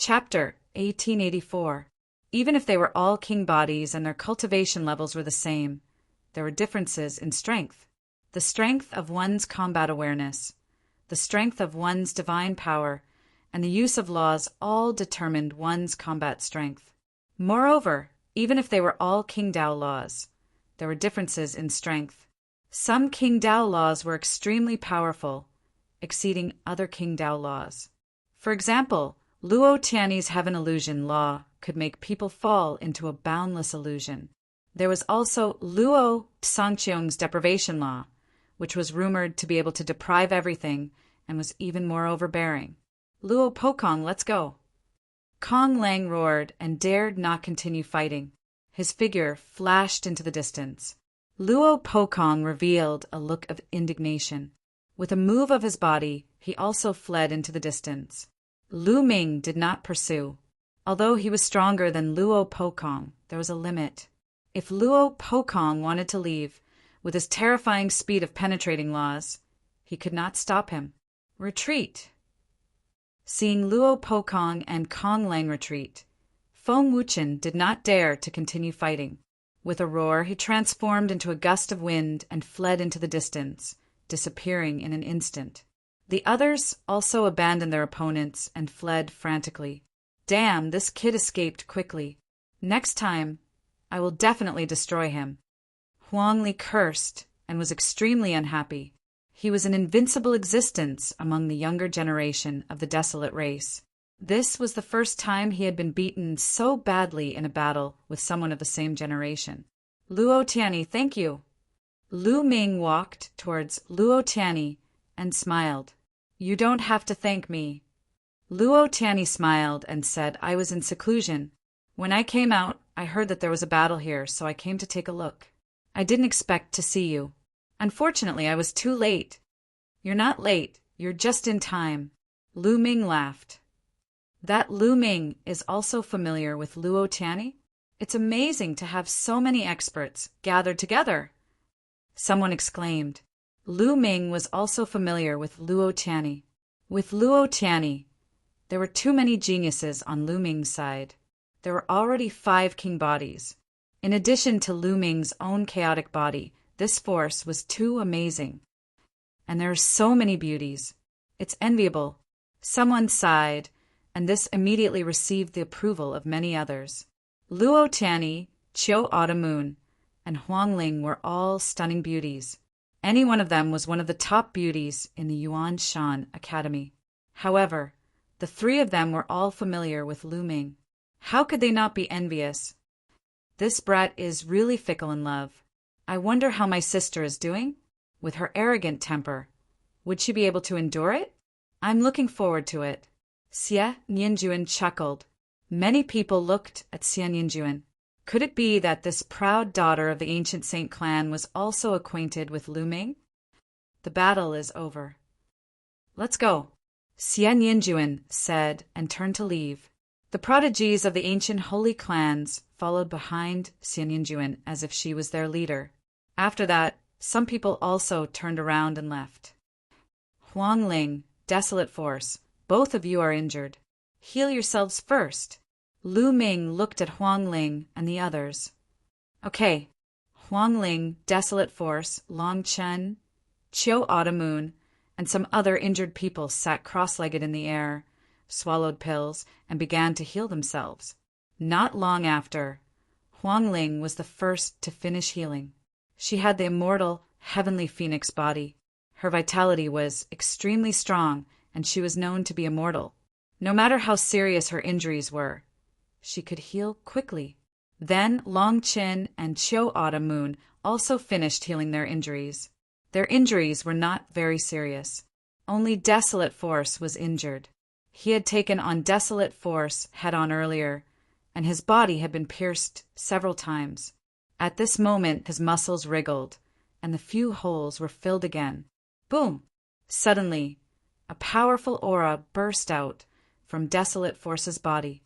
Chapter 1884. Even if they were all king bodies and their cultivation levels were the same, there were differences in strength. The strength of one's combat awareness, the strength of one's divine power, and the use of laws all determined one's combat strength. Moreover, even if they were all King Tao laws, there were differences in strength. Some King Tao laws were extremely powerful, exceeding other King Tao laws. For example, Luo Tianyi's heaven illusion law could make people fall into a boundless illusion. There was also Luo Sangqiong's deprivation law, which was rumored to be able to deprive everything and was even more overbearing. Luo Pokong, let's go. Kong Lang roared and dared not continue fighting. His figure flashed into the distance. Luo Pokong revealed a look of indignation. With a move of his body, he also fled into the distance. Lu Ming did not pursue. Although he was stronger than Luo Pokong, there was a limit. If Luo Pokong wanted to leave, with his terrifying speed of penetrating laws, he could not stop him. Retreat! Seeing Luo Pokong and Kong Lang retreat, Feng Wuchen did not dare to continue fighting. With a roar, he transformed into a gust of wind and fled into the distance, disappearing in an instant. The others also abandoned their opponents and fled frantically. Damn, this kid escaped quickly. Next time, I will definitely destroy him. Huang Li cursed and was extremely unhappy. He was an invincible existence among the younger generation of the desolate race. This was the first time he had been beaten so badly in a battle with someone of the same generation. Luo Tianyi, thank you. Lu Ming walked towards Luo Tianyi and smiled. You don't have to thank me. Luo Tianyi smiled and said, I was in seclusion. When I came out, I heard that there was a battle here, so I came to take a look. I didn't expect to see you. Unfortunately, I was too late. You're not late, you're just in time. Lu Ming laughed. That Lu Ming is also familiar with Luo Tianyi? It's amazing to have so many experts gathered together. Someone exclaimed. Lu Ming was also familiar with Luo Tianyi. With Luo Tianyi, there were too many geniuses on Lu Ming's side. There were already 5 king bodies. In addition to Lu Ming's own chaotic body, this force was too amazing. And there are so many beauties. It's enviable. Someone sighed, and this immediately received the approval of many others. Luo Tianyi, Qiu Autumn Moon, and Huang Ling were all stunning beauties. Any one of them was one of the top beauties in the Yuan Shan Academy. However, the 3 of them were all familiar with Lu Ming. How could they not be envious? This brat is really fickle in love. I wonder how my sister is doing? With her arrogant temper. Would she be able to endure it? I'm looking forward to it. Xie Nianjuan chuckled. Many people looked at Xie Nianjuan. Could it be that this proud daughter of the ancient Saint clan was also acquainted with Lu Ming? The battle is over. Let's go, Xie Nianjuan said and turned to leave. The prodigies of the ancient holy clans followed behind Xie Nianjuan as if she was their leader. After that, some people also turned around and left. Huang Ling, desolate force, both of you are injured. Heal yourselves first. Lu Ming looked at Huang Ling and the others. Okay. Huang Ling, desolate force, Long Chen, Qiu Autumn Moon, and some other injured people sat cross-legged in the air, swallowed pills, and began to heal themselves. Not long after, Huang Ling was the first to finish healing. She had the immortal, heavenly phoenix body. Her vitality was extremely strong, and she was known to be immortal. No matter how serious her injuries were, she could heal quickly. Then Long Qin and Qiu Autumn Moon also finished healing their injuries. Their injuries were not very serious. Only Desolate Force was injured. He had taken on Desolate Force head-on earlier, and his body had been pierced several times. At this moment, his muscles wriggled, and the few holes were filled again. Boom! Suddenly, a powerful aura burst out from Desolate Force's body.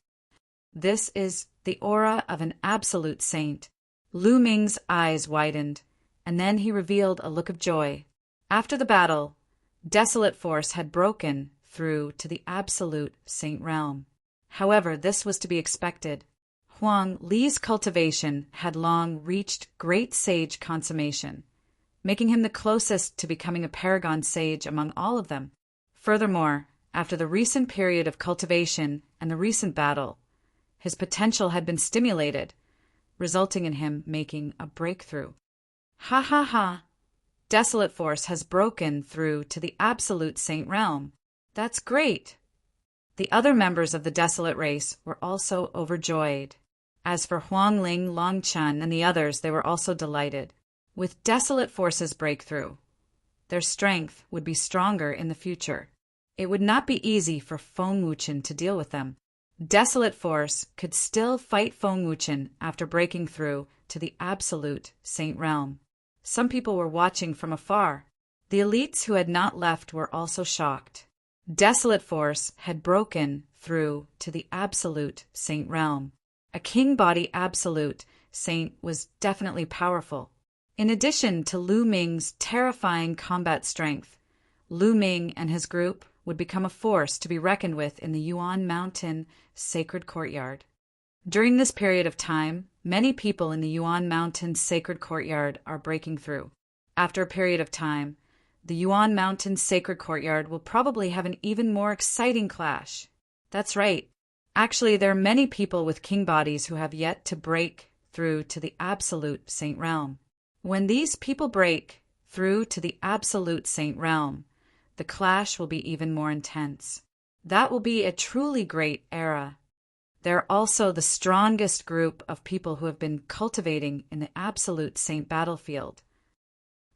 This is the aura of an absolute saint. Lu Ming's eyes widened, and then he revealed a look of joy. After the battle, Desolate Force had broken through to the absolute saint realm. However, this was to be expected. Huang Li's cultivation had long reached great sage consummation, making him the closest to becoming a paragon sage among all of them. Furthermore, after the recent period of cultivation and the recent battle, his potential had been stimulated, resulting in him making a breakthrough. Ha ha ha! Desolate Force has broken through to the Absolute Saint Realm. That's great! The other members of the Desolate race were also overjoyed. As for Huangling, Longchen, and the others, they were also delighted. With Desolate Force's breakthrough, their strength would be stronger in the future. It would not be easy for Feng Wuchen to deal with them. Desolate Force could still fight Feng Wuchen after breaking through to the Absolute Saint Realm. Some people were watching from afar. The elites who had not left were also shocked. Desolate Force had broken through to the Absolute Saint Realm. A king body Absolute Saint was definitely powerful. In addition to Lu Ming's terrifying combat strength, Lu Ming and his group would become a force to be reckoned with in the Yuan Mountain Sacred Courtyard. During this period of time, many people in the Yuan Mountain Sacred Courtyard are breaking through. After a period of time, the Yuan Mountain Sacred Courtyard will probably have an even more exciting clash. That's right. Actually, there are many people with king bodies who have yet to break through to the Absolute Saint Realm. When these people break through to the Absolute Saint Realm, the clash will be even more intense. That will be a truly great era. They're also the strongest group of people who have been cultivating in the Absolute Saint battlefield.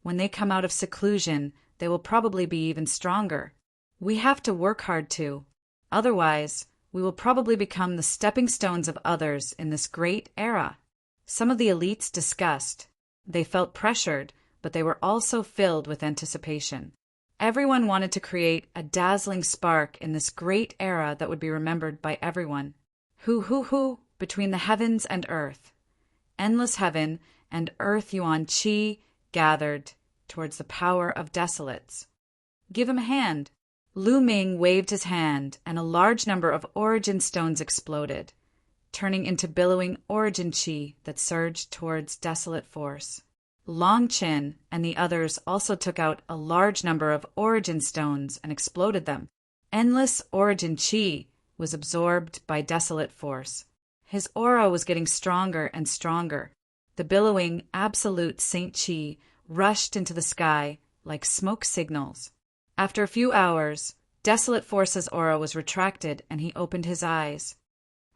When they come out of seclusion, they will probably be even stronger. We have to work hard too. Otherwise, we will probably become the stepping stones of others in this great era. Some of the elites discussed. They felt pressured, but they were also filled with anticipation. Everyone wanted to create a dazzling spark in this great era that would be remembered by everyone. Hu, between the heavens and earth. Endless heaven and earth Yuan Qi gathered towards the power of desolates. Give him a hand. Lu Ming waved his hand, and a large number of origin stones exploded, turning into billowing origin Qi that surged towards Desolate Force. Long Qin and the others also took out a large number of origin stones and exploded them. Endless origin Qi was absorbed by Desolate Force. His aura was getting stronger and stronger. The billowing Absolute Saint Qi rushed into the sky like smoke signals. After a few hours, Desolate Force's aura was retracted and he opened his eyes.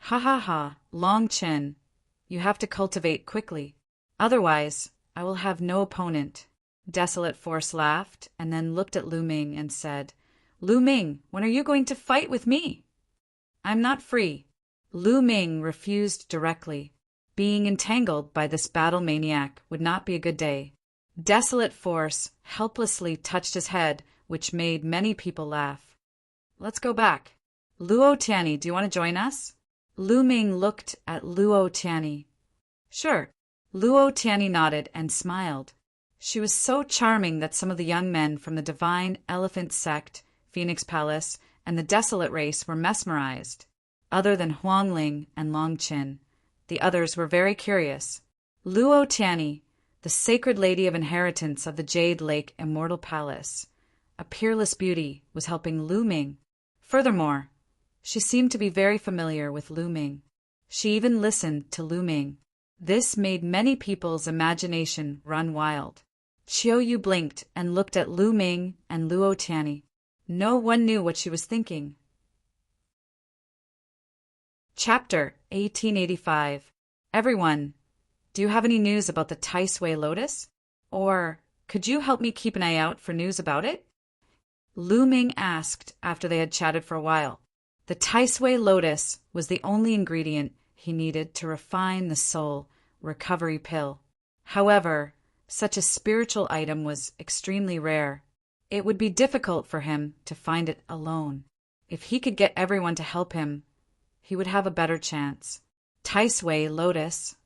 Ha ha ha, Long Qin, you have to cultivate quickly. Otherwise, I will have no opponent. Desolate Force laughed and then looked at Lu Ming and said, Lu Ming, when are you going to fight with me? I'm not free. Lu Ming refused directly. Being entangled by this battle maniac would not be a good day. Desolate Force helplessly touched his head, which made many people laugh. Let's go back. Luo Tianyi, do you want to join us? Lu Ming looked at Luo Tianyi. Sure. Luo Tianyi nodded and smiled. She was so charming that some of the young men from the Divine Elephant Sect, Phoenix Palace, and the Desolate race were mesmerized. Other than Huangling and Longchen, the others were very curious. Luo Tianyi, the sacred lady of inheritance of the Jade Lake Immortal Palace, a peerless beauty, was helping Lu Ming. Furthermore, she seemed to be very familiar with Lu Ming. She even listened to Lu Ming. This made many people's imagination run wild. Qiu Yu blinked and looked at Lu Ming and Luo Tianyi. No one knew what she was thinking. Chapter 1885. Everyone, do you have any news about the Tai Sui Lotus? Or could you help me keep an eye out for news about it? Lu Ming asked after they had chatted for a while. The Tai Sui Lotus was the only ingredient he needed to refine the soul recovery pill. However, such a spiritual item was extremely rare. It would be difficult for him to find it alone. If he could get everyone to help him, he would have a better chance. Tai Sui Lotus.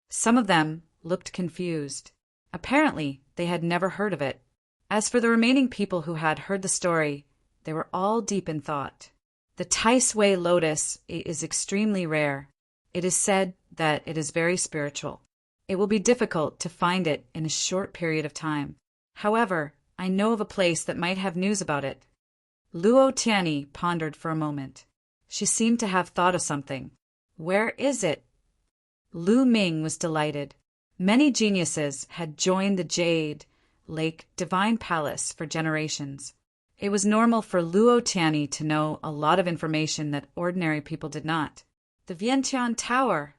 Some of them looked confused. Apparently, they had never heard of it. As for the remaining people who had heard the story, they were all deep in thought. The Tai Sui lotus is extremely rare. It is said that it is very spiritual. It will be difficult to find it in a short period of time. However, I know of a place that might have news about it. Luo Tianyi pondered for a moment. She seemed to have thought of something. Where is it? Lu Ming was delighted. Many geniuses had joined the Jade Lake Divine Palace for generations. It was normal for Luo Tianyi to know a lot of information that ordinary people did not. The Vientiane Tower.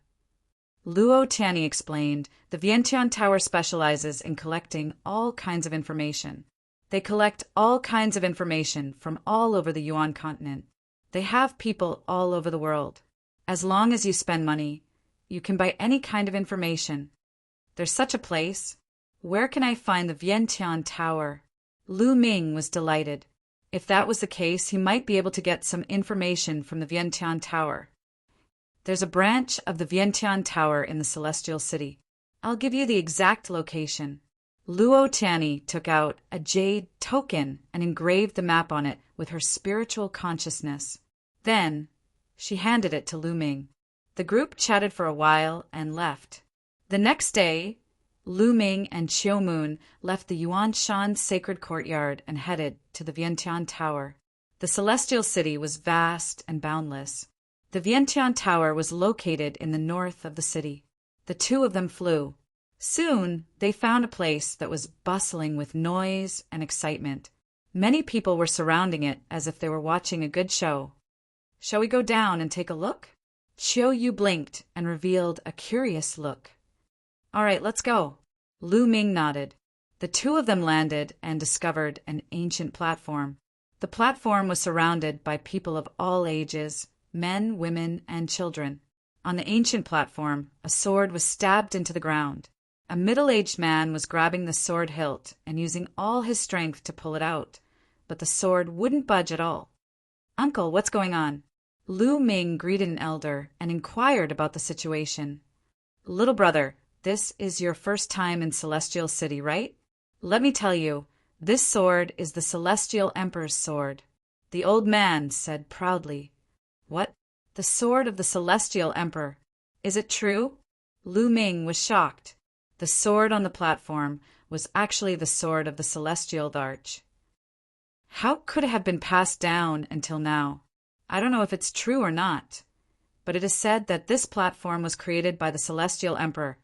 Luo Tianyi explained, the Vientiane Tower specializes in collecting all kinds of information. They collect all kinds of information from all over the Yuan continent. They have people all over the world. As long as you spend money, you can buy any kind of information. There's such a place. Where can I find the Vientiane Tower? Lu Ming was delighted. If that was the case, he might be able to get some information from the Vientiane Tower. There's a branch of the Vientiane Tower in the Celestial City. I'll give you the exact location. Luo Tianyi took out a jade token and engraved the map on it with her spiritual consciousness. Then, she handed it to Lu Ming. The group chatted for a while and left. The next day, Lu Ming and Qiu Moon left the Yuanshan sacred courtyard and headed to the Vientiane Tower. The Celestial City was vast and boundless. The Vientiane Tower was located in the north of the city. The two of them flew. Soon, they found a place that was bustling with noise and excitement. Many people were surrounding it as if they were watching a good show. Shall we go down and take a look? Qiu Yu blinked and revealed a curious look. All right, let's go. Lu Ming nodded. The two of them landed and discovered an ancient platform. The platform was surrounded by people of all ages, men, women, and children. On the ancient platform, a sword was stabbed into the ground. A middle-aged man was grabbing the sword hilt and using all his strength to pull it out, but the sword wouldn't budge at all. Uncle, what's going on? Lu Ming greeted an elder and inquired about the situation. Little brother, this is your first time in Celestial City, right? Let me tell you, this sword is the Celestial Emperor's sword. The old man said proudly. What? The sword of the Celestial Emperor. Is it true? Lu Ming was shocked. The sword on the platform was actually the sword of the Celestial Arch. How could it have been passed down until now? I don't know if it's true or not, but it is said that this platform was created by the Celestial Emperor,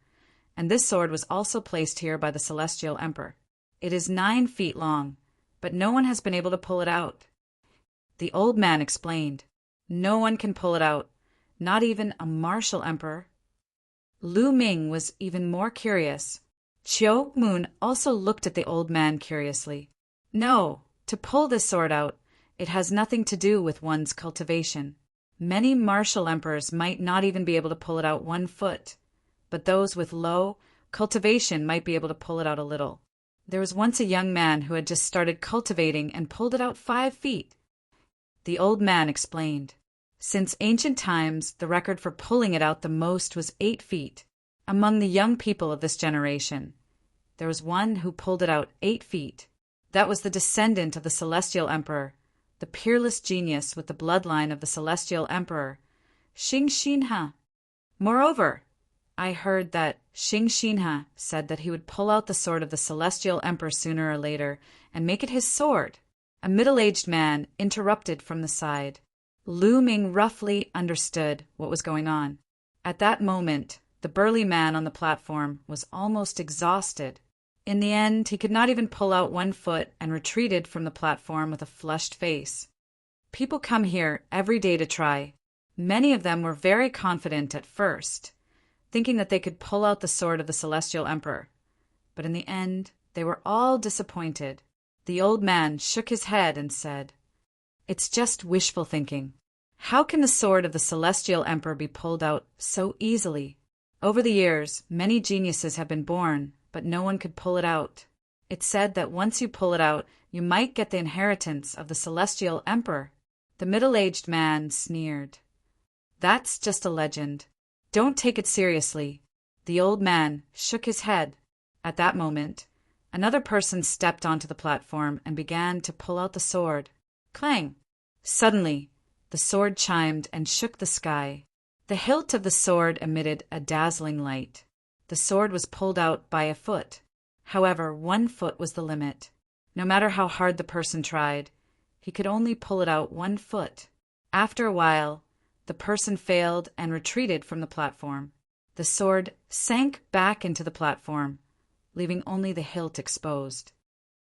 and this sword was also placed here by the Celestial Emperor. It is 9 feet long, but no one has been able to pull it out. The old man explained. No one can pull it out, not even a martial emperor. Lu Ming was even more curious. Qiu Moon also looked at the old man curiously. No, to pull this sword out, it has nothing to do with one's cultivation. Many martial emperors might not even be able to pull it out 1 foot, but those with low cultivation might be able to pull it out a little. There was once a young man who had just started cultivating and pulled it out 5 feet. The old man explained. Since ancient times, the record for pulling it out the most was 8 feet. Among the young people of this generation, there was one who pulled it out 8 feet. That was the descendant of the Celestial Emperor, the peerless genius with the bloodline of the Celestial Emperor, Xing Xinhe. Moreover, I heard that Xing Xinhe said that he would pull out the sword of the Celestial Emperor sooner or later and make it his sword. A middle-aged man interrupted from the side. Lu Ming roughly understood what was going on. At that moment, the burly man on the platform was almost exhausted. In the end, he could not even pull out 1 foot and retreated from the platform with a flushed face. People come here every day to try. Many of them were very confident at first, thinking that they could pull out the sword of the Celestial Emperor. But in the end, they were all disappointed. The old man shook his head and said, It's just wishful thinking. How can the sword of the Celestial Emperor be pulled out so easily? Over the years, many geniuses have been born, but no one could pull it out. It's said that once you pull it out, you might get the inheritance of the Celestial Emperor. The middle-aged man sneered. That's just a legend. Don't take it seriously. The old man shook his head. At that moment, another person stepped onto the platform and began to pull out the sword. Clang! Suddenly, The sword chimed and shook the sky. The hilt of the sword emitted a dazzling light. The sword was pulled out by a foot. However, 1 foot was the limit. No matter how hard the person tried, he could only pull it out 1 foot. After a while, the person failed and retreated from the platform. The sword sank back into the platform, leaving only the hilt exposed.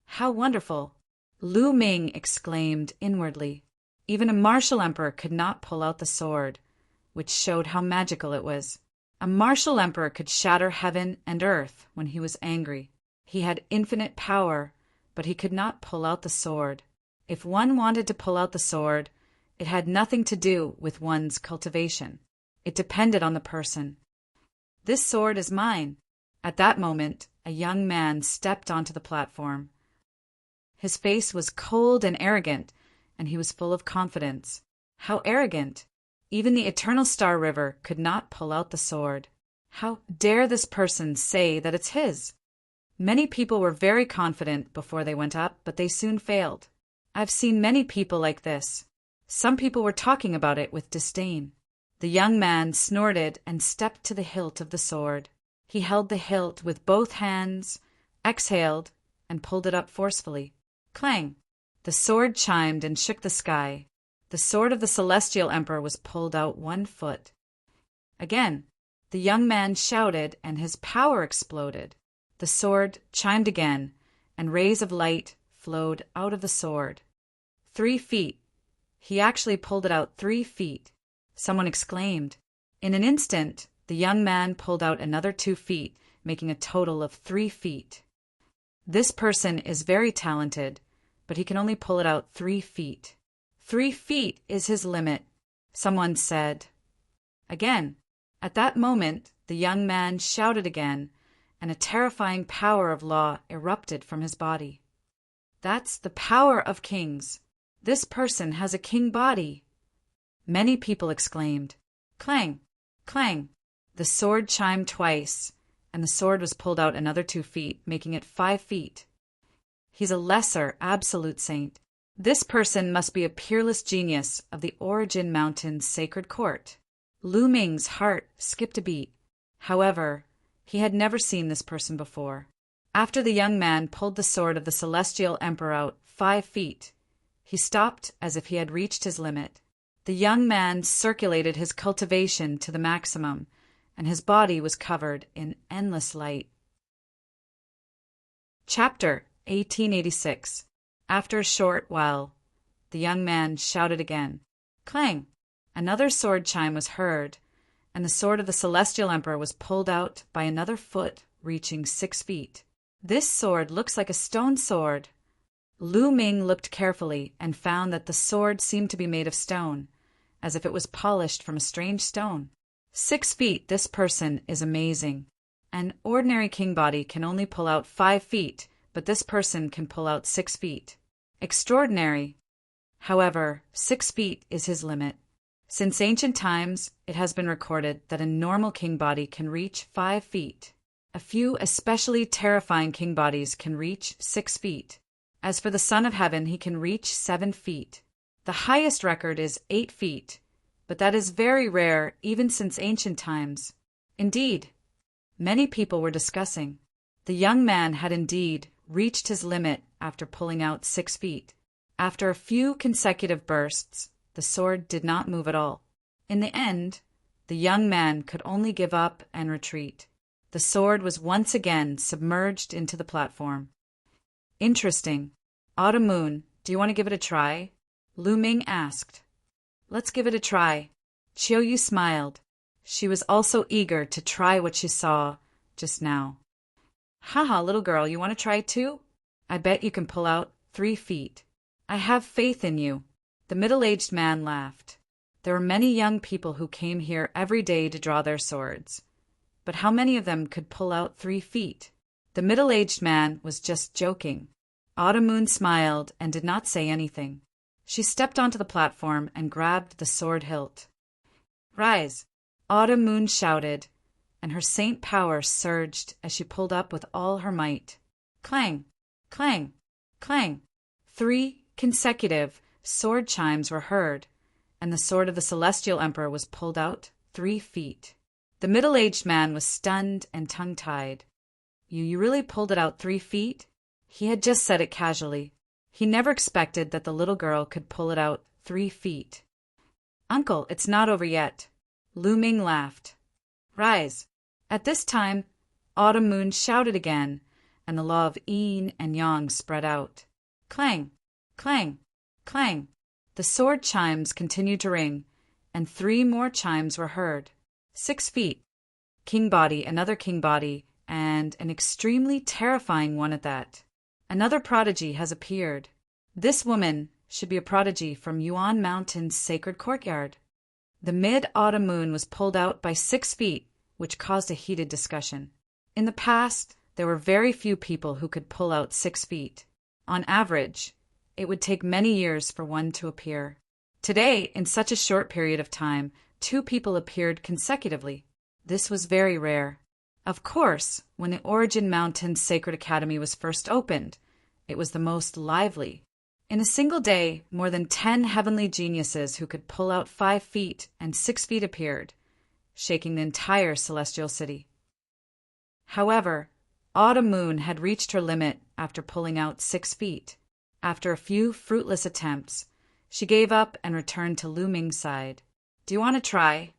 How wonderful! Lu Ming exclaimed inwardly. Even a martial emperor could not pull out the sword, which showed how magical it was. A martial emperor could shatter heaven and earth when he was angry. He had infinite power, but he could not pull out the sword. If one wanted to pull out the sword, it had nothing to do with one's cultivation. It depended on the person. This sword is mine. At that moment, a young man stepped onto the platform. His face was cold and arrogant, and he was full of confidence. How arrogant! Even the eternal Star River could not pull out the sword. How dare this person say that it's his? Many people were very confident before they went up, but they soon failed. I've seen many people like this. Some people were talking about it with disdain. The young man snorted and stepped to the hilt of the sword. He held the hilt with both hands, exhaled, and pulled it up forcefully. Clang! The sword chimed and shook the sky. The sword of the Celestial Emperor was pulled out 1 foot. Again, the young man shouted and his power exploded. The sword chimed again, and rays of light flowed out of the sword. 3 feet. He actually pulled it out 3 feet. Someone exclaimed. In an instant, the young man pulled out another 2 feet, making a total of 3 feet. This person is very talented, but he can only pull it out 3 feet. 3 feet is his limit, someone said. Again, at that moment, the young man shouted again, and a terrifying power of law erupted from his body. That's the power of kings. This person has a king body. Many people exclaimed. Clang! Clang! The sword chimed twice, and the sword was pulled out another 2 feet, making it 5 feet. He's a lesser, absolute saint. This person must be a peerless genius of the Origin Mountain's sacred court. Lu Ming's heart skipped a beat. However, he had never seen this person before. After the young man pulled the sword of the Celestial Emperor out 5 feet, he stopped as if he had reached his limit. The young man circulated his cultivation to the maximum, and his body was covered in endless light. Chapter 1886. After a short while, the young man shouted again. Clang! Another sword chime was heard, and the sword of the Celestial Emperor was pulled out by another foot, reaching 6 feet. This sword looks like a stone sword. Lu Ming looked carefully and found that the sword seemed to be made of stone, as if it was polished from a strange stone. 6 feet, this person is amazing. An ordinary king body can only pull out 5 feet, but this person can pull out 6 feet. Extraordinary. However, 6 feet is his limit. Since ancient times, it has been recorded that a normal king body can reach 5 feet. A few especially terrifying king bodies can reach 6 feet. As for the Son of Heaven, he can reach 7 feet. The highest record is 8 feet, but that is very rare even since ancient times. Indeed, many people were discussing. The young man had indeed reached his limit after pulling out 6 feet. After a few consecutive bursts, the sword did not move at all. In the end, the young man could only give up and retreat. The sword was once again submerged into the platform. Interesting. Autumn Moon, do you want to give it a try? Lu Ming asked. Let's give it a try. Chiu Yu smiled. She was also eager to try what she saw just now. Haha, little girl, you want to try too? I bet you can pull out 3 feet. I have faith in you. The middle-aged man laughed. There were many young people who came here every day to draw their swords. But how many of them could pull out 3 feet? The middle-aged man was just joking. Autumn Moon smiled and did not say anything. She stepped onto the platform and grabbed the sword hilt. Rise! Autumn Moon shouted, and her saint power surged as she pulled up with all her might. Clang! Clang! Clang! 3 consecutive sword chimes were heard, and the sword of the Celestial Emperor was pulled out 3 feet. The middle-aged man was stunned and tongue-tied. You really pulled it out 3 feet? He had just said it casually. He never expected that the little girl could pull it out 3 feet. Uncle, it's not over yet. Lu Ming laughed. Rise. At this time, Autumn Moon shouted again, and the law of yin and yang spread out. Clang, clang, clang. The sword chimes continued to ring, and 3 more chimes were heard. 6 feet. King body, another king body, and an extremely terrifying one at that. Another prodigy has appeared. This woman should be a prodigy from Yuan Mountain's sacred courtyard. The mid-autumn moon was pulled out by 6 feet, which caused a heated discussion. In the past, there were very few people who could pull out 6 feet. On average, it would take many years for one to appear. Today, in such a short period of time, 2 people appeared consecutively. This was very rare. Of course, when the Origin Mountain's Sacred Academy was first opened, it was the most lively. In a single day, more than 10 heavenly geniuses who could pull out 5 feet and 6 feet appeared, shaking the entire celestial city. However, Autumn Moon had reached her limit after pulling out 6 feet. After a few fruitless attempts, she gave up and returned to Lu Ming's side. Do you want to try?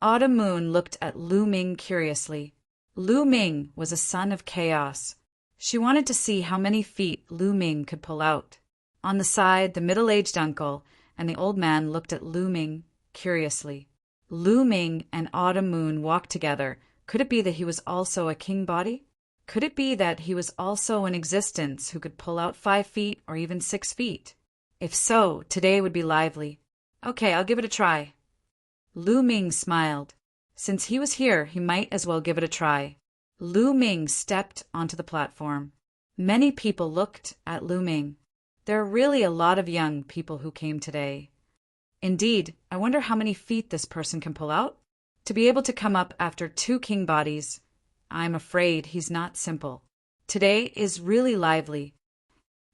Autumn Moon looked at Lu Ming curiously. Lu Ming was a son of chaos. She wanted to see how many feet Lu Ming could pull out. On the side, the middle-aged uncle and the old man looked at Lu Ming curiously. Lu Ming and Autumn Moon walked together. Could it be that he was also a king body? Could it be that he was also in existence who could pull out 5 feet or even 6 feet? If so, today would be lively. Okay, I'll give it a try. Lu Ming smiled. Since he was here, he might as well give it a try. Lu Ming stepped onto the platform. Many people looked at Lu Ming. There are really a lot of young people who came today. Indeed, I wonder how many feet this person can pull out. To be able to come up after 2 king bodies, I'm afraid he's not simple. Today is really lively.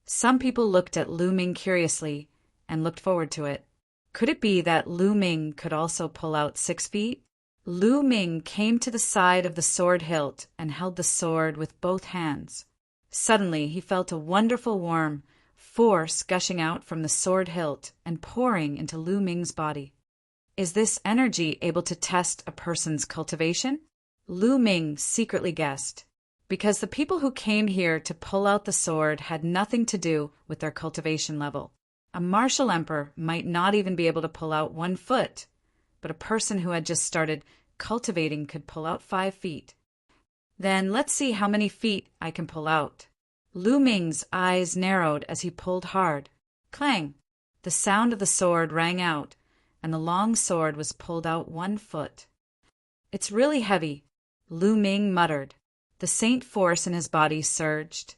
Some people looked at Lu Ming curiously and looked forward to it. Could it be that Lu Ming could also pull out 6 feet? Lu Ming came to the side of the sword hilt and held the sword with both hands. Suddenly, he felt a wonderful warm force gushing out from the sword hilt and pouring into Lu Ming's body. Is this energy able to test a person's cultivation? Lu Ming secretly guessed, because the people who came here to pull out the sword had nothing to do with their cultivation level. A martial emperor might not even be able to pull out 1 foot, but a person who had just started cultivating could pull out 5 feet. Then let's see how many feet I can pull out. Lu Ming's eyes narrowed as he pulled hard. Clang! The sound of the sword rang out, and the long sword was pulled out 1 foot. It's really heavy, Lu Ming muttered. The saint force in his body surged,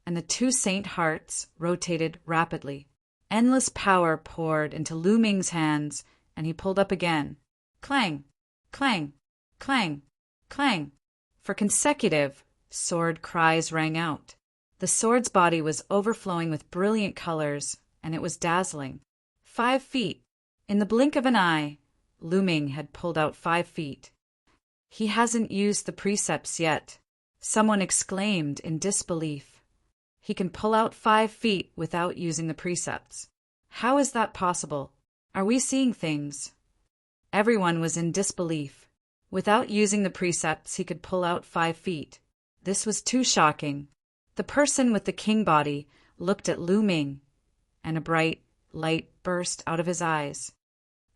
and the 2 saint hearts rotated rapidly. Endless power poured into Lu Ming's hands, and he pulled up again. Clang! Clang! Clang! Clang! For consecutive sword cries rang out. The sword's body was overflowing with brilliant colors, and it was dazzling. 5 feet. In the blink of an eye, Lu Ming had pulled out 5 feet. He hasn't used the precepts yet, someone exclaimed in disbelief. He can pull out 5 feet without using the precepts. How is that possible? Are we seeing things? Everyone was in disbelief. Without using the precepts, he could pull out 5 feet. This was too shocking. The person with the king body looked at Lu Ming, and a bright light burst out of his eyes.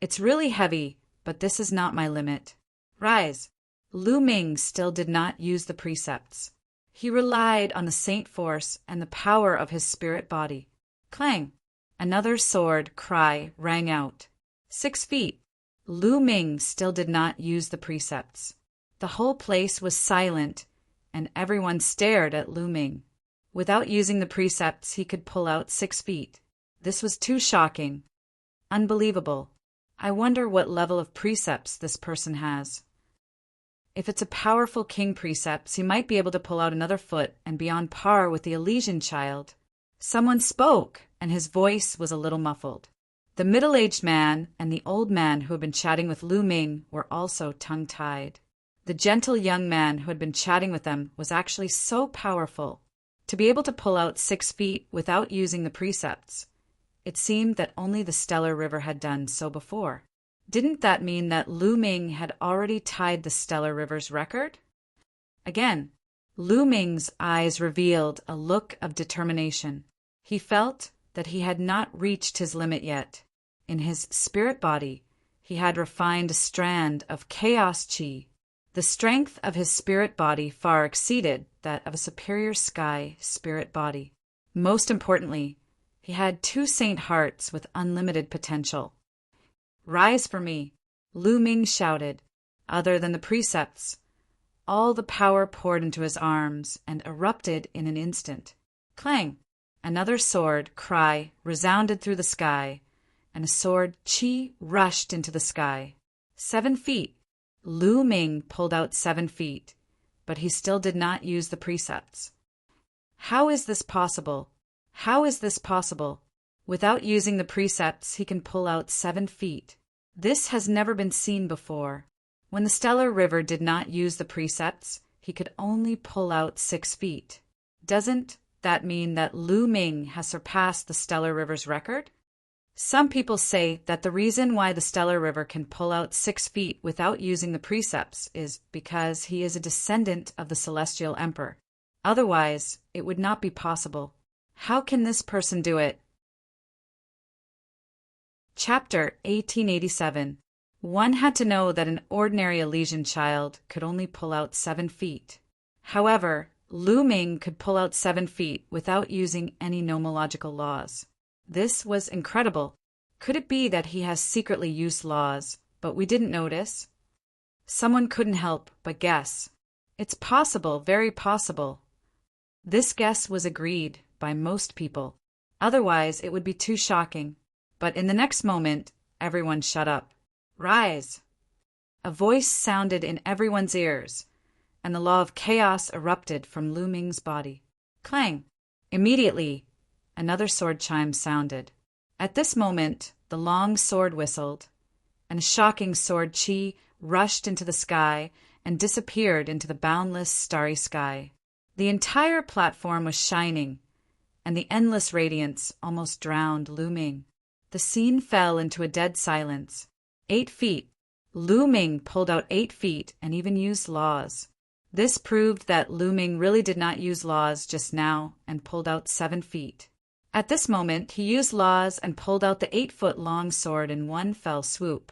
It's really heavy, but this is not my limit. Rise. Lu Ming still did not use the precepts. He relied on the saint force and the power of his spirit body. Clang! Another sword cry rang out. 6 feet. Lu Ming still did not use the precepts. The whole place was silent, and everyone stared at Lu Ming. Without using the precepts, he could pull out 6 feet. This was too shocking. Unbelievable. I wonder what level of precepts this person has. If it's a powerful king precepts, he might be able to pull out another foot and be on par with the Elysian child. Someone spoke, and his voice was a little muffled. The middle-aged man and the old man who had been chatting with Lu Ming were also tongue-tied. The gentle young man who had been chatting with them was actually so powerful. To be able to pull out 6 feet without using the precepts, it seemed that only the Stellar River had done so before. Didn't that mean that Lu Ming had already tied the Stellar River's record? Again, Lu Ming's eyes revealed a look of determination. He felt that he had not reached his limit yet. In his spirit body, he had refined a strand of chaos chi. The strength of his spirit body far exceeded that of a superior sky spirit body. Most importantly, he had 2 saint hearts with unlimited potential. "Rise for me," Lu Ming shouted. Other than the precepts, all the power poured into his arms and erupted in an instant. Clang! Another sword cry resounded through the sky, and a sword chi rushed into the sky. 7 feet. Lu Ming pulled out 7 feet, but he still did not use the precepts. How is this possible? How is this possible? Without using the precepts, he can pull out 7 feet. This has never been seen before. When the Stellar River did not use the precepts, he could only pull out 6 feet. Doesn't that mean that Lu Ming has surpassed the Stellar River's record? Some people say that the reason why the Stellar River can pull out 6 feet without using the precepts is because he is a descendant of the Celestial Emperor. Otherwise, it would not be possible. How can this person do it? Chapter 1887. One had to know that an ordinary Elysian child could only pull out 7 feet. However, Lu Ming could pull out 7 feet without using any nomological laws. This was incredible. Could it be that he has secretly used laws, but we didn't notice? Someone couldn't help but guess. It's possible, very possible. This guess was agreed by most people. Otherwise, it would be too shocking. But in the next moment, everyone shut up. "Rise!" A voice sounded in everyone's ears, and the law of chaos erupted from Lu Ming's body. Clang! Immediately, another sword chime sounded. At this moment, the long sword whistled, and a shocking sword chi rushed into the sky and disappeared into the boundless starry sky. The entire platform was shining, and the endless radiance almost drowned Lu Ming. The scene fell into a dead silence. 8 feet. Lu Ming pulled out 8 feet and even used laws. This proved that Lu Ming really did not use laws just now and pulled out 7 feet. At this moment, he used laws and pulled out the 8-foot-long sword in one fell swoop,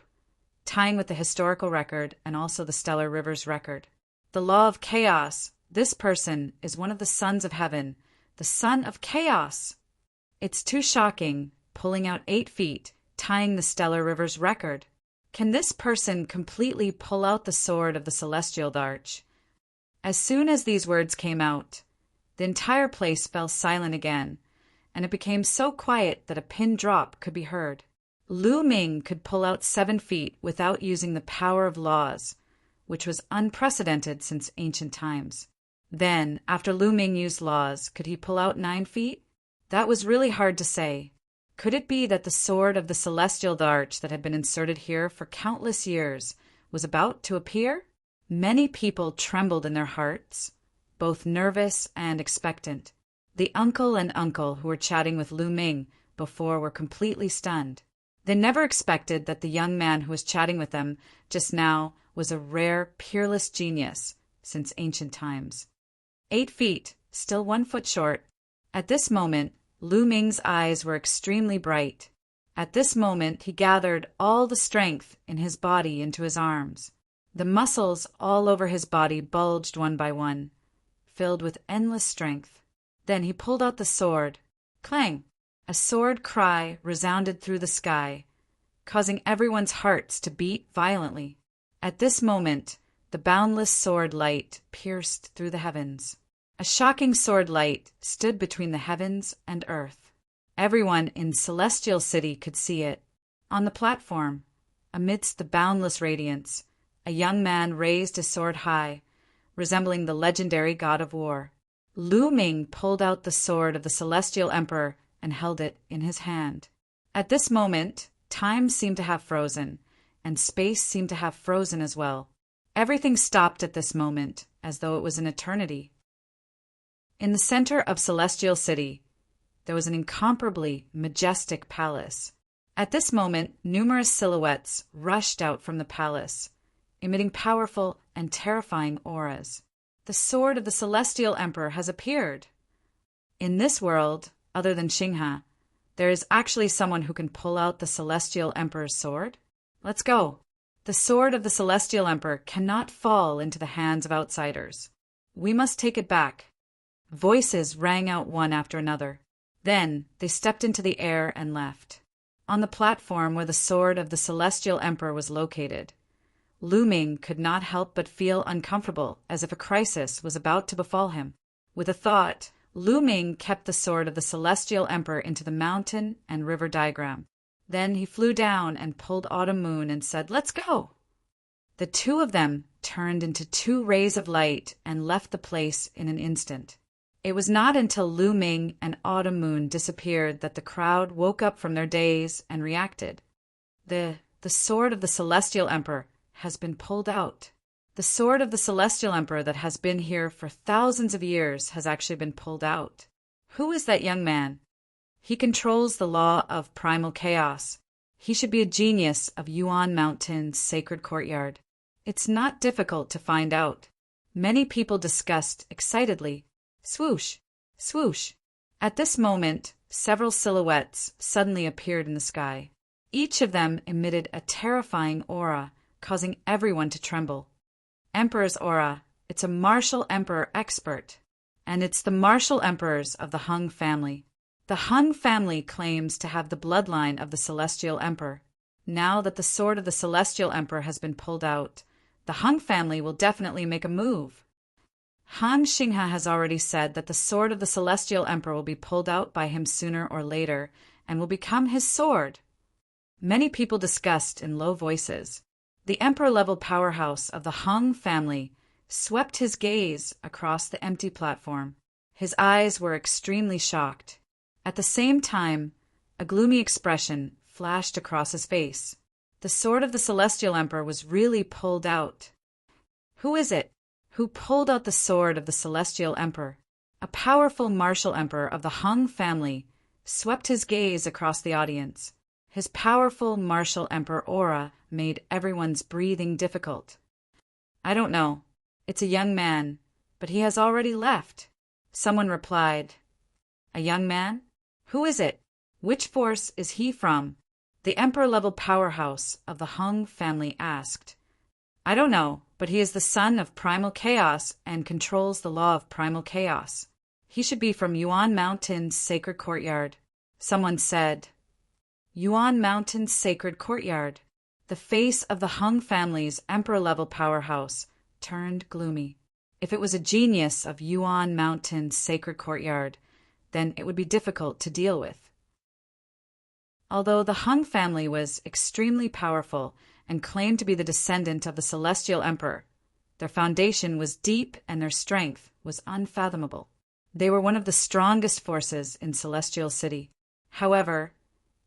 tying with the historical record and also the Stellar River's record. The law of chaos. This person is one of the sons of heaven, the son of chaos. It's too shocking, pulling out 8 feet, tying the Stellar River's record. Can this person completely pull out the sword of the celestial arch? As soon as these words came out, the entire place fell silent again, and it became so quiet that a pin drop could be heard. Lu Ming could pull out 7 feet without using the power of laws, which was unprecedented since ancient times. Then, after Lu Ming used laws, could he pull out 9 feet? That was really hard to say. Could it be that the sword of the celestial arch that had been inserted here for countless years was about to appear? Many people trembled in their hearts, both nervous and expectant. The uncle and uncle who were chatting with Lu Ming before were completely stunned. They never expected that the young man who was chatting with them just now was a rare, peerless genius since ancient times. 8 feet, still 1 foot short. At this moment, Lu Ming's eyes were extremely bright. At this moment, he gathered all the strength in his body into his arms. The muscles all over his body bulged one by one, filled with endless strength. Then he pulled out the sword. Clang! A sword cry resounded through the sky, causing everyone's hearts to beat violently. At this moment, the boundless sword light pierced through the heavens. A shocking sword light stood between the heavens and earth. Everyone in Celestial City could see it. On the platform, amidst the boundless radiance, a young man raised his sword high, resembling the legendary god of war. Lu Ming pulled out the sword of the Celestial Emperor and held it in his hand. At this moment, Time seemed to have frozen, and space seemed to have frozen as well. Everything stopped at this moment, as though it was an eternity. In the center of Celestial City, there was an incomparably majestic palace. At this moment, numerous silhouettes rushed out from the palace, emitting powerful and terrifying auras. The sword of the Celestial Emperor has appeared. In this world, other than Xingha, there is actually someone who can pull out the Celestial Emperor's sword. Let's go. The sword of the Celestial Emperor cannot fall into the hands of outsiders. We must take it back. Voices rang out one after another. Then they stepped into the air and left. On the platform where the sword of the Celestial Emperor was located, Lu Ming could not help but feel uncomfortable, as if a crisis was about to befall him. With a thought, Lu Ming kept the sword of the Celestial Emperor into the mountain and river diagram. Then he flew down and pulled Autumn Moon and said, "Let's go!" The two of them turned into two rays of light and left the place in an instant. It was not until Lu Ming and Autumn Moon disappeared that the crowd woke up from their daze and reacted. The sword of the Celestial Emperor has been pulled out. The sword of the Celestial Emperor that has been here for thousands of years has actually been pulled out. Who is that young man? He controls the law of primal chaos. He should be a genius of Yuan Mountain's sacred courtyard. It's not difficult to find out. Many people discussed excitedly. Swoosh! Swoosh! At this moment, several silhouettes suddenly appeared in the sky. Each of them emitted a terrifying aura, causing everyone to tremble. Emperor's aura. It's a martial emperor expert. And it's the martial emperors of the Hung family. The Hung family claims to have the bloodline of the Celestial Emperor. Now that the sword of the Celestial Emperor has been pulled out, the Hung family will definitely make a move. Han Xingha has already said that the sword of the Celestial Emperor will be pulled out by him sooner or later and will become his sword. Many people discussed in low voices. The emperor-level powerhouse of the Hung family swept his gaze across the empty platform. His eyes were extremely shocked. At the same time, a gloomy expression flashed across his face. The sword of the Celestial Emperor was really pulled out. Who is it? Who pulled out the sword of the Celestial Emperor? A powerful martial emperor of the Hung family swept his gaze across the audience. His powerful martial emperor aura made everyone's breathing difficult. I don't know. It's a young man, but he has already left. Someone replied. A young man? Who is it? Which force is he from? The emperor-level powerhouse of the Hung family asked. I don't know, but he is the son of primal chaos and controls the law of primal chaos. He should be from Yuan Mountain's sacred courtyard. Someone said. Yuan Mountain's sacred courtyard. The face of the Hung family's emperor-level powerhouse turned gloomy. If it was a genius of Yuan Mountain's sacred courtyard, then it would be difficult to deal with. Although the Hung family was extremely powerful and claimed to be the descendant of the Celestial Emperor, their foundation was deep and their strength was unfathomable. They were one of the strongest forces in Celestial City. However,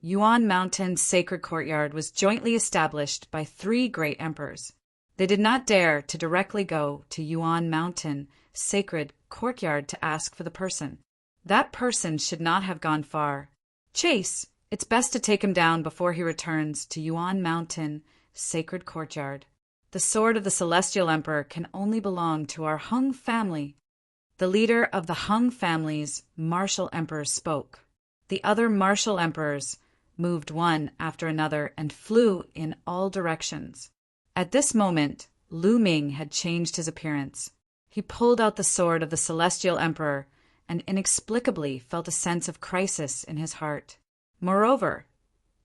Yuan Mountain's sacred courtyard was jointly established by 3 great emperors. They did not dare to directly go to Yuan Mountain sacred courtyard to ask for the person. That person should not have gone far. Chase, it's best to take him down before he returns to Yuan Mountain sacred courtyard. The sword of the Celestial Emperor can only belong to our Hung family. The leader of the Hung family's martial emperor spoke. The other martial emperors moved one after another and flew in all directions. At this moment, Lu Ming had changed his appearance. He pulled out the sword of the Celestial Emperor and inexplicably felt a sense of crisis in his heart. Moreover,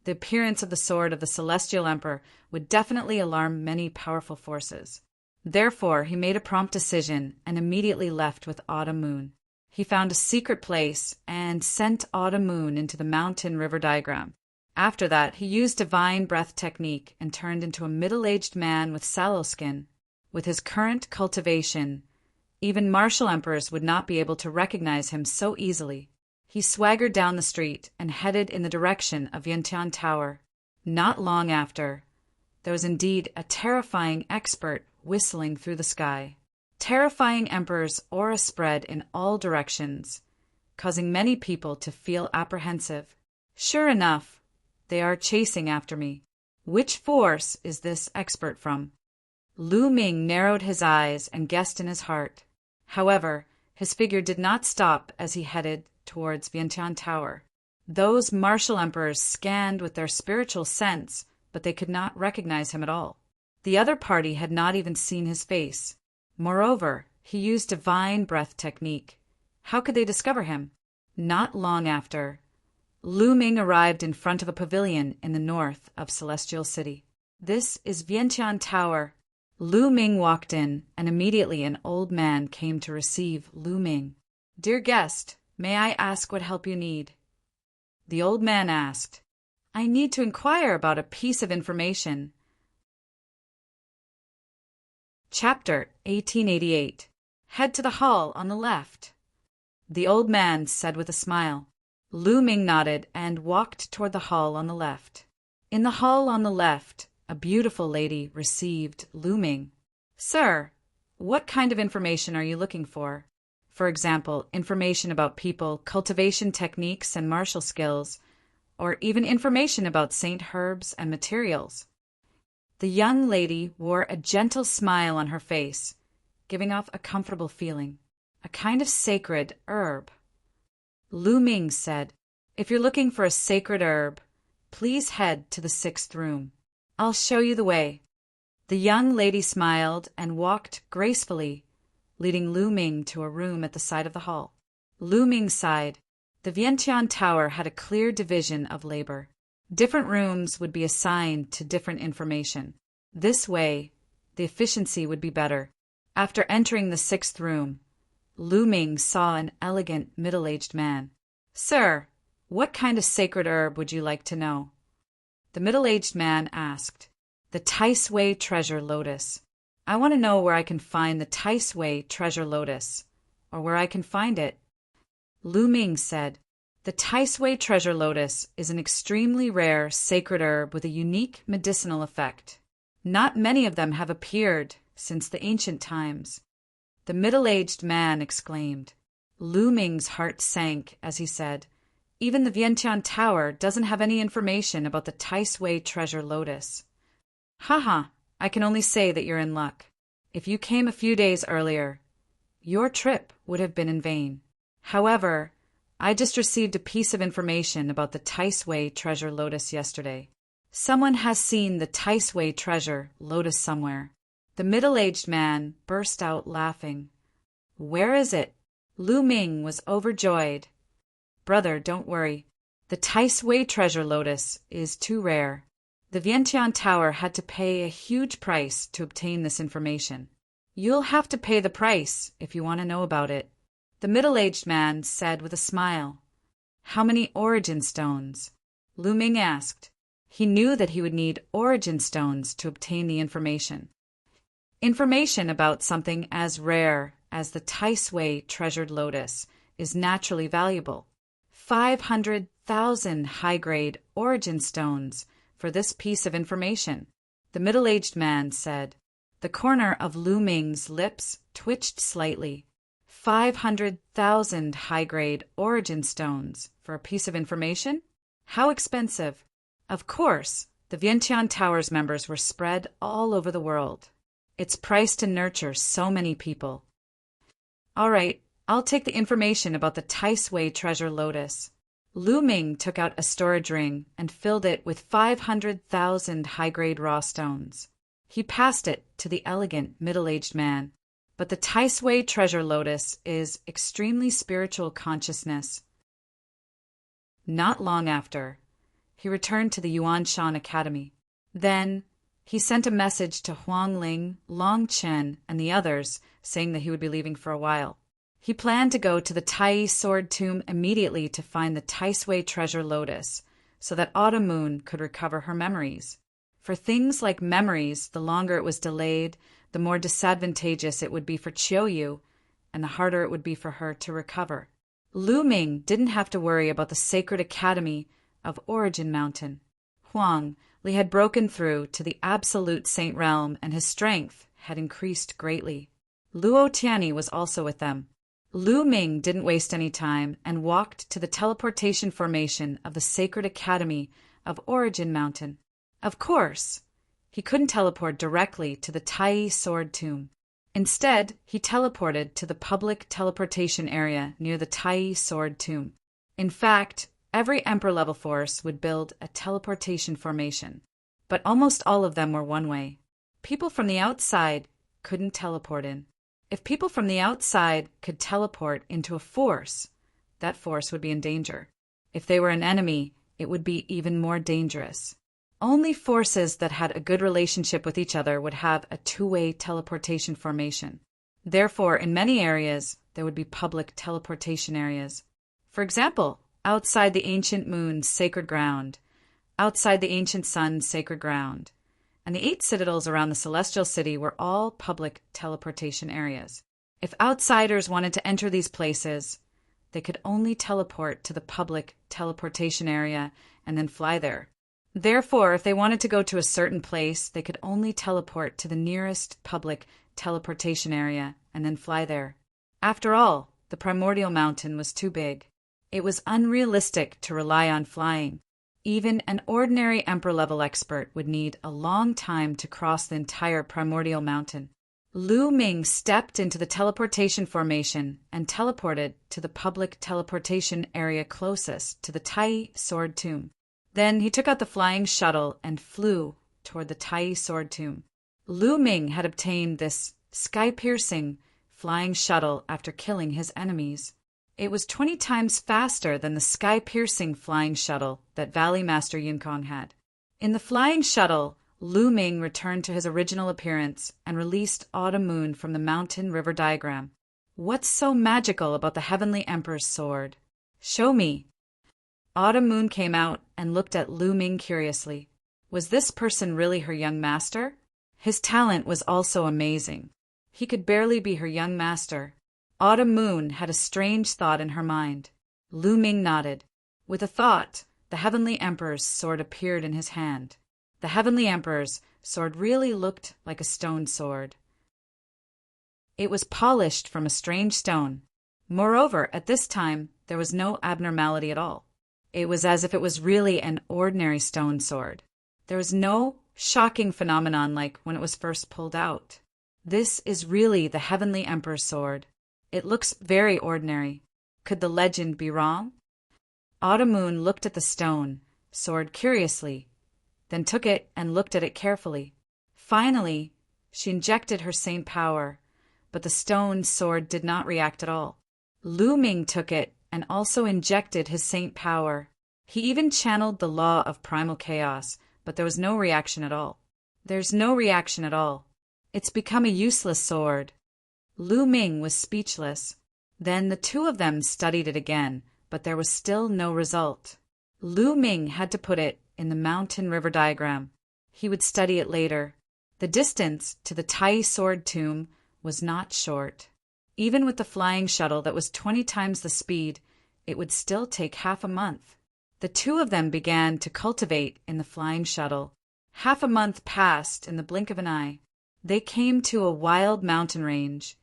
the appearance of the sword of the Celestial Emperor would definitely alarm many powerful forces. Therefore, he made a prompt decision and immediately left with Autumn Moon. He found a secret place and sent Autumn Moon into the mountain river diagram. After that, he used divine breath technique and turned into a middle-aged man with sallow skin. With his current cultivation, even martial emperors would not be able to recognize him so easily. He swaggered down the street and headed in the direction of Yantian Tower. Not long after, there was indeed a terrifying expert whistling through the sky. Terrifying emperor's aura spread in all directions, causing many people to feel apprehensive. Sure enough, they are chasing after me. Which force is this expert from? Lu Ming narrowed his eyes and guessed in his heart. However, his figure did not stop as he headed towards Vientiane Tower. Those martial emperors scanned with their spiritual sense, but they could not recognize him at all. The other party had not even seen his face. Moreover, he used divine breath technique. How could they discover him? Not long after, Lu Ming arrived in front of a pavilion in the north of Celestial City. This is Vientiane Tower. Lu Ming walked in, and immediately an old man came to receive Lu Ming. Dear guest, may I ask what help you need? The old man asked. I need to inquire about a piece of information. Chapter 1888. Head to the hall on the left. The old man said with a smile. Lu Ming nodded and walked toward the hall on the left. In the hall on the left, a beautiful lady received Lu Ming. Sir, what kind of information are you looking for? For example, information about people, cultivation techniques and martial skills, or even information about Saint herbs and materials. The young lady wore a gentle smile on her face, giving off a comfortable feeling, a kind of sacred herb. Lu Ming said, If you're looking for a sacred herb, please head to the 6th room. I'll show you the way. The young lady smiled and walked gracefully, leading Lu Ming to a room at the side of the hall. Lu Ming sighed. The Vientiane Tower had a clear division of labor. Different rooms would be assigned to different information. This way, the efficiency would be better. After entering the 6th room, Lu Ming saw an elegant middle-aged man. Sir, what kind of sacred herb would you like to know? The middle-aged man asked. The Tai Sui treasure lotus. I want to know where I can find the Tai Sui treasure lotus, or where I can find it. Lu Ming said, The Tai Sui treasure lotus is an extremely rare sacred herb with a unique medicinal effect. Not many of them have appeared since the ancient times. The middle-aged man exclaimed. Lu Ming's heart sank as he said, Even the Vientiane Tower doesn't have any information about the Tai Sui treasure lotus. Haha, I can only say that you're in luck. If you came a few days earlier, your trip would have been in vain. However, I just received a piece of information about the Tai Sui treasure lotus yesterday. Someone has seen the Tai Sui treasure lotus somewhere. The middle-aged man burst out laughing. Where is it? Lu Ming was overjoyed. Brother, don't worry. The Tai Sui treasure lotus is too rare. The Vientiane Tower had to pay a huge price to obtain this information. You'll have to pay the price if you want to know about it. The middle-aged man said with a smile. How many origin stones? Lu Ming asked. He knew that he would need origin stones to obtain the information. Information about something as rare as the Tai Sui treasured lotus is naturally valuable. 500,000 high-grade origin stones for this piece of information, the middle-aged man said. The corner of Lu Ming's lips twitched slightly. 500,000 high-grade origin stones for a piece of information? How expensive? Of course, the Vientiane Tower's members were spread all over the world. It's priced to nurture so many people. All right, I'll take the information about the Tai Sui treasure lotus. Lu Ming took out a storage ring and filled it with 500,000 high-grade raw stones. He passed it to the elegant middle-aged man. But the Tai Sui treasure lotus is extremely spiritual consciousness. Not long after, he returned to the Yuanshan Academy. Then, he sent a message to Huang Ling, Long Chen, and the others, saying that he would be leaving for a while. He planned to go to the Tai Sword Tomb immediately to find the Tai Sui treasure lotus, so that Autumn Moon could recover her memories. For things like memories, the longer it was delayed, the more disadvantageous it would be for Qiuyu, and the harder it would be for her to recover. Lu Ming didn't have to worry about the sacred academy of Origin Mountain. Huang, Li had broken through to the absolute saint realm, and his strength had increased greatly. Luo Tianyi was also with them. Lu Ming didn't waste any time and walked to the teleportation formation of the Sacred Academy of Origin Mountain. Of course, he couldn't teleport directly to the Tai Sword Tomb. Instead, he teleported to the public teleportation area near the Tai Sword Tomb. In fact, every Emperor-level force would build a teleportation formation, but almost all of them were one-way. People from the outside couldn't teleport in. If people from the outside could teleport into a force, that force would be in danger. If they were an enemy, it would be even more dangerous. Only forces that had a good relationship with each other would have a two-way teleportation formation. Therefore, in many areas, there would be public teleportation areas. For example, outside the ancient moon's sacred ground, outside the ancient sun's sacred ground, and the 8 citadels around the celestial city were all public teleportation areas. If outsiders wanted to enter these places, they could only teleport to the public teleportation area and then fly there. Therefore, if they wanted to go to a certain place, they could only teleport to the nearest public teleportation area and then fly there. After all, the primordial mountain was too big. It was unrealistic to rely on flying. Even an ordinary Emperor-level expert would need a long time to cross the entire primordial mountain. Lu Ming stepped into the teleportation formation and teleported to the public teleportation area closest to the Tai Sword Tomb. Then he took out the flying shuttle and flew toward the Tai Sword Tomb. Lu Ming had obtained this sky-piercing flying shuttle after killing his enemies. It was 20 times faster than the sky-piercing flying shuttle that Valley Master Yunkong had. In the flying shuttle, Lu Ming returned to his original appearance and released Autumn Moon from the mountain river diagram. What's so magical about the Heavenly Emperor's sword? Show me. Autumn Moon came out and looked at Lu Ming curiously. Was this person really her young master? His talent was also amazing. He could barely be her young master. Autumn Moon had a strange thought in her mind. Lu Ming nodded. With a thought, the Heavenly Emperor's sword appeared in his hand. The Heavenly Emperor's sword really looked like a stone sword. It was polished from a strange stone. Moreover, at this time, there was no abnormality at all. It was as if it was really an ordinary stone sword. There was no shocking phenomenon like when it was first pulled out. This is really the Heavenly Emperor's sword. It looks very ordinary. Could the legend be wrong? Autumn Moon looked at the stone sword curiously, then took it and looked at it carefully. Finally, she injected her saint power, but the stone sword did not react at all. Lu Ming took it and also injected his saint power. He even channeled the law of primal chaos, but there was no reaction at all. There's no reaction at all. It's become a useless sword. Lu Ming was speechless. Then the two of them studied it again, but there was still no result. Lu Ming had to put it in the mountain river diagram. He would study it later. The distance to the Tai Sword Tomb was not short. Even with the flying shuttle that was 20 times the speed, it would still take half a month. The two of them began to cultivate in the flying shuttle. Half a month passed in the blink of an eye. They came to a wild mountain range,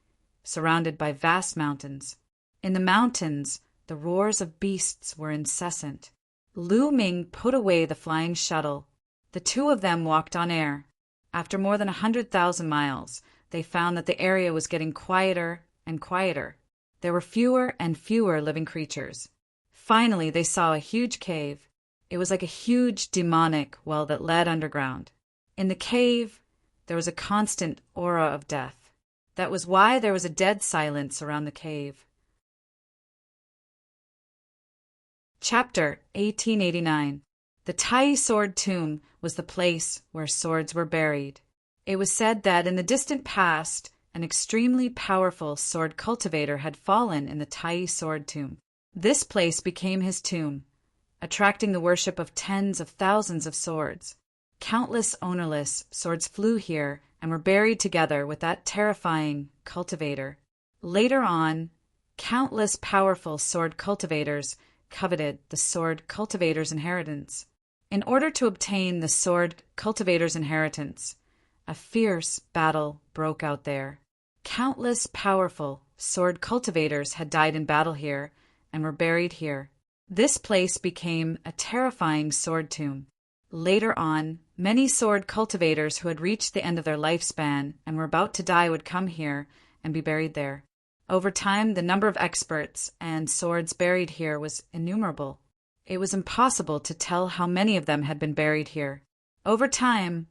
surrounded by vast mountains. In the mountains, the roars of beasts were incessant. Lu Ming put away the flying shuttle. The two of them walked on air. After more than 100,000 miles, they found that the area was getting quieter and quieter. There were fewer and fewer living creatures. Finally, they saw a huge cave. It was like a huge demonic well that led underground. In the cave, there was a constant aura of death. That was why there was a dead silence around the cave. Chapter 1889. The Tai Sword Tomb was the place where swords were buried. It was said that in the distant past, an extremely powerful sword cultivator had fallen in the Tai Sword Tomb. This place became his tomb, attracting the worship of tens of thousands of swords. Countless ownerless swords flew here and were buried together with that terrifying cultivator. Later on, countless powerful sword cultivators coveted the sword cultivator's inheritance. In order to obtain the sword cultivator's inheritance, a fierce battle broke out there. Countless powerful sword cultivators had died in battle here and were buried here. This place became a terrifying sword tomb. Later on, many sword cultivators who had reached the end of their lifespan and were about to die would come here and be buried there. Over time, the number of experts and swords buried here was innumerable. It was impossible to tell how many of them had been buried here. Over time,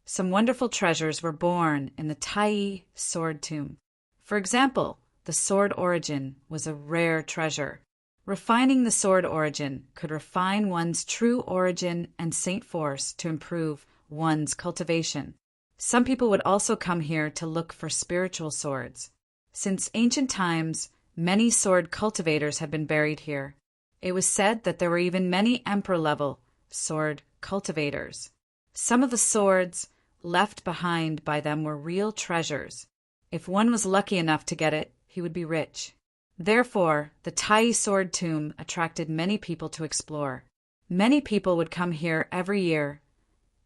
some wonderful treasures were born in the Tai sword tomb. For example, the sword origin was a rare treasure. Refining the sword origin could refine one's true origin and saint force to improve one's cultivation. Some people would also come here to look for spiritual swords. Since ancient times, many sword cultivators had been buried here. It was said that there were even many emperor-level sword cultivators. Some of the swords left behind by them were real treasures. If one was lucky enough to get it, he would be rich. Therefore, the Tai sword tomb attracted many people to explore. Many people would come here every year,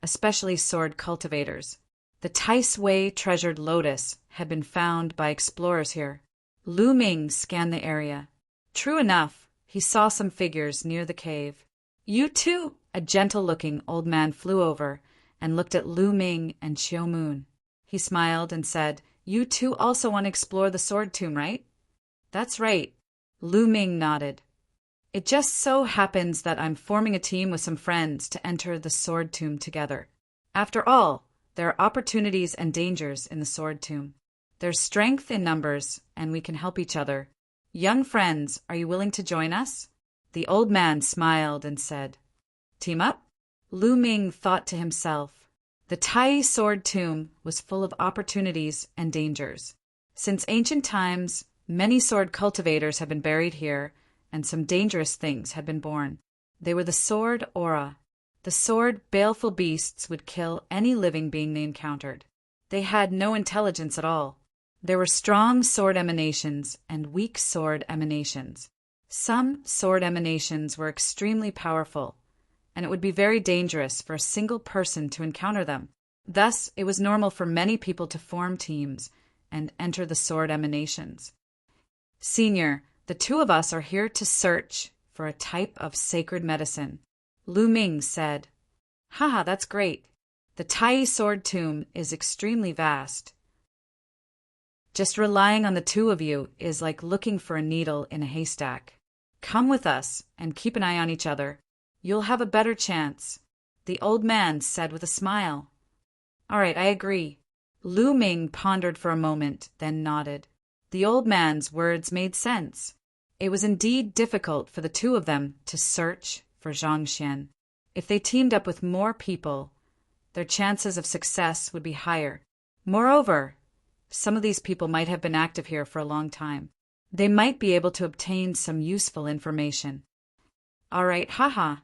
especially sword cultivators. The Tai Sui treasured lotus had been found by explorers here. Lu Ming scanned the area. True enough, he saw some figures near the cave. You too? A gentle-looking old man flew over and looked at Lu Ming and Xiao Moon. He smiled and said, "You two also want to explore the sword tomb, right?" "That's right." Lu Ming nodded. "It just so happens that I'm forming a team with some friends to enter the sword tomb together. After all, there are opportunities and dangers in the sword tomb. There's strength in numbers, and we can help each other. Young friends, are you willing to join us?" The old man smiled and said, "Team up?" Lu Ming thought to himself. The Tai sword tomb was full of opportunities and dangers. Since ancient times, many sword cultivators had been buried here, and some dangerous things had been born. They were the sword aura. The sword baleful beasts would kill any living being they encountered. They had no intelligence at all. There were strong sword emanations and weak sword emanations. Some sword emanations were extremely powerful, and it would be very dangerous for a single person to encounter them. Thus, it was normal for many people to form teams and enter the sword emanations. "Senior, the two of us are here to search for a type of sacred medicine," Lu Ming said. "Haha, that's great. The Tai sword tomb is extremely vast. Just relying on the two of you is like looking for a needle in a haystack. Come with us and keep an eye on each other. You'll have a better chance," the old man said with a smile. "All right, I agree." Lu Ming pondered for a moment, then nodded. The old man's words made sense. It was indeed difficult for the two of them to search for Zhangxian. If they teamed up with more people, their chances of success would be higher. Moreover, some of these people might have been active here for a long time. They might be able to obtain some useful information. "All right, haha.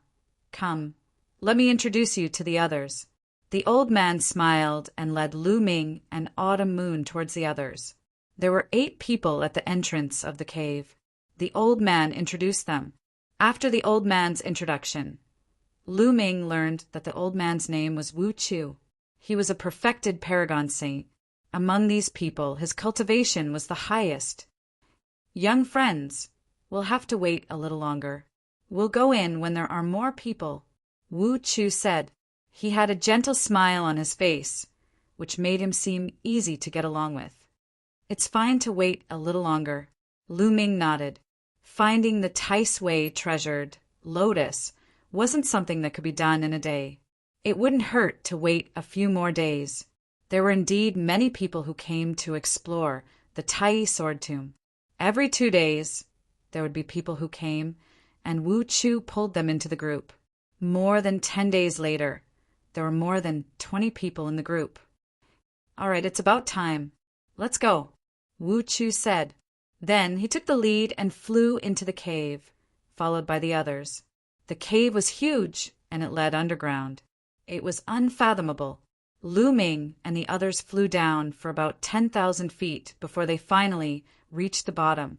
Come, let me introduce you to the others." The old man smiled and led Lu Ming and Autumn Moon towards the others. There were 8 people at the entrance of the cave. The old man introduced them. After the old man's introduction, Lu Ming learned that the old man's name was Wu Chu. He was a perfected paragon saint. Among these people, his cultivation was the highest. "Young friends, we'll have to wait a little longer. We'll go in when there are more people," Wu Chu said. He had a gentle smile on his face, which made him seem easy to get along with. "It's fine to wait a little longer." Lu Ming nodded. Finding the Tai Sui treasured lotus wasn't something that could be done in a day. It wouldn't hurt to wait a few more days. There were indeed many people who came to explore the Tai sword tomb. Every 2 days, there would be people who came, and Wu Chu pulled them into the group. More than 10 days later, there were more than 20 people in the group. "All right, it's about time. Let's go," Wu Chu said. Then he took the lead and flew into the cave, followed by the others. The cave was huge, and it led underground. It was unfathomable. Lu Ming and the others flew down for about 10,000 feet before they finally reached the bottom.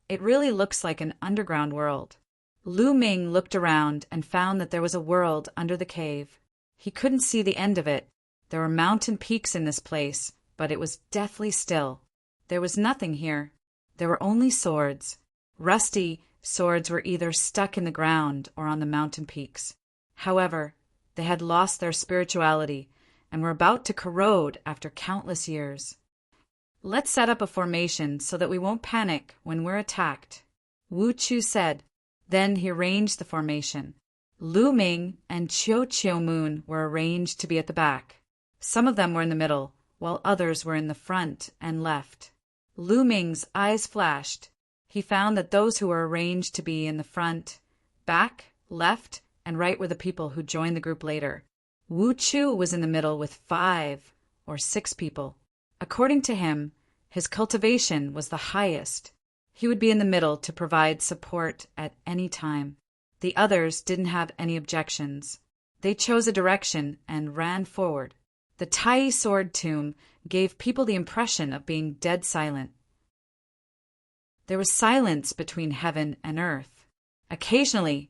It really looks like an underground world. Lu Ming looked around and found that there was a world under the cave. He couldn't see the end of it. There were mountain peaks in this place, but it was deathly still. There was nothing here. There were only swords. Rusty swords were either stuck in the ground or on the mountain peaks. However, they had lost their spirituality and were about to corrode after countless years. "Let's set up a formation so that we won't panic when we're attacked," Wu Chu said. Then he arranged the formation. Lu Ming and Chiu Moon were arranged to be at the back. Some of them were in the middle, while others were in the front and left. Lu Ming's eyes flashed. He found that those who were arranged to be in the front, back, left, and right were the people who joined the group later. Wu Chu was in the middle with 5 or 6 people. According to him, his cultivation was the highest. He would be in the middle to provide support at any time. The others didn't have any objections. They chose a direction and ran forward. The Tai sword tomb gave people the impression of being dead silent. There was silence between heaven and earth. Occasionally,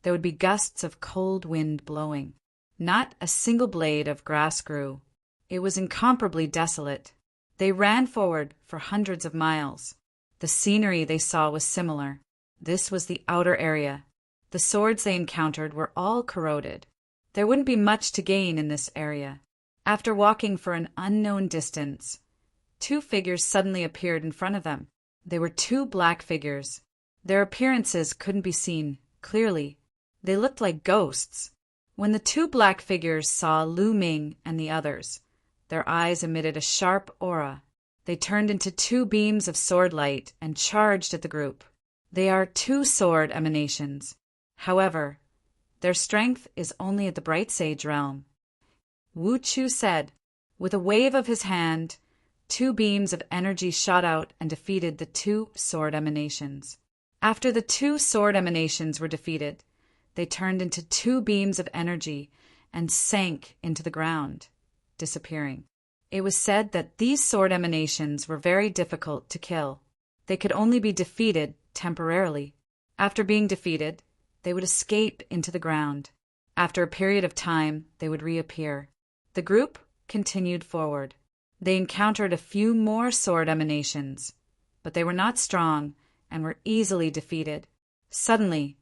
there would be gusts of cold wind blowing. Not a single blade of grass grew. It was incomparably desolate. They ran forward for hundreds of miles. The scenery they saw was similar. This was the outer area. The swords they encountered were all corroded. There wouldn't be much to gain in this area. After walking for an unknown distance, 2 figures suddenly appeared in front of them. They were 2 black figures. Their appearances couldn't be seen clearly. They looked like ghosts. When the 2 black figures saw Lu Ming and the others, their eyes emitted a sharp aura. They turned into 2 beams of sword light and charged at the group. They are 2 sword emanations. However, their strength is only at the Bright Sage realm. Wu Chu said. With a wave of his hand, 2 beams of energy shot out and defeated the 2 sword emanations. After the 2 sword emanations were defeated, they turned into 2 beams of energy and sank into the ground, disappearing. It was said that these sword emanations were very difficult to kill. They could only be defeated temporarily. After being defeated, they would escape into the ground. After a period of time, they would reappear. The group continued forward. They encountered a few more sword emanations, but they were not strong and were easily defeated. Suddenly,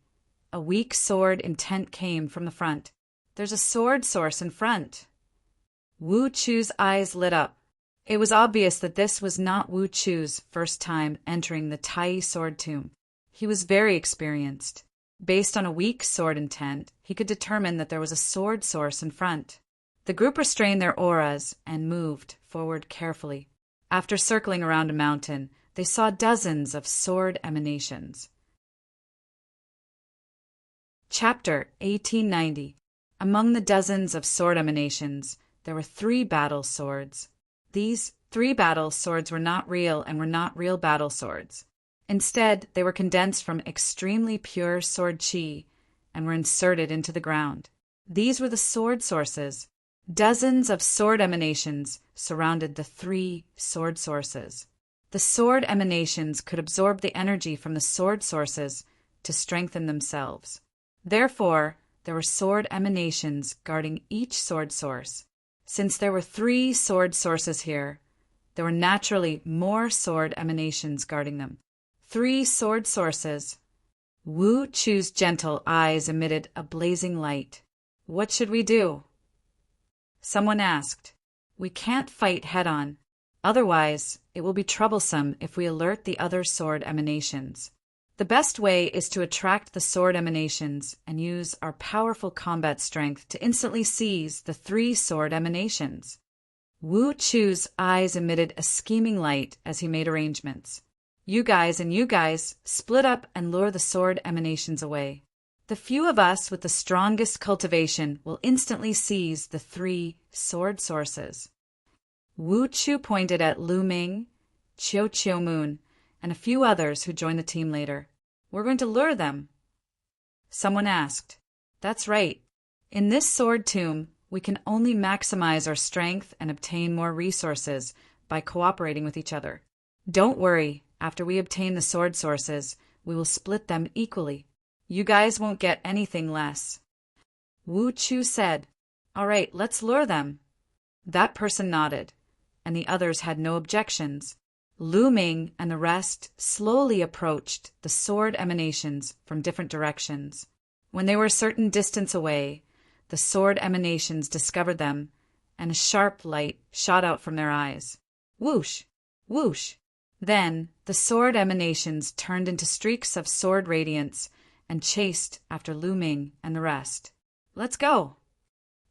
a weak sword intent came from the front. "There's a sword source in front." Wu Chu's eyes lit up. It was obvious that this was not Wu Chu's first time entering the Tai sword tomb. He was very experienced. Based on a weak sword intent, he could determine that there was a sword source in front. The group restrained their auras and moved forward carefully. After circling around a mountain, they saw dozens of sword emanations. Chapter 1890. Among the dozens of sword emanations, there were 3 battle swords. These 3 battle swords were not real and were not real battle swords. Instead, they were condensed from extremely pure sword chi and were inserted into the ground. These were the sword sources. Dozens of sword emanations surrounded the 3 sword sources. The sword emanations could absorb the energy from the sword sources to strengthen themselves. Therefore, there were sword emanations guarding each sword source. Since there were 3 sword sources here, there were naturally more sword emanations guarding them. 3 sword sources. Wu Chu's gentle eyes emitted a blazing light. "What should we do?" Someone asked. "We can't fight head-on. Otherwise, it will be troublesome if we alert the other sword emanations. The best way is to attract the sword emanations and use our powerful combat strength to instantly seize the 3 sword emanations." Wu Chu's eyes emitted a scheming light as he made arrangements. "You guys and you guys, split up and lure the sword emanations away. The few of us with the strongest cultivation will instantly seize the 3 sword sources." Wu Chu pointed at Lu Ming, Chiu Moon, and a few others who joined the team later. "We're going to lure them." Someone asked. "That's right. In this sword tomb, we can only maximize our strength and obtain more resources by cooperating with each other. Don't worry, after we obtain the sword sources, we will split them equally. You guys won't get anything less. Wu Chu said, "All right, let's lure them." That person nodded, and the others had no objections. Lu Ming and the rest slowly approached the sword emanations from different directions. When they were a certain distance away, the sword emanations discovered them, and a sharp light shot out from their eyes. Whoosh! Whoosh! Then the sword emanations turned into streaks of sword radiance and chased after Lu Ming and the rest. "Let's go!"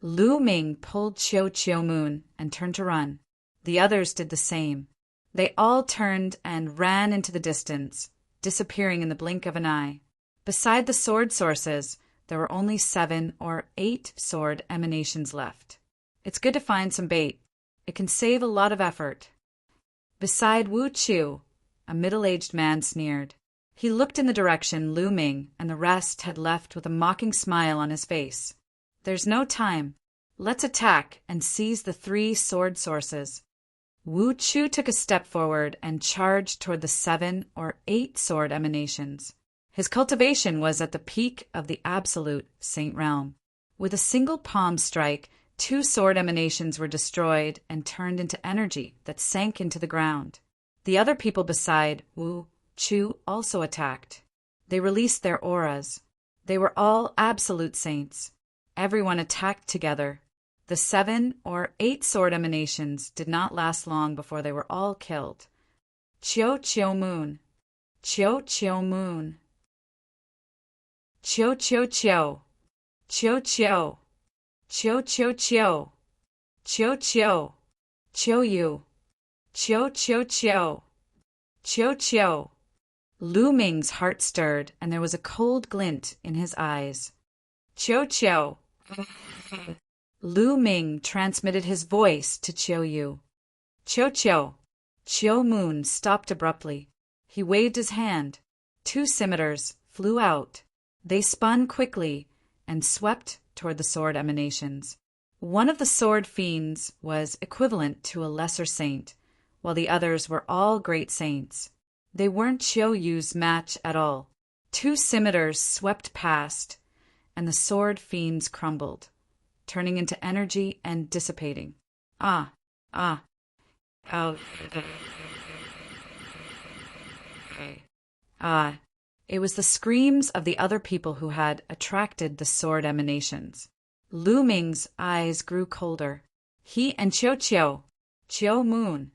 Lu Ming pulled Chiao Moon and turned to run. The others did the same. They all turned and ran into the distance, disappearing in the blink of an eye. Beside the sword sources, there were only 7 or 8 sword emanations left. It's good to find some bait. It can save a lot of effort. Beside Wu Chu, a middle-aged man sneered. He looked in the direction Lu Ming and the rest had left with a mocking smile on his face. "There's no time. Let's attack and seize the 3 sword sources." Wu Chu took a step forward and charged toward the 7 or 8 sword emanations. His cultivation was at the peak of the absolute Saint Realm. With a single palm strike, 2 sword emanations were destroyed and turned into energy that sank into the ground. The other people beside Wu Chu also attacked. They released their auras. They were all absolute saints. Everyone attacked together. The 7 or 8 sword emanations did not last long before they were all killed. Chiao Moon. Chiao Moon. Chiao. Chiao. Chiao. Chiao. Chiao. Chiao Yu. Chiao. Lu Ming's heart stirred, and there was a cold glint in his eyes. Chiao. Lu Ming transmitted his voice to Chiao Yu. Chiao. Chiao Moon stopped abruptly. He waved his hand. 2 scimitars flew out. They spun quickly and swept toward the sword emanations. One of the sword fiends was equivalent to a lesser saint, while the others were all great saints. They weren't Chiao Yu's match at all. 2 scimitars swept past, and the sword fiends crumbled, turning into energy and dissipating. It was the screams of the other people who had attracted the sword emanations. Lu Ming's eyes grew colder. He and Chiao Moon,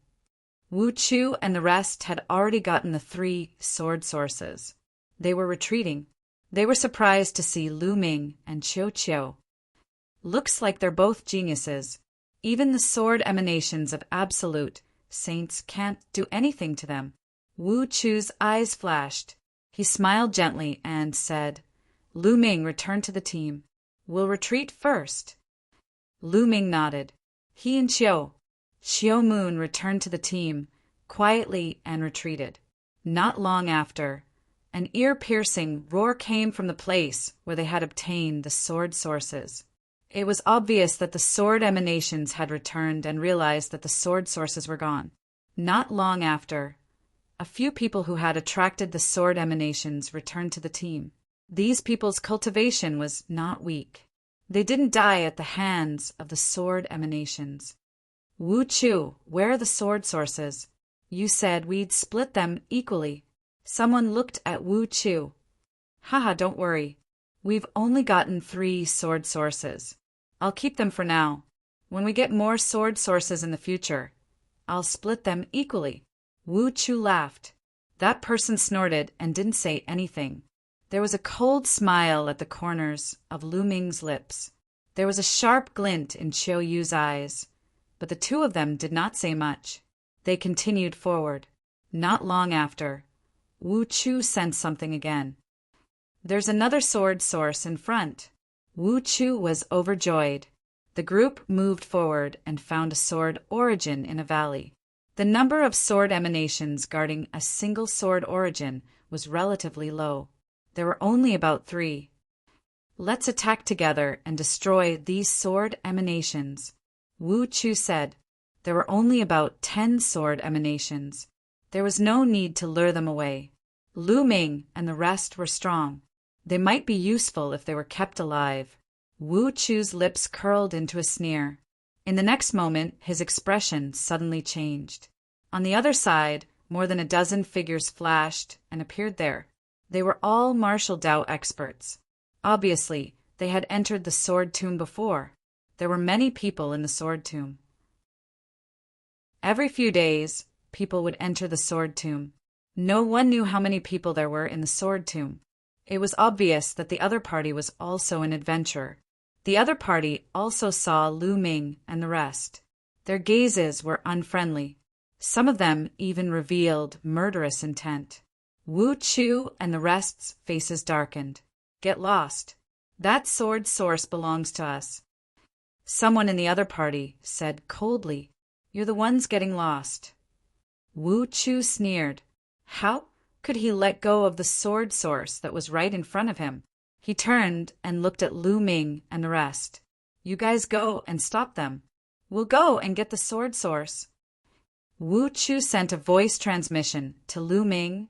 Wu Chu and the rest had already gotten the 3 sword sources. They were retreating. They were surprised to see Lu Ming and Chiao. Looks like they're both geniuses. Even the sword emanations of absolute saints can't do anything to them. Wu Chu's eyes flashed. He smiled gently and said, "Lu Ming, return to the team. We'll retreat first." Lu Ming nodded. He and Chiao Moon returned to the team, quietly, and retreated. Not long after, an ear-piercing roar came from the place where they had obtained the sword sources. It was obvious that the sword emanations had returned and realized that the sword sources were gone. Not long after, a few people who had attracted the sword emanations returned to the team. These people's cultivation was not weak. They didn't die at the hands of the sword emanations. "Wu Chu, where are the sword sources? You said we'd split them equally." Someone looked at Wu Chu. "Haha, don't worry. We've only gotten 3 sword sources. I'll keep them for now. When we get more sword sources in the future, I'll split them equally." Wu Chu laughed. That person snorted and didn't say anything. There was a cold smile at the corners of Lu Ming's lips. There was a sharp glint in Chiao Yu's eyes, but the 2 of them did not say much. They continued forward. Not long after, Wu Chu sensed something again. "There's another sword source in front." Wu Chu was overjoyed. The group moved forward and found a sword origin in a valley. The number of sword emanations guarding a single sword origin was relatively low. There were only about 3. "Let's attack together and destroy these sword emanations," Wu Chu said. There were only about 10 sword emanations. There was no need to lure them away. Lu Ming and the rest were strong. They might be useful if they were kept alive. Wu Chu's lips curled into a sneer. In the next moment, his expression suddenly changed. On the other side, more than a dozen figures flashed and appeared there. They were all martial Dao experts. Obviously, they had entered the sword tomb before. There were many people in the sword tomb. Every few days, people would enter the sword tomb. No one knew how many people there were in the sword tomb. It was obvious that the other party was also an adventurer. The other party also saw Lu Ming and the rest. Their gazes were unfriendly. Some of them even revealed murderous intent. Wu Chu and the rest's faces darkened. Get lost. That sword source belongs to us. Someone in the other party said coldly, You're the ones getting lost. Wu Chu sneered. How could he let go of the sword source that was right in front of him? He turned and looked at Lu Ming and the rest. You guys go and stop them. We'll go and get the sword source. Wu Chu sent a voice transmission to Lu Ming,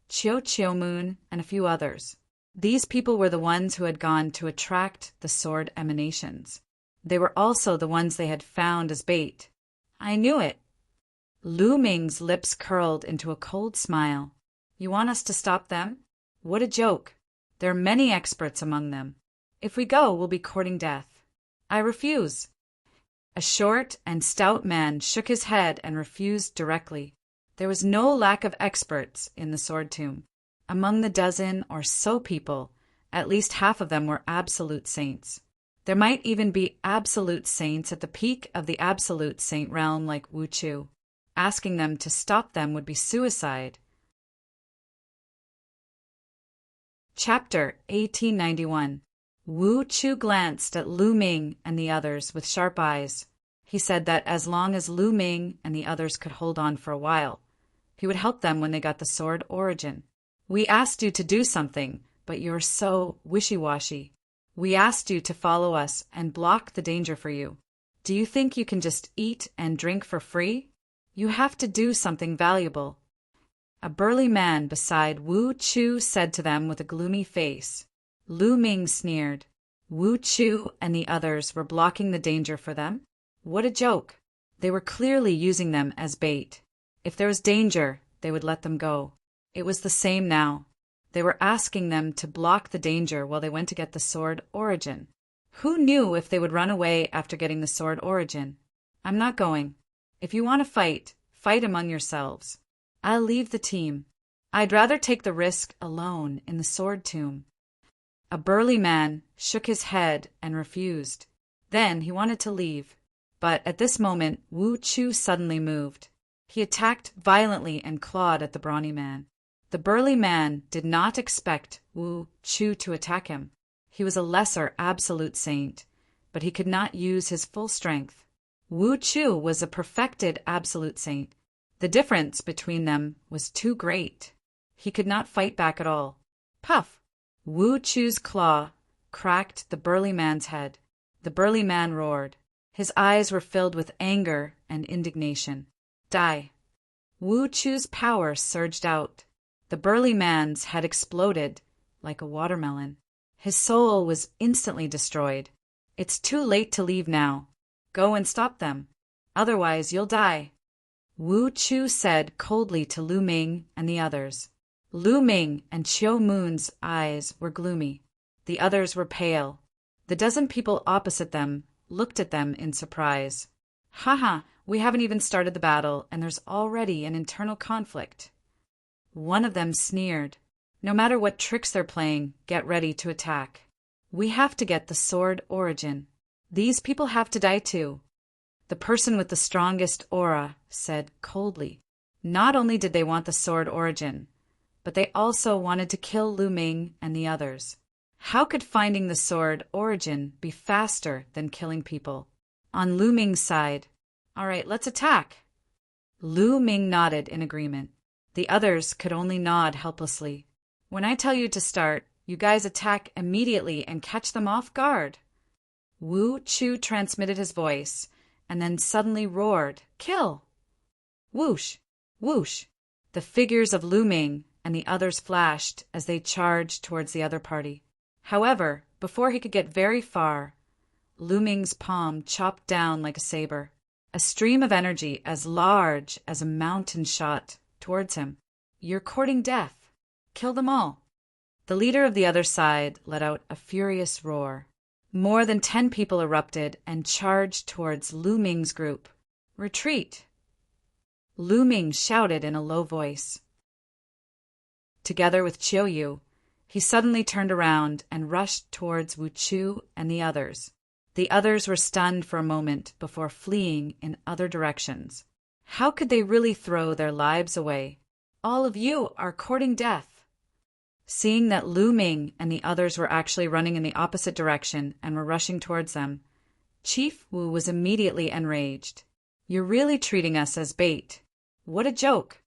Chiu Moon, and a few others. These people were the ones who had gone to attract the sword emanations. They were also the ones they had found as bait. I knew it. Lu Ming's lips curled into a cold smile. You want us to stop them? What a joke. There are many experts among them. If we go, we'll be courting death. I refuse. A short and stout man shook his head and refused directly. There was no lack of experts in the sword tomb. Among the dozen or so people, at least half of them were absolute saints. There might even be absolute saints at the peak of the absolute saint realm like Wu Chu. Asking them to stop them would be suicide. Chapter 1891. Wu Chu glanced at Lu Ming and the others with sharp eyes. He said that as long as Lu Ming and the others could hold on for a while, he would help them when they got the sword origin. We asked you to do something, but you're so wishy-washy. We asked you to follow us and block the danger for you. Do you think you can just eat and drink for free? You have to do something valuable. A burly man beside Wu Chu said to them with a gloomy face. Lu Ming sneered. Wu Chu and the others were blocking the danger for them? What a joke. They were clearly using them as bait. If there was danger, they would let them go. It was the same now. They were asking them to block the danger while they went to get the sword origin. Who knew if they would run away after getting the sword origin? I'm not going. If you want to fight, fight among yourselves. I'll leave the team. I'd rather take the risk alone in the sword tomb. A burly man shook his head and refused. Then he wanted to leave. But at this moment, Wu Chu suddenly moved. He attacked violently and clawed at the brawny man. The burly man did not expect Wu Chu to attack him. He was a lesser absolute saint, but he could not use his full strength. Wu Chu was a perfected absolute saint. The difference between them was too great. He could not fight back at all. Puff! Wu Chu's claw cracked the burly man's head. The burly man roared. His eyes were filled with anger and indignation. Die! Wu Chu's power surged out. The burly man's head exploded like a watermelon. His soul was instantly destroyed. It's too late to leave now. Go and stop them. Otherwise you'll die. Wu Chu said coldly to Lu Ming and the others. Lu Ming and Chiu Moon's eyes were gloomy. The others were pale. The dozen people opposite them looked at them in surprise. Haha, we haven't even started the battle, and there's already an internal conflict. One of them sneered. No matter what tricks they're playing, get ready to attack. We have to get the sword origin. These people have to die too. The person with the strongest aura said coldly. Not only did they want the sword origin, but they also wanted to kill Lu Ming and the others. How could finding the sword origin be faster than killing people? On Lu Ming's side, all right, let's attack. Lu Ming nodded in agreement. The others could only nod helplessly. When I tell you to start, you guys attack immediately and catch them off guard. Wu Chu transmitted his voice, and then suddenly roared, Kill! Whoosh! Whoosh! The figures of Lu Ming and the others flashed as they charged towards the other party. However, before he could get very far, Lu Ming's palm chopped down like a saber. A stream of energy as large as a mountain shot towards him. "You're courting death. Kill them all." The leader of the other side let out a furious roar. More than 10 people erupted and charged towards Lu Ming's group. "Retreat!" Lu Ming shouted in a low voice. Together with Chiu Yu, he suddenly turned around and rushed towards Wu Chu and the others. The others were stunned for a moment before fleeing in other directions. How could they really throw their lives away? "All of you are courting death." Seeing that Lu Ming and the others were actually running in the opposite direction and were rushing towards them, Chief Wu was immediately enraged. "You're really treating us as bait. What a joke!"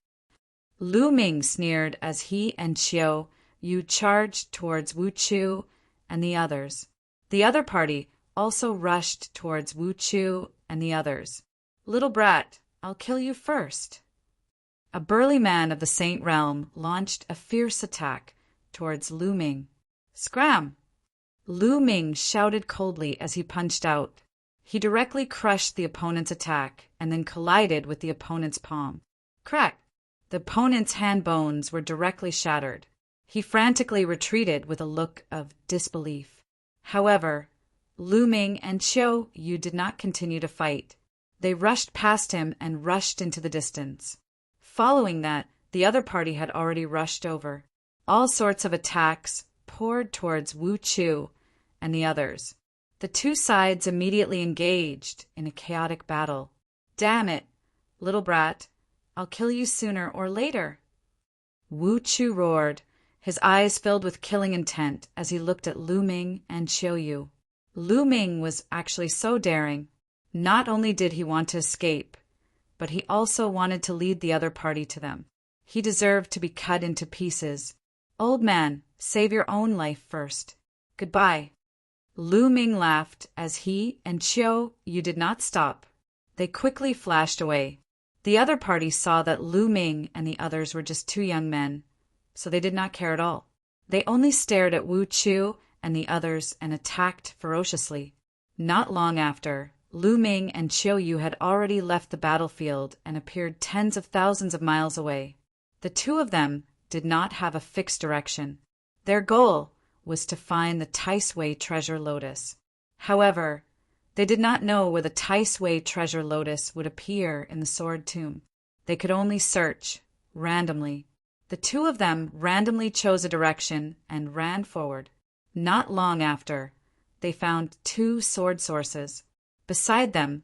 Lu Ming sneered as he and Chiu Yu charged towards Wu Chu and the others. The other party also rushed towards Wu Chu and the others. "Little brat, I'll kill you first." A burly man of the Saint Realm launched a fierce attack towards Lu Ming. "Scram!" Lu Ming shouted coldly as he punched out. He directly crushed the opponent's attack and then collided with the opponent's palm. Crack! The opponent's hand bones were directly shattered. He frantically retreated with a look of disbelief. However, Lu Ming and Chiu Yu did not continue to fight. They rushed past him and rushed into the distance. Following that, the other party had already rushed over. All sorts of attacks poured towards Wu Chu and the others. The two sides immediately engaged in a chaotic battle. "Damn it, little brat, I'll kill you sooner or later." Wu Chu roared, his eyes filled with killing intent as he looked at Lu Ming and Chiu Yu. Lu Ming was actually so daring. Not only did he want to escape, but he also wanted to lead the other party to them. He deserved to be cut into pieces. "Old man, save your own life first. Goodbye." Lu Ming laughed as he and Chiu Yu did not stop. They quickly flashed away. The other party saw that Lu Ming and the others were just 2 young men, so they did not care at all. They only stared at Wu Chu and the others and attacked ferociously. Not long after, Lu Ming and Chiu Yu had already left the battlefield and appeared tens of thousands of miles away. The two of them did not have a fixed direction. Their goal was to find the Tai-Sui treasure lotus. However, they did not know where the Tai-Sui treasure lotus would appear in the sword tomb. They could only search, randomly. The two of them randomly chose a direction and ran forward. Not long after, they found 2 sword sources. Beside them,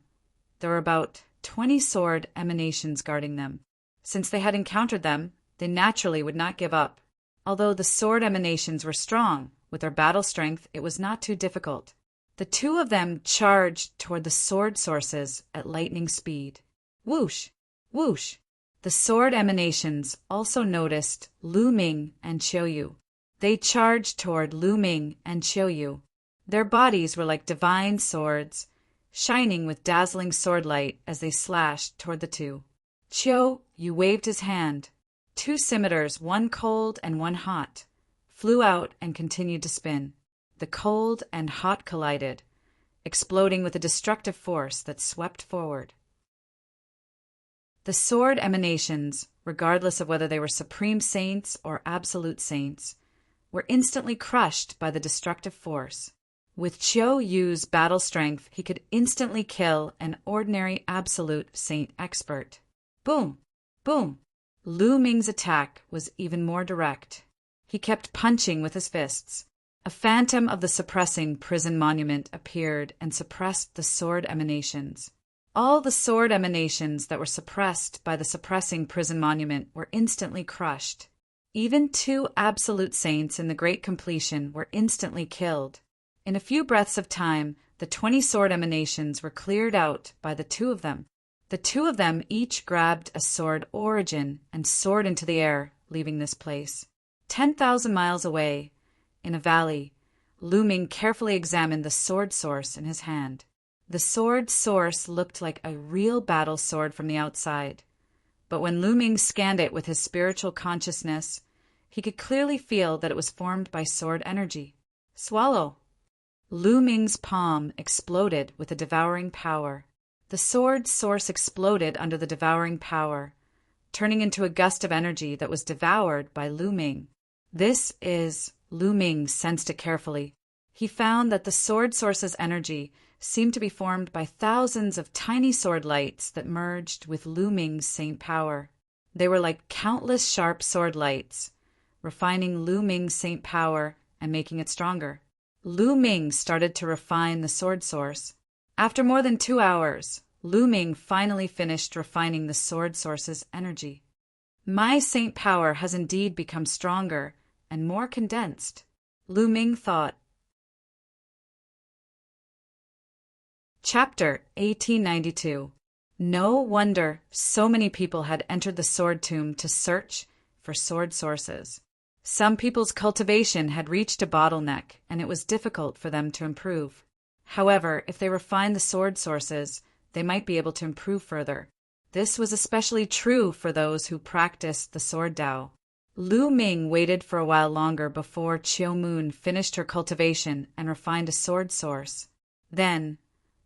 there were about 20 sword emanations guarding them. Since they had encountered them, they naturally would not give up. Although the sword emanations were strong, with their battle strength, it was not too difficult. The two of them charged toward the sword sources at lightning speed. Whoosh! Whoosh! The sword emanations also noticed Lu Ming and Chiu Yu. They charged toward Lu Ming and Chiu Yu. Their bodies were like divine swords, shining with dazzling sword light as they slashed toward the two. Chiu Yu waved his hand. 2 scimitars, one cold and one hot, flew out and continued to spin. The cold and hot collided, exploding with a destructive force that swept forward. The sword emanations, regardless of whether they were supreme saints or absolute saints, were instantly crushed by the destructive force. With Chiu Yu's battle strength, he could instantly kill an ordinary absolute saint expert. Boom! Boom! Lu Ming's attack was even more direct. He kept punching with his fists. A phantom of the suppressing prison monument appeared and suppressed the sword emanations. All the sword emanations that were suppressed by the suppressing prison monument were instantly crushed. Even 2 absolute saints in the Great Completion were instantly killed. In a few breaths of time, the 20 sword emanations were cleared out by the 2 of them. The 2 of them each grabbed a sword origin and soared into the air, leaving this place. 10,000 miles away, in a valley, Lu Ming carefully examined the sword source in his hand. The sword source looked like a real battle sword from the outside, but when Lu Ming scanned it with his spiritual consciousness, He could clearly feel that it was formed by sword energy. Swallow. Lu Ming's palm exploded with a devouring power. The sword source exploded under the devouring power, turning into a gust of energy that was devoured by Lu Ming. Lu Ming sensed it carefully. He found that the sword source's energy seemed to be formed by thousands of tiny sword lights that merged with Lu Ming's saint power. They were like countless sharp sword lights, refining Lu Ming's saint power and making it stronger. Lu Ming started to refine the sword source. After more than 2 hours, Lu Ming finally finished refining the sword source's energy. My saint power has indeed become stronger and more condensed, Lu Ming thought. Chapter 1892. No wonder so many people had entered the sword tomb to search for sword sources. Some people's cultivation had reached a bottleneck, and it was difficult for them to improve. However, if they refined the sword sources, they might be able to improve further. This was especially true for those who practiced the sword Tao. Lu Ming waited for a while longer before Chiu Moon finished her cultivation and refined a sword source. Then,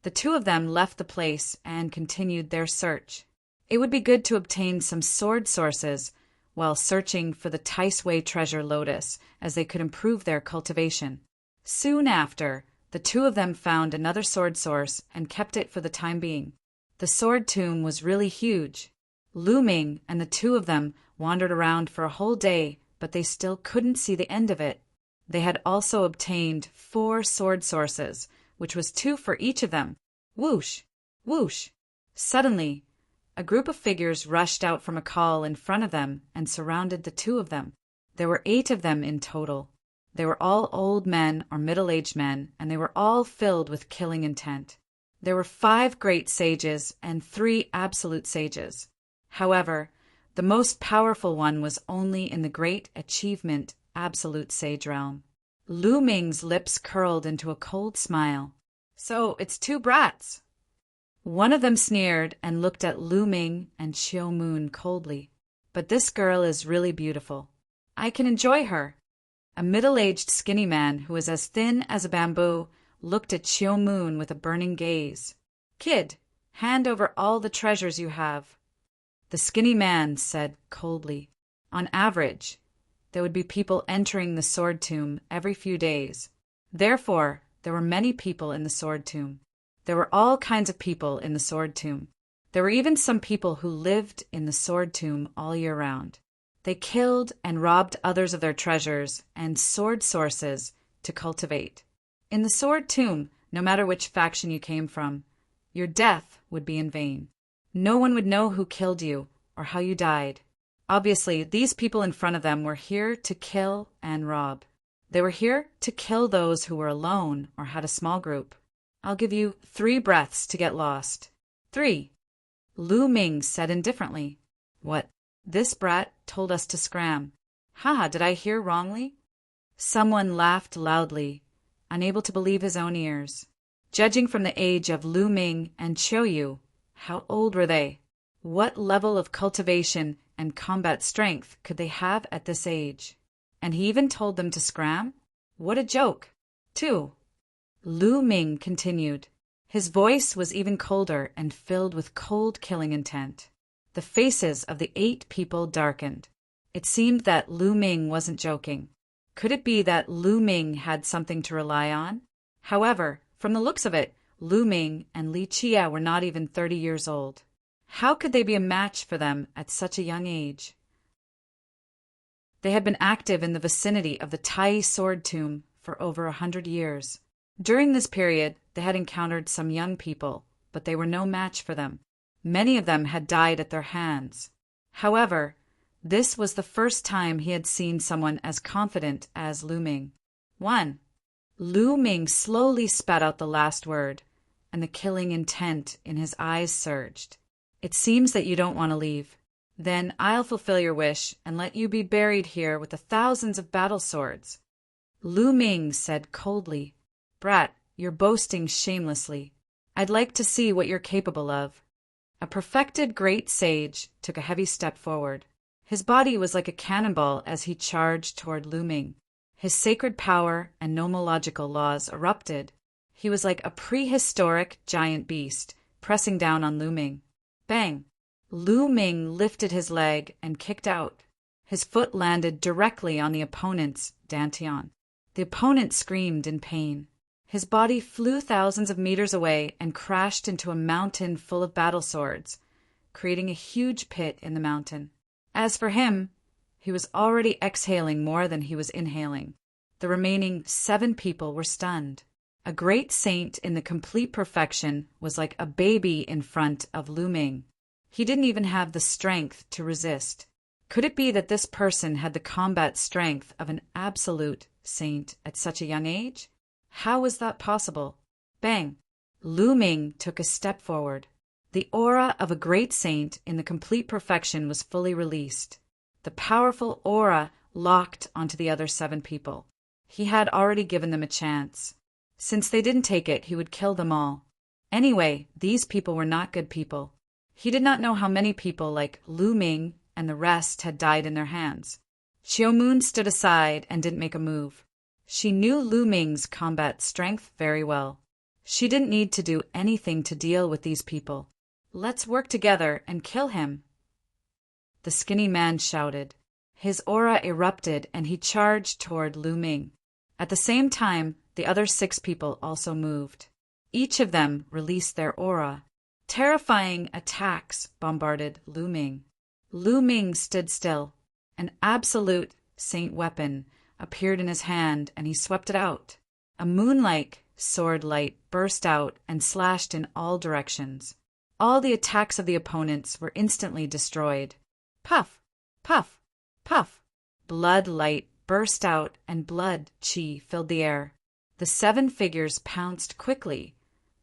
the two of them left the place and continued their search. It would be good to obtain some sword sources while searching for the Taisui treasure lotus, as they could improve their cultivation. Soon after, the two of them found another sword source and kept it for the time being. The sword tomb was really huge. Lu Ming and the two of them wandered around for a whole day, but they still couldn't see the end of it. They had also obtained 4 sword sources, which was 2 for each of them. Whoosh! Whoosh! Suddenly, a group of figures rushed out from a call in front of them and surrounded the two of them. There were 8 of them in total. They were all old men or middle-aged men, and they were all filled with killing intent. There were 5 great sages and 3 absolute sages. However, the most powerful one was only in the great achievement absolute sage realm. Lu Ming's lips curled into a cold smile. So it's 2 brats. One of them sneered and looked at Lu Ming and Chiu Moon coldly. But this girl is really beautiful. I can enjoy her. A middle-aged skinny man who was as thin as a bamboo looked at Chiu Moon with a burning gaze. Kid, hand over all the treasures you have. The skinny man said coldly. On average, there would be people entering the sword tomb every few days. Therefore, there were many people in the sword tomb. There were all kinds of people in the sword tomb. There were even some people who lived in the sword tomb all year round. They killed and robbed others of their treasures and sword sources to cultivate. In the sword tomb, no matter which faction you came from, your death would be in vain. No one would know who killed you or how you died. Obviously, these people in front of them were here to kill and rob. They were here to kill those who were alone or had a small group. I'll give you 3 breaths to get lost. 3. Lu Ming said indifferently. What? This brat told us to scram. Ha, did I hear wrongly? Someone laughed loudly, unable to believe his own ears. Judging from the age of Lu Ming and Chiu Yu, how old were they? What level of cultivation and combat strength could they have at this age? And he even told them to scram? What a joke! 2. Lu Ming continued. His voice was even colder and filled with cold killing intent. The faces of the 8 people darkened. It seemed that Lu Ming wasn't joking. Could it be that Lu Ming had something to rely on? However, from the looks of it, Lu Ming and Li Chia were not even 30 years old. How could they be a match for them at such a young age? They had been active in the vicinity of the Tai sword tomb for over 100 years. During this period, they had encountered some young people, but they were no match for them. Many of them had died at their hands. However, this was the first time he had seen someone as confident as Lu Ming. 1. Lu Ming slowly spat out the last word, and the killing intent in his eyes surged. It seems that you don't want to leave. Then I'll fulfill your wish and let you be buried here with the thousands of battle swords. Lu Ming said coldly, Brat, you're boasting shamelessly. I'd like to see what you're capable of. A perfected great sage took a heavy step forward. His body was like a cannonball as he charged toward Lu Ming. His sacred power and nomological laws erupted. He was like a prehistoric giant beast, pressing down on Lu Ming. Bang! Lu Ming lifted his leg and kicked out. His foot landed directly on the opponent's dantian. The opponent screamed in pain. His body flew thousands of meters away and crashed into a mountain full of battle swords, creating a huge pit in the mountain. As for him, he was already exhaling more than he was inhaling. The remaining 7 people were stunned. A great saint in the complete perfection was like a baby in front of Lu Ming. He didn't even have the strength to resist. Could it be that this person had the combat strength of an absolute saint at such a young age? How was that possible? Bang! Lu Ming took a step forward. The aura of a great saint in the complete perfection was fully released. The powerful aura locked onto the other 7 people. He had already given them a chance. Since they didn't take it, he would kill them all. Anyway, these people were not good people. He did not know how many people like Lu Ming and the rest had died in their hands. Xiaomun stood aside and didn't make a move. She knew Lu Ming's combat strength very well. She didn't need to do anything to deal with these people. Let's work together and kill him. The skinny man shouted. His aura erupted and he charged toward Lu Ming. At the same time, the other 6 people also moved. Each of them released their aura. Terrifying attacks bombarded Lu Ming. Lu Ming stood still. An absolute saint weapon appeared in his hand and he swept it out. A moon-like sword light burst out and slashed in all directions. All the attacks of the opponents were instantly destroyed. Puff! Puff! Puff! Blood light burst out and blood qi filled the air. The 7 figures pounced quickly,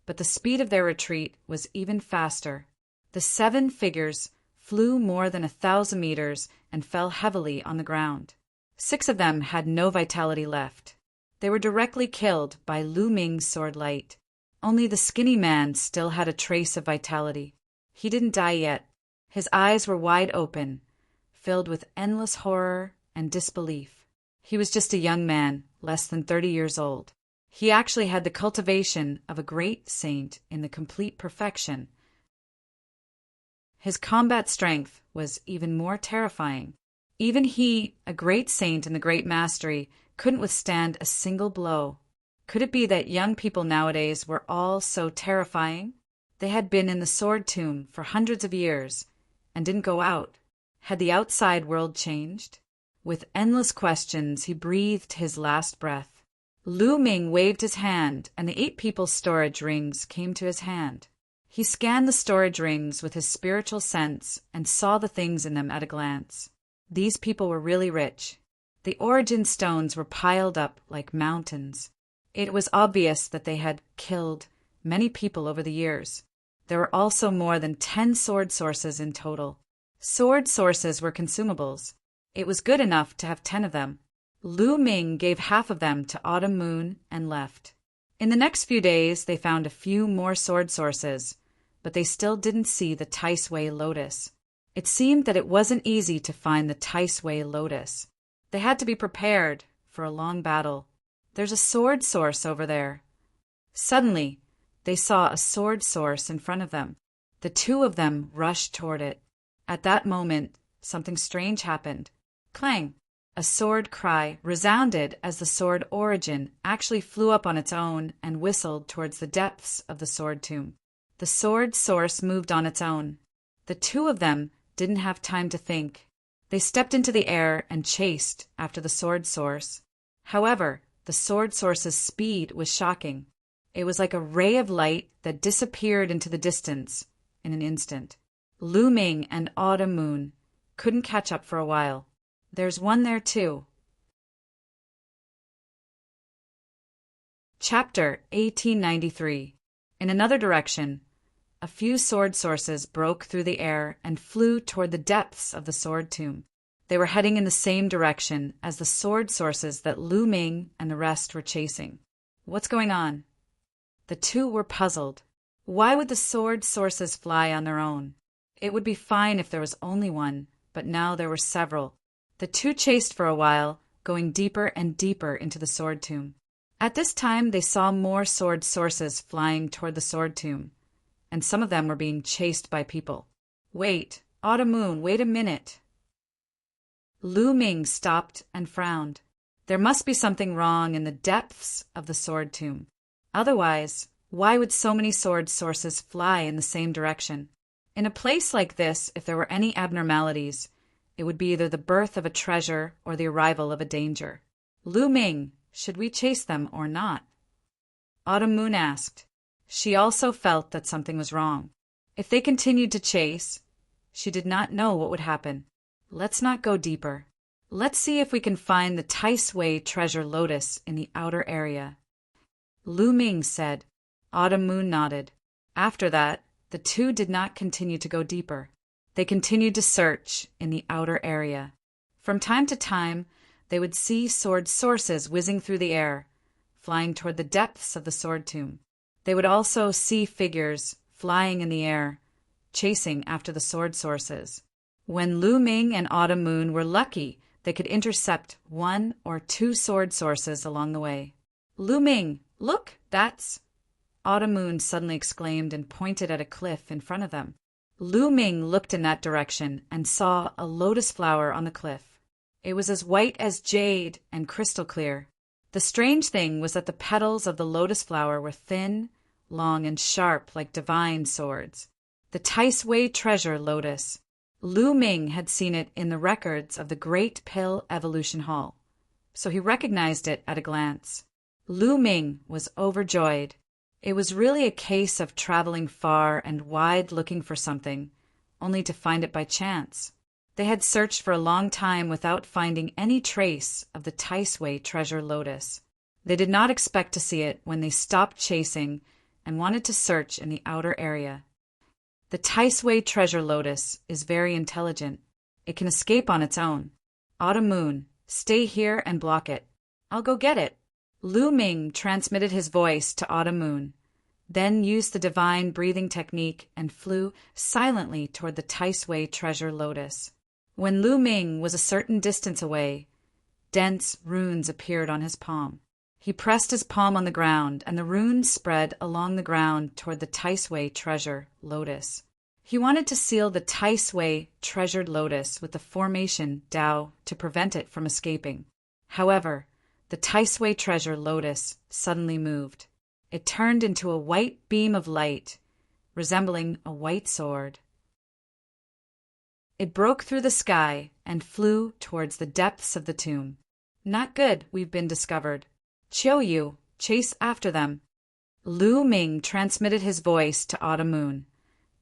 but the speed of their retreat was even faster. The 7 figures flew more than 1,000 meters and fell heavily on the ground. 6 of them had no vitality left. They were directly killed by Lu Ming's sword light. Only the skinny man still had a trace of vitality. He didn't die yet. His eyes were wide open, filled with endless horror and disbelief. He was just a young man, less than 30 years old. He actually had the cultivation of a great saint in the complete perfection. His combat strength was even more terrifying. Even he, a great saint in the great mastery, couldn't withstand a single blow. Could it be that young people nowadays were all so terrifying? They had been in the sword tomb for hundreds of years and didn't go out. Had the outside world changed? With endless questions, he breathed his last breath. Lu Ming waved his hand, and the 8 people's storage rings came to his hand. He scanned the storage rings with his spiritual sense and saw the things in them at a glance. These people were really rich. The origin stones were piled up like mountains. It was obvious that they had killed many people over the years. There were also more than 10 sword sources in total. Sword sources were consumables. It was good enough to have 10 of them. Lu Ming gave half of them to Autumn Moon and left. In the next few days, they found a few more sword sources, but they still didn't see the Taisui lotus. It seemed that it wasn't easy to find the Taisui lotus. They had to be prepared for a long battle. There's a sword source over there. Suddenly, they saw a sword source in front of them. The 2 of them rushed toward it. At that moment, something strange happened. Clang! A sword cry resounded as the sword origin actually flew up on its own and whistled towards the depths of the sword tomb. The sword source moved on its own. The 2 of them didn't have time to think. They stepped into the air and chased after the sword source. However, the sword source's speed was shocking. It was like a ray of light that disappeared into the distance in an instant. Lu Ming and Autumn Moon couldn't catch up for a while. There's one there too. Chapter 1893. In another direction, a few sword sources broke through the air and flew toward the depths of the sword tomb. They were heading in the same direction as the sword sources that Lu Ming and the rest were chasing. What's going on? The 2 were puzzled. Why would the sword sources fly on their own? It would be fine if there was only one, but now there were several. The two chased for a while, going deeper and deeper into the sword tomb. At this time, they saw more sword sources flying toward the sword tomb, and some of them were being chased by people. Wait, Autumn, wait a minute. Lu Ming stopped and frowned. There must be something wrong in the depths of the sword tomb. Otherwise, why would so many sword sources fly in the same direction? In a place like this, if there were any abnormalities, it would be either the birth of a treasure or the arrival of a danger. Lu Ming, should we chase them or not? Autumn Moon asked. She also felt that something was wrong. If they continued to chase, she did not know what would happen. Let's not go deeper. Let's see if we can find the Tai Sui treasure lotus in the outer area. Lu Ming said. Autumn Moon nodded. After that, the two did not continue to go deeper. They continued to search in the outer area. From time to time, they would see sword sources whizzing through the air, flying toward the depths of the sword tomb. They would also see figures flying in the air, chasing after the sword sources. When Lu Ming and Autumn Moon were lucky, they could intercept one or two sword sources along the way. Lu Ming, look, that's... Autumn Moon suddenly exclaimed and pointed at a cliff in front of them. Lu Ming looked in that direction and saw a lotus flower on the cliff. It was as white as jade and crystal clear. The strange thing was that the petals of the lotus flower were thin, long, and sharp like divine swords. The Tai Sui treasure lotus. Lu Ming had seen it in the records of the Great Pill Evolution Hall, so he recognized it at a glance. Lu Ming was overjoyed. It was really a case of traveling far and wide looking for something, only to find it by chance. They had searched for a long time without finding any trace of the Tai Sui treasure lotus. They did not expect to see it when they stopped chasing and wanted to search in the outer area. The Tai Sui treasure lotus is very intelligent. It can escape on its own. Autumn Moon, stay here and block it. I'll go get it. Lu Ming transmitted his voice to Autumn Moon, then used the divine breathing technique and flew silently toward the Tai Sui treasure lotus. When Lu Ming was a certain distance away, dense runes appeared on his palm. He pressed his palm on the ground, and the runes spread along the ground toward the Tai Sui treasure lotus. He wanted to seal the Tai Sui treasured lotus with the formation Tao to prevent it from escaping. However, the Tai Sui treasure lotus suddenly moved. It turned into a white beam of light, resembling a white sword. It broke through the sky and flew towards the depths of the tomb. Not good, we've been discovered. Chiu Yu, chase after them. Lu Ming transmitted his voice to Autumn Moon,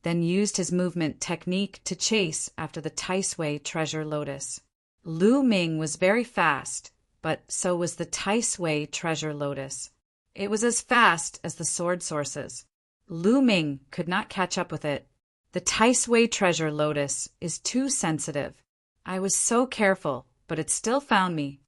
then used his movement technique to chase after the Tai Sui treasure lotus. Lu Ming was very fast, but so was the Tai Sui treasure lotus. It was as fast as the sword sources. Lu Ming could not catch up with it. The Tai Sui treasure lotus is too sensitive. I was so careful, but it still found me.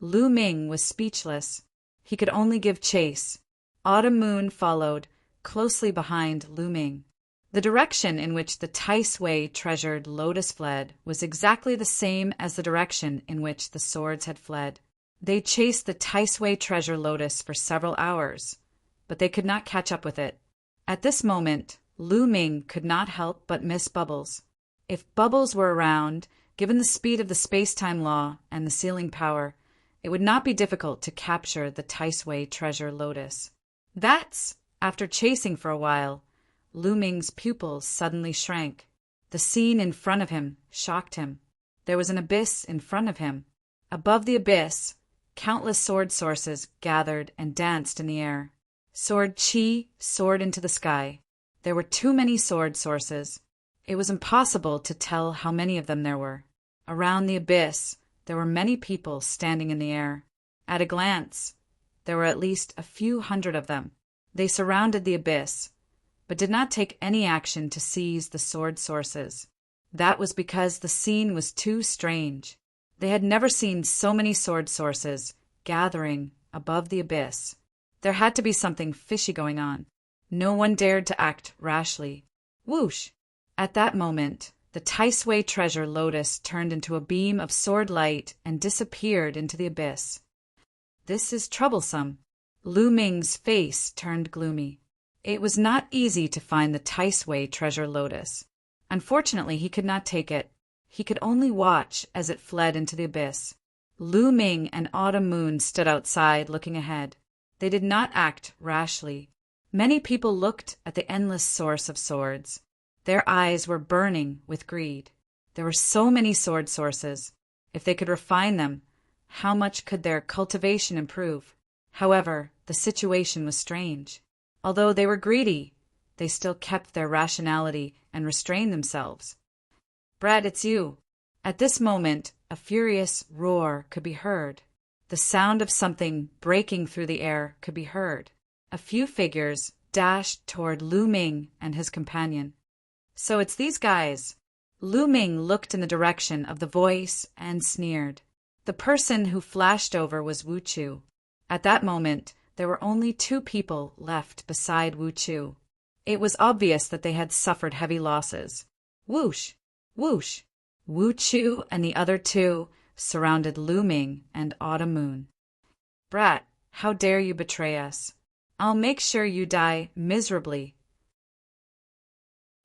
Lu Ming was speechless. He could only give chase. Autumn Moon followed, closely behind Lu Ming. The direction in which the Tai Sui treasured lotus fled was exactly the same as the direction in which the swords had fled. They chased the Tai Sui treasure lotus for several hours, but they could not catch up with it. At this moment, Lu Ming could not help but miss Bubbles. If Bubbles were around, given the speed of the space-time law and the sealing power, it would not be difficult to capture the Tai Sui treasure lotus. After chasing for a while, Lu Ming's pupils suddenly shrank. The scene in front of him shocked him. There was an abyss in front of him. Above the abyss, countless sword sources gathered and danced in the air. Sword Qi soared into the sky. There were too many sword sources. It was impossible to tell how many of them there were. Around the abyss, there were many people standing in the air. At a glance, there were at least a few hundred of them. They surrounded the abyss, but did not take any action to seize the sword sources. That was because the scene was too strange. They had never seen so many sword sources gathering above the abyss. There had to be something fishy going on. No one dared to act rashly. Whoosh! At that moment, The Taisui treasure lotus turned into a beam of sword light and disappeared into the abyss. This is troublesome. Lu Ming's face turned gloomy. It was not easy to find the Taisui treasure lotus. Unfortunately, he could not take it. He could only watch as it fled into the abyss. Lu Ming and Autumn Moon stood outside, looking ahead. They did not act rashly. Many people looked at the endless source of swords. Their eyes were burning with greed. There were so many sword sources. If they could refine them, how much could their cultivation improve? However, the situation was strange. Although they were greedy, they still kept their rationality and restrained themselves. "Brad, it's you." At this moment, a furious roar could be heard. The sound of something breaking through the air could be heard. A few figures dashed toward Lu Ming and his companion. "So it's these guys." Lu Ming looked in the direction of the voice and sneered. The person who flashed over was Wu Chu. At that moment, there were only 2 people left beside Wu Chu. It was obvious that they had suffered heavy losses. Whoosh! Whoosh! Wu Chu and the other 2 surrounded Lu Ming and Autumn Moon. "Brat, how dare you betray us? I'll make sure you die miserably."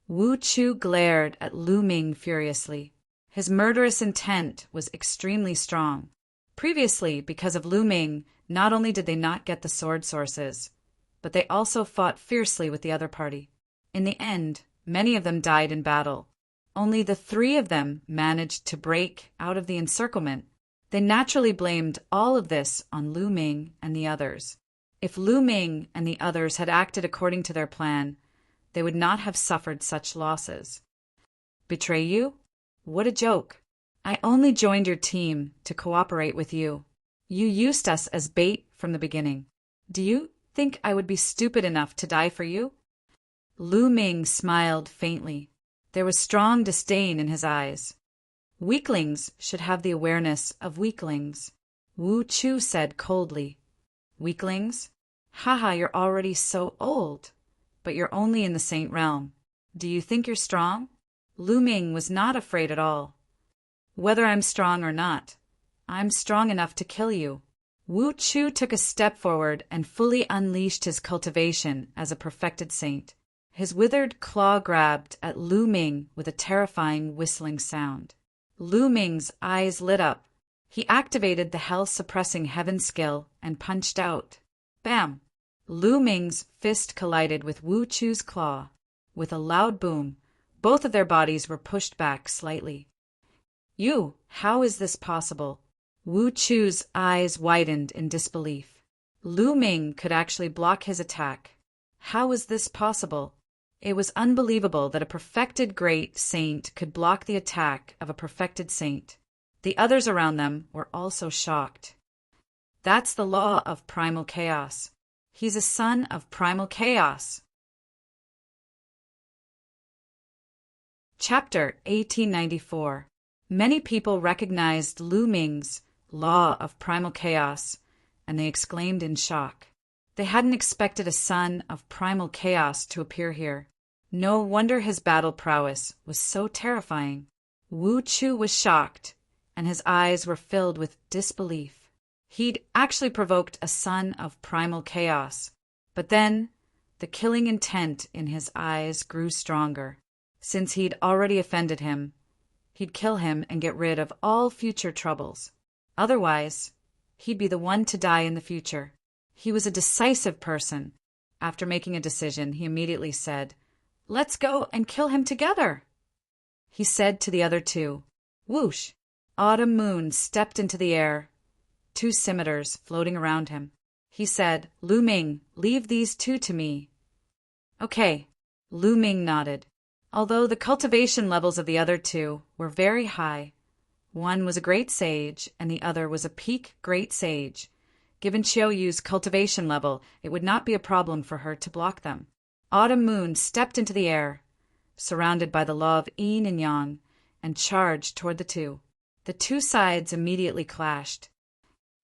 Wu Chu glared at Lu Ming furiously. His murderous intent was extremely strong. Previously, because of Lu Ming, not only did they not get the sword sources, but they also fought fiercely with the other party. In the end, many of them died in battle. Only the 3 of them managed to break out of the encirclement. They naturally blamed all of this on Lu Ming and the others. If Lu Ming and the others had acted according to their plan, they would not have suffered such losses. "Betray you? What a joke. I only joined your team to cooperate with you. You used us as bait from the beginning. Do you think I would be stupid enough to die for you?" Lu Ming smiled faintly. There was strong disdain in his eyes. "Weaklings should have the awareness of weaklings," Wu Chu said coldly. "Weaklings? Haha, you're already so old. But you're only in the saint realm. Do you think you're strong?" Lu Ming was not afraid at all. "Whether I'm strong or not, I'm strong enough to kill you." Wu Chu took a step forward and fully unleashed his cultivation as a perfected saint. His withered claw grabbed at Lu Ming with a terrifying whistling sound. Lu Ming's eyes lit up. He activated the hell-suppressing heaven skill and punched out. Bam! Lu Ming's fist collided with Wu Chu's claw. With a loud boom, both of their bodies were pushed back slightly. How is this possible?" Wu Chu's eyes widened in disbelief. Lu Ming could actually block his attack. How was this possible? It was unbelievable that a perfected great saint could block the attack of a perfected saint. The others around them were also shocked. "That's the law of primal chaos. He's a son of primal chaos." Chapter 1894. Many people recognized Lu Ming's law of primal chaos, and they exclaimed in shock. They hadn't expected a son of primal chaos to appear here. No wonder his battle prowess was so terrifying. Wu Chu was shocked, and his eyes were filled with disbelief. He'd actually provoked a son of primal chaos. But then, the killing intent in his eyes grew stronger. Since he'd already offended him, he'd kill him and get rid of all future troubles. Otherwise, he'd be the one to die in the future. He was a decisive person. After making a decision, he immediately said, "Let's go and kill him together." He said to the other 2. Whoosh! Autumn Moon stepped into the air, 2 scimitars floating around him. He said, "Lu Ming, leave these 2 to me." "Okay." Lu Ming nodded. Although the cultivation levels of the other 2 were very high, one was a great sage and the other was a peak great sage. Given Qiuyu's cultivation level, it would not be a problem for her to block them. Autumn Moon stepped into the air, surrounded by the law of yin and yang, and charged toward the 2. The 2 sides immediately clashed.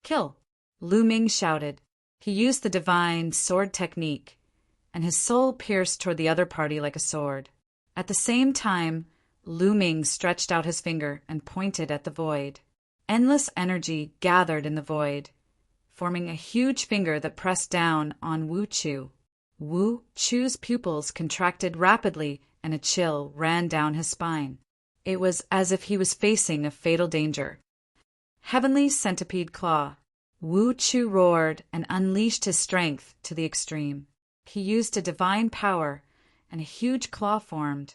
"Kill!" Lu Ming shouted. He used the divine sword technique, and his soul pierced toward the other party like a sword. At the same time, Lu Ming stretched out his finger and pointed at the void. Endless energy gathered in the void, forming a huge finger that pressed down on Wu Chu. Wu Chu's pupils contracted rapidly and a chill ran down his spine. It was as if he was facing a fatal danger. Heavenly Centipede Claw. Wu Chu roared and unleashed his strength to the extreme. He used a divine power, and a huge claw formed,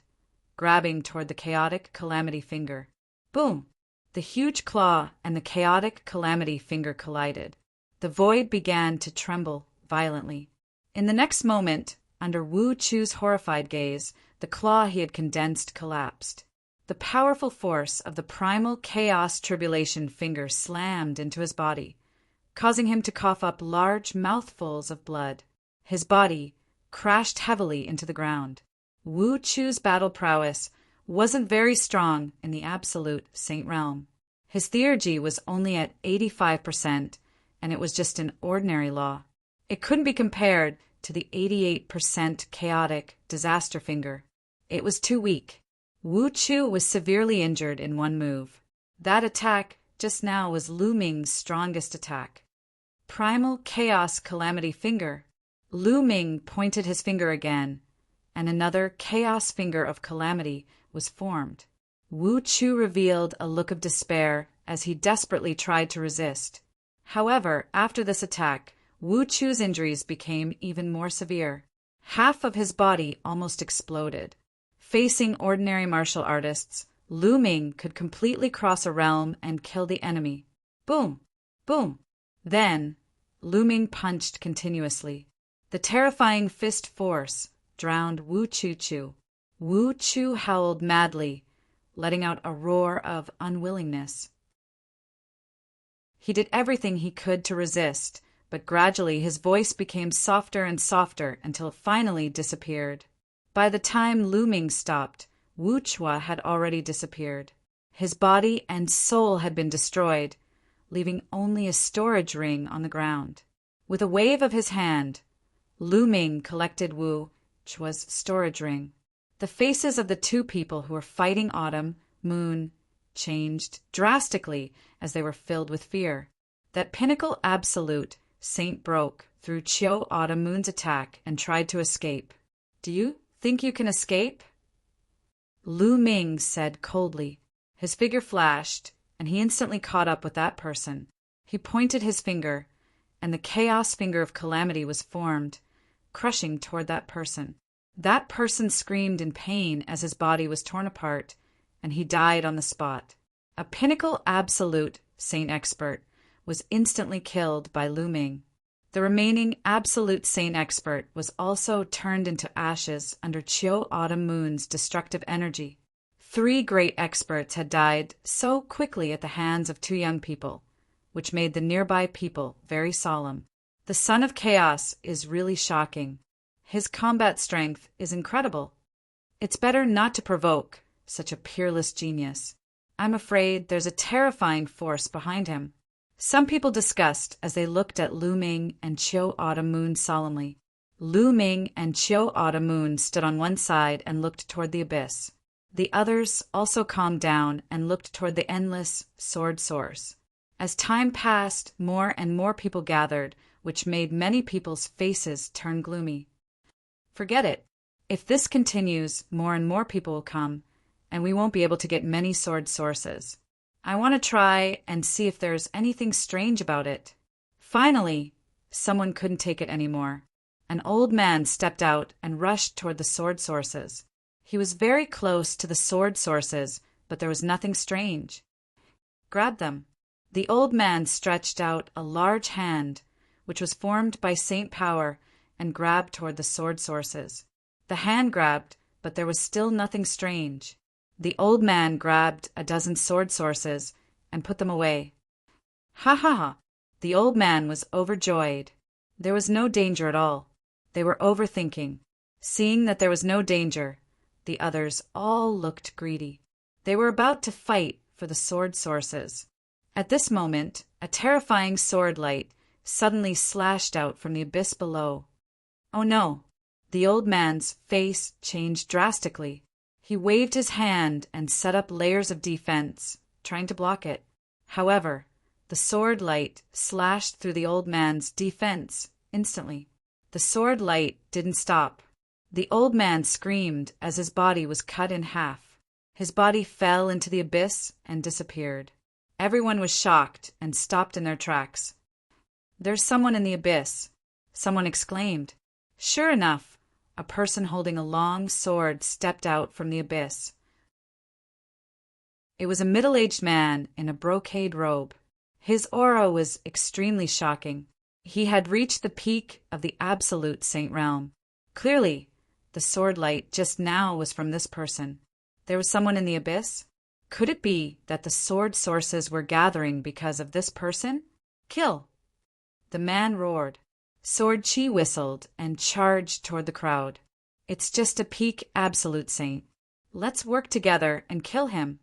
grabbing toward the chaotic calamity finger. Boom! The huge claw and the chaotic calamity finger collided. The void began to tremble violently. In the next moment, under Wu Chu's horrified gaze, the claw he had condensed collapsed. The powerful force of the primal chaos tribulation finger slammed into his body, causing him to cough up large mouthfuls of blood. His body crashed heavily into the ground. Wu Chu's battle prowess wasn't very strong in the absolute saint realm. His theurgy was only at 85%, and it was just an ordinary law. It couldn't be compared to the 88% chaotic disaster finger. It was too weak. Wu Chu was severely injured in one move. That attack just now was Lu Ming's strongest attack. Primal Chaos Calamity Finger. Lu Ming pointed his finger again, and another Chaos Finger of Calamity was formed. Wu Chu revealed a look of despair as he desperately tried to resist. However, after this attack, Wu Chu's injuries became even more severe. Half of his body almost exploded. Facing ordinary martial artists, Lu Ming could completely cross a realm and kill the enemy. Boom! Boom! Then, Lu Ming punched continuously. The terrifying fist force drowned Wu Chu. Wu Chu howled madly, letting out a roar of unwillingness. He did everything he could to resist, but gradually his voice became softer and softer until it finally disappeared. By the time Lu Ming stopped, Wu Chua had already disappeared. His body and soul had been destroyed, leaving only a storage ring on the ground. With a wave of his hand, Lu Ming collected Wu Chua's storage ring. The faces of the two people who were fighting Autumn, Moon, changed drastically as they were filled with fear. That pinnacle absolute, Saint broke through Chiu Autumn Moon's attack and tried to escape. Do you think you can escape? Lu Ming said coldly. His figure flashed, and he instantly caught up with that person. He pointed his finger, and the chaos finger of calamity was formed, crushing toward that person. That person screamed in pain as his body was torn apart, and he died on the spot. A pinnacle absolute Saint expert was instantly killed by Lu Ming. The remaining absolute Saint expert was also turned into ashes under Chiu Autumn Moon's destructive energy. 3 great experts had died so quickly at the hands of 2 young people, which made the nearby people very solemn. The Son of Chaos is really shocking. His combat strength is incredible. It's better not to provoke such a peerless genius. I'm afraid there's a terrifying force behind him. Some people discussed as they looked at Lu Ming and Chiu Autumn Moon solemnly. Lu Ming and Chiu Autumn Moon stood on one side and looked toward the abyss. The others also calmed down and looked toward the endless sword source. As time passed, more and more people gathered, which made many people's faces turn gloomy. Forget it. If this continues, more and more people will come, and we won't be able to get many sword sources. I want to try and see if there's anything strange about it. Finally, someone couldn't take it anymore. An old man stepped out and rushed toward the sword sources. He was very close to the sword sources, but there was nothing strange. Grab them. The old man stretched out a large hand, which was formed by Saint power, and grabbed toward the sword sources. The hand grabbed, but there was still nothing strange. The old man grabbed a dozen sword sources and put them away. Ha ha ha! The old man was overjoyed. There was no danger at all. They were overthinking. Seeing that there was no danger, the others all looked greedy. They were about to fight for the sword sources. At this moment, a terrifying sword light suddenly slashed out from the abyss below. Oh no! The old man's face changed drastically. He waved his hand and set up layers of defense, trying to block it. However, the sword light slashed through the old man's defense instantly. The sword light didn't stop. The old man screamed as his body was cut in half. His body fell into the abyss and disappeared. Everyone was shocked and stopped in their tracks. "There's someone in the abyss," someone exclaimed. Sure enough, a person holding a long sword stepped out from the abyss. It was a middle-aged man in a brocade robe. His aura was extremely shocking. He had reached the peak of the absolute saint realm. Clearly, the sword light just now was from this person. There was someone in the abyss? Could it be that the sword sources were gathering because of this person? Kill! The man roared. Sword Chi whistled and charged toward the crowd. It's just a peak absolute saint. Let's work together and kill him.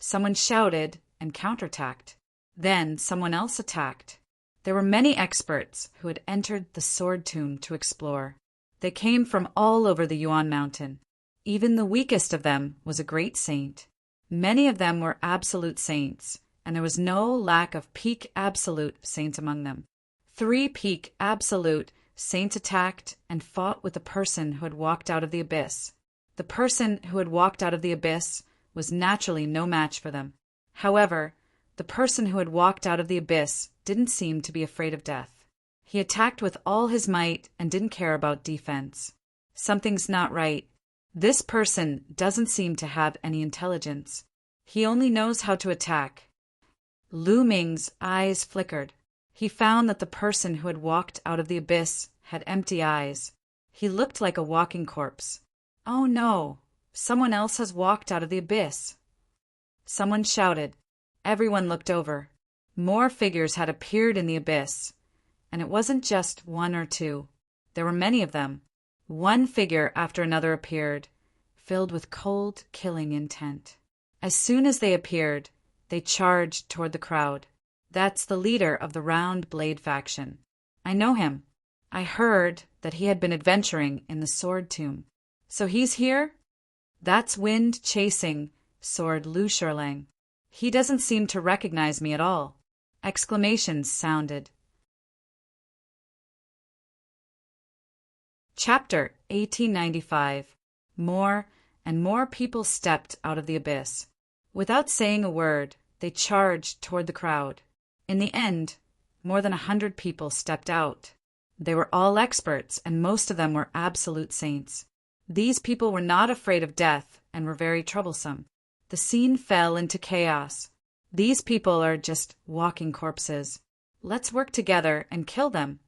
Someone shouted and counterattacked. Then someone else attacked. There were many experts who had entered the sword tomb to explore. They came from all over the Yuan mountain. Even the weakest of them was a great saint. Many of them were absolute saints, and there was no lack of peak absolute saints among them. 3 peak absolute saints attacked and fought with the person who had walked out of the abyss. The person who had walked out of the abyss was naturally no match for them. However, the person who had walked out of the abyss didn't seem to be afraid of death. He attacked with all his might and didn't care about defense. Something's not right. This person doesn't seem to have any intelligence. He only knows how to attack. Lu Ming's eyes flickered. He found that the person who had walked out of the abyss had empty eyes. He looked like a walking corpse. Oh no! Someone else has walked out of the abyss. Someone shouted. Everyone looked over. More figures had appeared in the abyss. And it wasn't just 1 or 2. There were many of them. One figure after another appeared, filled with cold, killing intent. As soon as they appeared, they charged toward the crowd. That's the leader of the Round Blade faction. I know him. I heard that he had been adventuring in the sword tomb. So he's here? That's Wind Chasing Sword Lu Shirlang. He doesn't seem to recognize me at all. Exclamations sounded. Chapter 1895. More and more people stepped out of the abyss. Without saying a word, they charged toward the crowd. In the end, more than 100 people stepped out. They were all experts, and most of them were absolute saints. These people were not afraid of death and were very troublesome. The scene fell into chaos. These people are just walking corpses. Let's work together and kill them.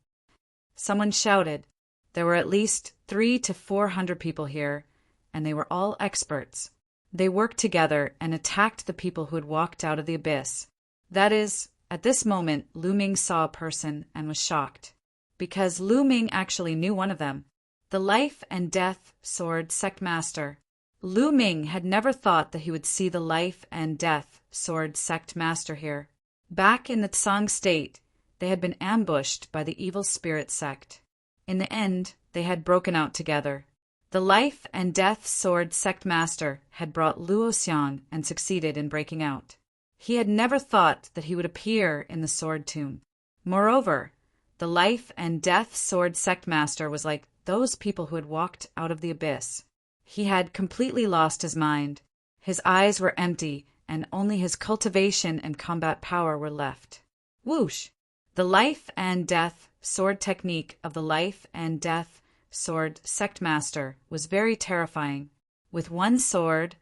Someone shouted. There were at least 300 to 400 people here, and they were all experts. They worked together and attacked the people who had walked out of the abyss. That is, at this moment, Lu Ming saw a person and was shocked, because Lu Ming actually knew one of them, the Life and Death Sword Sect Master. Lu Ming had never thought that he would see the Life and Death Sword Sect Master here. Back in the Tsang state, they had been ambushed by the evil spirit sect. In the end, they had broken out together. The Life and Death Sword Sect Master had brought Luo Xiang and succeeded in breaking out. He had never thought that he would appear in the sword tomb. Moreover, the Life and Death Sword Sect Master was like those people who had walked out of the abyss. He had completely lost his mind. His eyes were empty, and only his cultivation and combat power were left. Whoosh! The Life and Death Sword technique of the Life and Death Sword Sect Master was very terrifying. With one sword,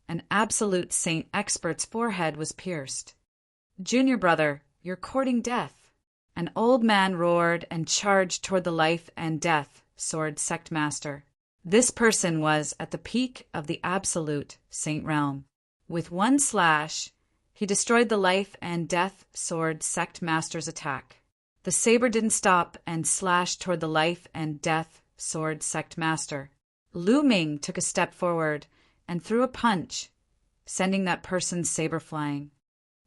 an absolute saint expert's forehead was pierced. Junior brother, you're courting death. An old man roared and charged toward the Life and Death Sword Sect Master. This person was at the peak of the absolute saint realm. With one slash, he destroyed the Life and Death Sword Sect Master's attack. The saber didn't stop and slashed toward the Life and Death Sword Sect Master. Lu Ming took a step forward and threw a punch, sending that person's saber flying.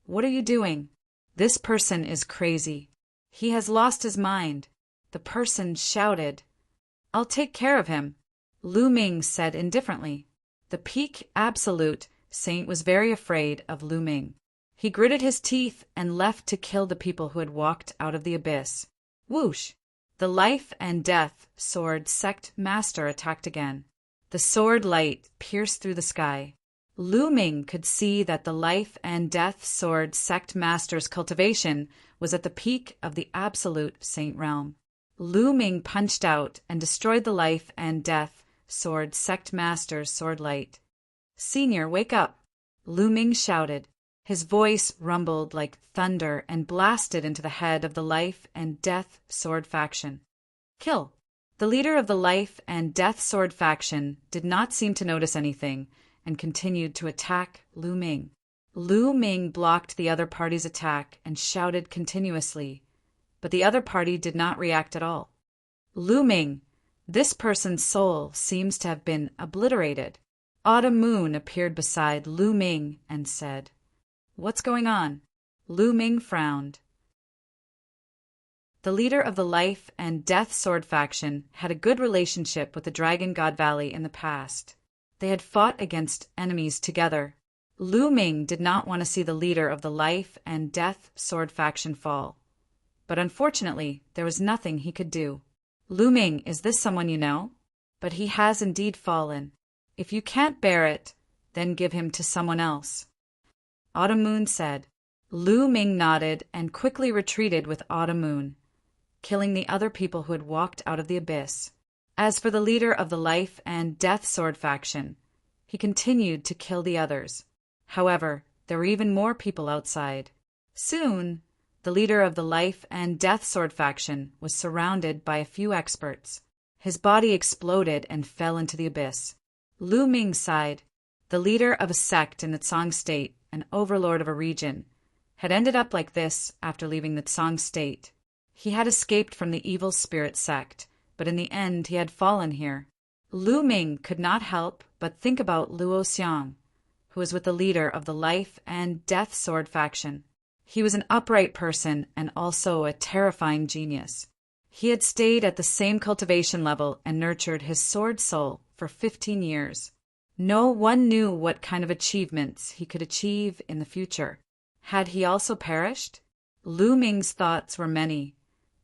What are you doing? This person is crazy. He has lost his mind. The person shouted. I'll take care of him, Lu Ming said indifferently. The peak absolute saint was very afraid of Lu Ming. He gritted his teeth and left to kill the people who had walked out of the abyss. Whoosh! The life and death sword sect master attacked again. The sword light pierced through the sky. Lu Ming could see that the life and death sword sect master's cultivation was at the peak of the absolute saint realm. Lu Ming punched out and destroyed the life and death sword sect master's sword light. "Senior, wake up!" Lu Ming shouted. His voice rumbled like thunder and blasted into the head of the life and death sword faction. "Kill!" The leader of the life and death sword faction did not seem to notice anything and continued to attack Lu Ming. Lu Ming blocked the other party's attack and shouted continuously, but the other party did not react at all. "Lu Ming, this person's soul seems to have been obliterated." Autumn Moon appeared beside Lu Ming and said, "What's going on?" Lu Ming frowned. The leader of the life and death sword faction had a good relationship with the Dragon God Valley in the past. They had fought against enemies together. Lu Ming did not want to see the leader of the life and death sword faction fall. But unfortunately, there was nothing he could do. "Lu Ming, is this someone you know?" "But he has indeed fallen. If you can't bear it, then give him to someone else." Autumn Moon said. Lu Ming nodded and quickly retreated with Autumn Moon, killing the other people who had walked out of the abyss. As for the leader of the life and death sword faction, he continued to kill the others. However, there were even more people outside. Soon, the leader of the life and death sword faction was surrounded by a few experts. His body exploded and fell into the abyss. Lu Ming sighed. The leader of a sect in the Tsang State, an overlord of a region, had ended up like this after leaving the Tsang State. He had escaped from the evil spirit sect, but in the end he had fallen here. Lu Ming could not help but think about Luo Xiang, who was with the leader of the life and death sword faction. He was an upright person and also a terrifying genius. He had stayed at the same cultivation level and nurtured his sword soul for 15 years. No one knew what kind of achievements he could achieve in the future. Had he also perished? Lu Ming's thoughts were many,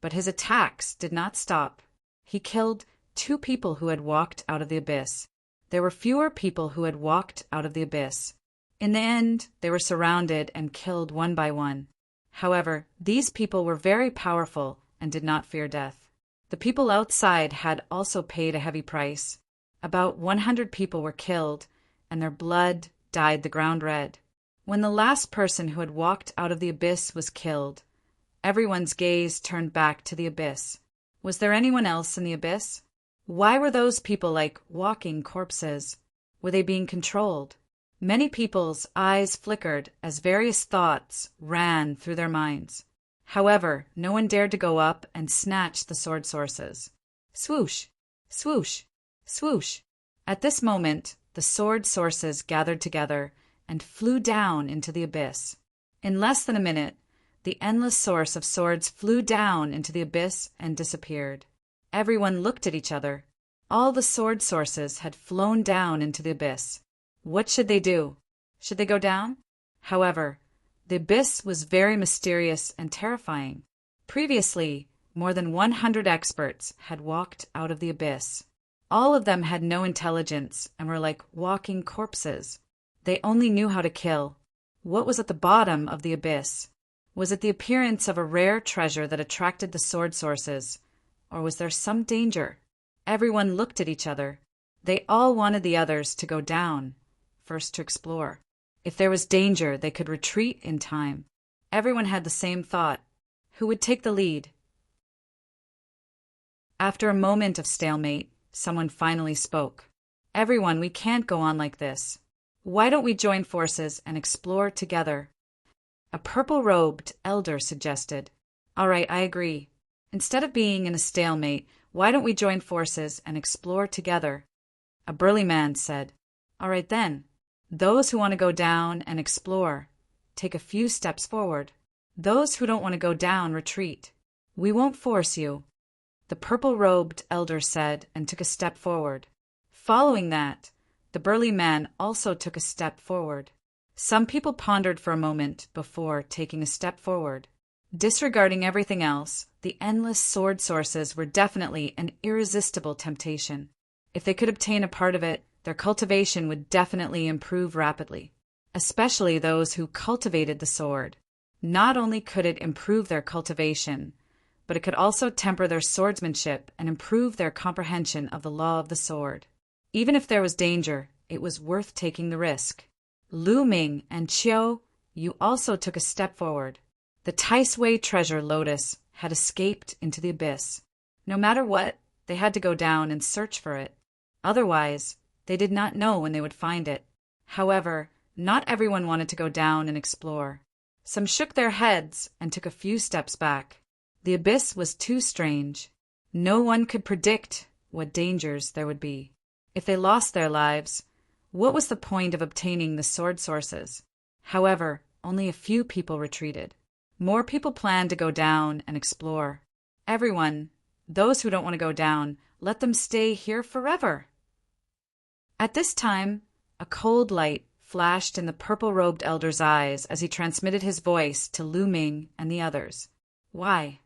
but his attacks did not stop. He killed 2 people who had walked out of the abyss. There were fewer people who had walked out of the abyss. In the end, they were surrounded and killed one by one. However, these people were very powerful and did not fear death. The people outside had also paid a heavy price. About 100 people were killed, and their blood dyed the ground red. When the last person who had walked out of the abyss was killed, everyone's gaze turned back to the abyss. Was there anyone else in the abyss? Why were those people like walking corpses? Were they being controlled? Many people's eyes flickered as various thoughts ran through their minds. However, no one dared to go up and snatch the sword sources. Swoosh! Swoosh! Swoosh! At this moment, the sword sources gathered together and flew down into the abyss. In less than a minute, the endless source of swords flew down into the abyss and disappeared. Everyone looked at each other. All the sword sources had flown down into the abyss. What should they do? Should they go down? However, the abyss was very mysterious and terrifying. Previously, more than 100 experts had walked out of the abyss. All of them had no intelligence and were like walking corpses. They only knew how to kill. What was at the bottom of the abyss? Was it the appearance of a rare treasure that attracted the sword sources, or was there some danger? Everyone looked at each other. They all wanted the others to go down, first to explore. If there was danger, they could retreat in time. Everyone had the same thought. Who would take the lead? After a moment of stalemate, someone finally spoke. "Everyone, we can't go on like this. Why don't we join forces and explore together?" A purple-robed elder suggested. "All right, I agree. Instead of being in a stalemate, why don't we join forces and explore together?" A burly man said. "All right then. Those who want to go down and explore, take a few steps forward. Those who don't want to go down, retreat. We won't force you." The purple-robed elder said and took a step forward. Following that, The burly man also took a step forward. Some people pondered for a moment before taking a step forward. Disregarding everything else, the endless sword sources were definitely an irresistible temptation. If they could obtain a part of it, their cultivation would definitely improve rapidly, especially those who cultivated the sword. Not only could it improve their cultivation, but it could also temper their swordsmanship and improve their comprehension of the law of the sword. Even if there was danger, it was worth taking the risk. Lu Ming and Qiu, you also took a step forward. The Taisui treasure lotus had escaped into the abyss. No matter what, they had to go down and search for it. Otherwise, they did not know when they would find it. However, not everyone wanted to go down and explore. Some shook their heads and took a few steps back. The abyss was too strange. No one could predict what dangers there would be. If they lost their lives, what was the point of obtaining the sword sources? However, only a few people retreated. More people planned to go down and explore. Everyone, those who don't want to go down, let them stay here forever. At this time, a cold light flashed in the purple-robed elder's eyes as he transmitted his voice to Lu Ming and the others. Why?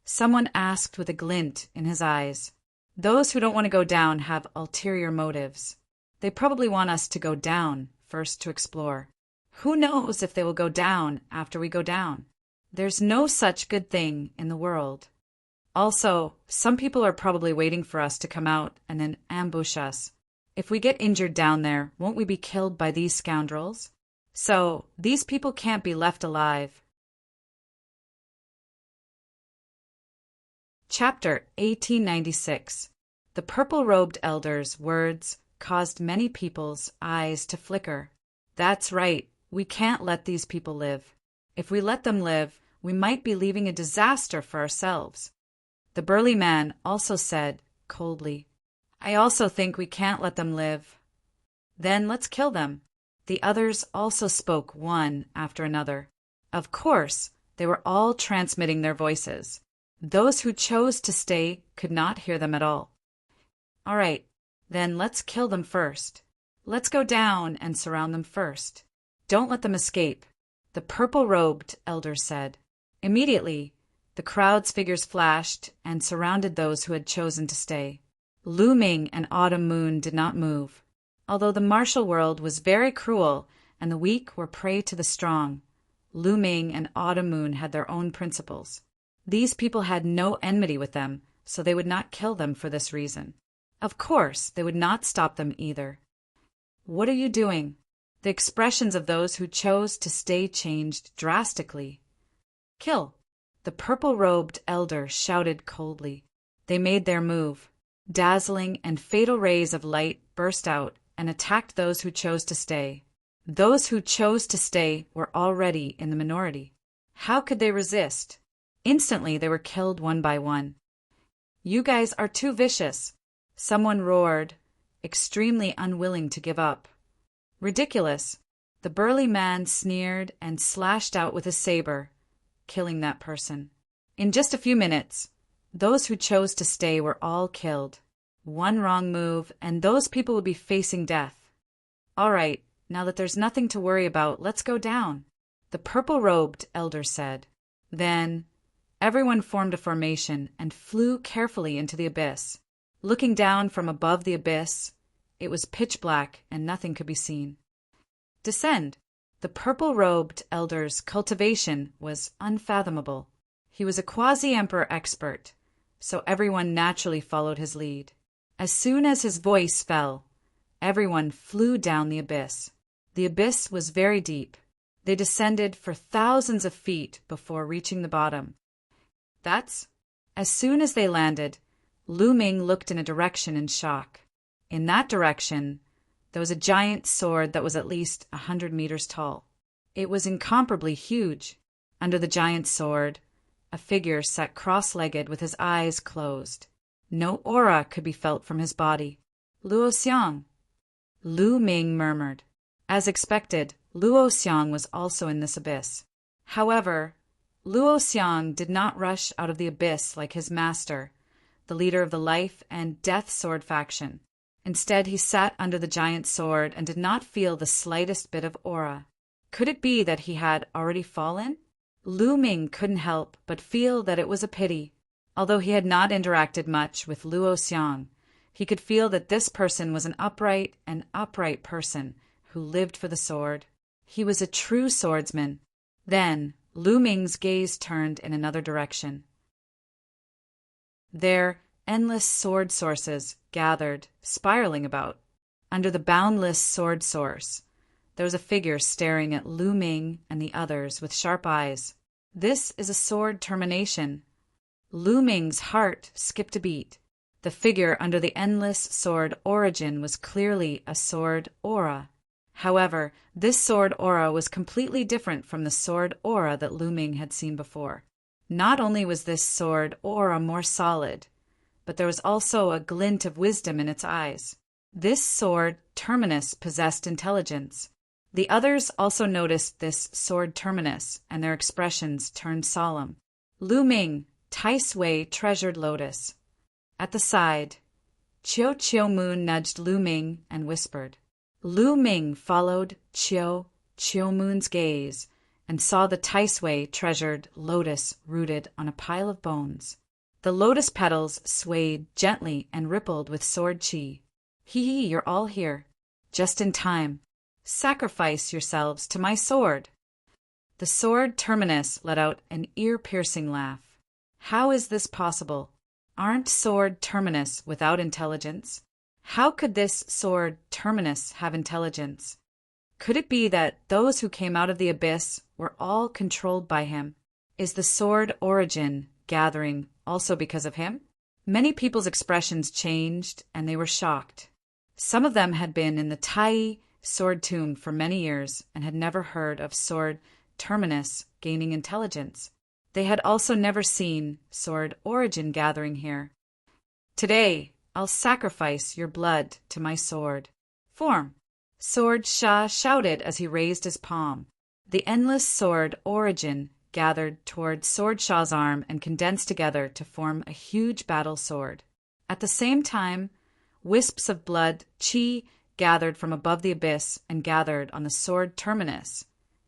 Someone asked with a glint in his eyes. Those who don't want to go down have ulterior motives. They probably want us to go down first to explore. Who knows if they will go down after we go down? There's no such good thing in the world. Also, some people are probably waiting for us to come out and then ambush us. If we get injured down there, won't we be killed by these scoundrels? So, these people can't be left alive. Chapter 1896. The purple-robed elder's words caused many people's eyes to flicker. That's right, we can't let these people live. If we let them live, we might be leaving a disaster for ourselves. The burly man also said, coldly, I also think we can't let them live. Then let's kill them. The others also spoke one after another. Of course, they were all transmitting their voices. Those who chose to stay could not hear them at all. All right, then let's kill them first. Let's go down and surround them first. Don't let them escape, the purple-robed elder said. Immediately, the crowd's figures flashed and surrounded those who had chosen to stay. Lu Ming and Autumn Moon did not move. Although the martial world was very cruel and the weak were prey to the strong, Lu Ming and Autumn Moon had their own principles. These people had no enmity with them, so they would not kill them for this reason. Of course, they would not stop them either. What are you doing? The expressions of those who chose to stay changed drastically. Kill, the purple-robed elder shouted coldly. They made their move. Dazzling and fatal rays of light burst out and attacked those who chose to stay. Those who chose to stay were already in the minority. How could they resist? Instantly, they were killed one by one. You guys are too vicious, someone roared, extremely unwilling to give up. Ridiculous. The burly man sneered and slashed out with his saber, killing that person. In just a few minutes, those who chose to stay were all killed. One wrong move, and those people would be facing death. All right, now that there's nothing to worry about, let's go down, the purple-robed elder said. Then, everyone formed a formation and flew carefully into the abyss. Looking down from above the abyss, it was pitch black and nothing could be seen. Descend. The purple-robed elder's cultivation was unfathomable. He was a quasi-emperor expert, so everyone naturally followed his lead. As soon as his voice fell, everyone flew down the abyss. The abyss was very deep. They descended for thousands of feet before reaching the bottom. As soon as they landed, Lu Ming looked in a direction in shock. In that direction, there was a giant sword that was at least 100 meters tall. It was incomparably huge. Under the giant sword, a figure sat cross-legged with his eyes closed. No aura could be felt from his body. Luo Xiang. Lu Ming murmured. As expected, Luo Xiang was also in this abyss. However, Luo Xiang did not rush out of the abyss like his master, the leader of the Life and Death Sword faction. Instead, he sat under the giant sword and did not feel the slightest bit of aura. Could it be that he had already fallen? Lu Ming couldn't help but feel that it was a pity. Although he had not interacted much with Luo Xiang, he could feel that this person was an upright person who lived for the sword. He was a true swordsman. Then, Lu Ming's gaze turned in another direction. There, endless sword sources gathered, spiraling about. Under the boundless sword source, there was a figure staring at Lu Ming and the others with sharp eyes. This is a sword termination. Lu Ming's heart skipped a beat. The figure under the endless sword origin was clearly a sword aura. However, this sword aura was completely different from the sword aura that Lu Ming had seen before. Not only was this sword aura more solid, but there was also a glint of wisdom in its eyes. This sword terminus possessed intelligence. The others also noticed this sword terminus, and their expressions turned solemn. Lu Ming, Tai Sui treasured lotus. At the side, Chiu Moon nudged Lu Ming and whispered. Lu Ming followed Chiu Moon's gaze and saw the Tai Sui treasured lotus rooted on a pile of bones. The lotus petals swayed gently and rippled with sword chi. Hee, you're all here. Just in time. Sacrifice yourselves to my sword. The sword terminus let out an ear-piercing laugh. How is this possible? Aren't sword terminus without intelligence? How could this sword terminus have intelligence? Could it be that those who came out of the abyss were all controlled by him? Is the sword origin gathering also because of him? Many people's expressions changed, and they were shocked. Some of them had been in the Tai sword tomb for many years and had never heard of sword terminus gaining intelligence. They had also never seen sword origin gathering here. Today, I'll sacrifice your blood to my sword. Form. Sword Shah shouted as he raised his palm. The endless sword origin gathered toward Sword Shah's arm and condensed together to form a huge battle sword. At the same time, wisps of blood chi gathered from above the abyss and gathered on the sword terminus,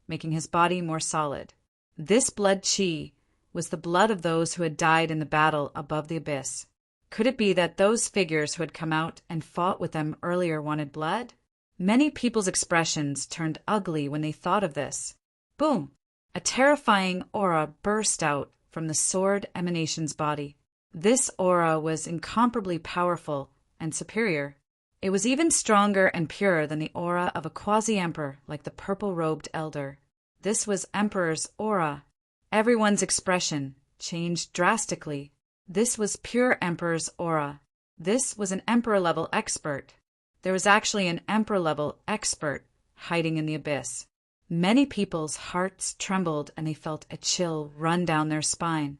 making his body more solid. This blood chi was the blood of those who had died in the battle above the abyss. Could it be that those figures who had come out and fought with them earlier wanted blood? Many people's expressions turned ugly when they thought of this. Boom! A terrifying aura burst out from the sword emanation's body. This aura was incomparably powerful and superior. It was even stronger and purer than the aura of a quasi-emperor like the purple-robed elder. This was Emperor's aura. Everyone's expression changed drastically. This was pure Emperor's aura. This was an Emperor-level expert. There was actually an Emperor-level expert hiding in the abyss. Many people's hearts trembled and they felt a chill run down their spine.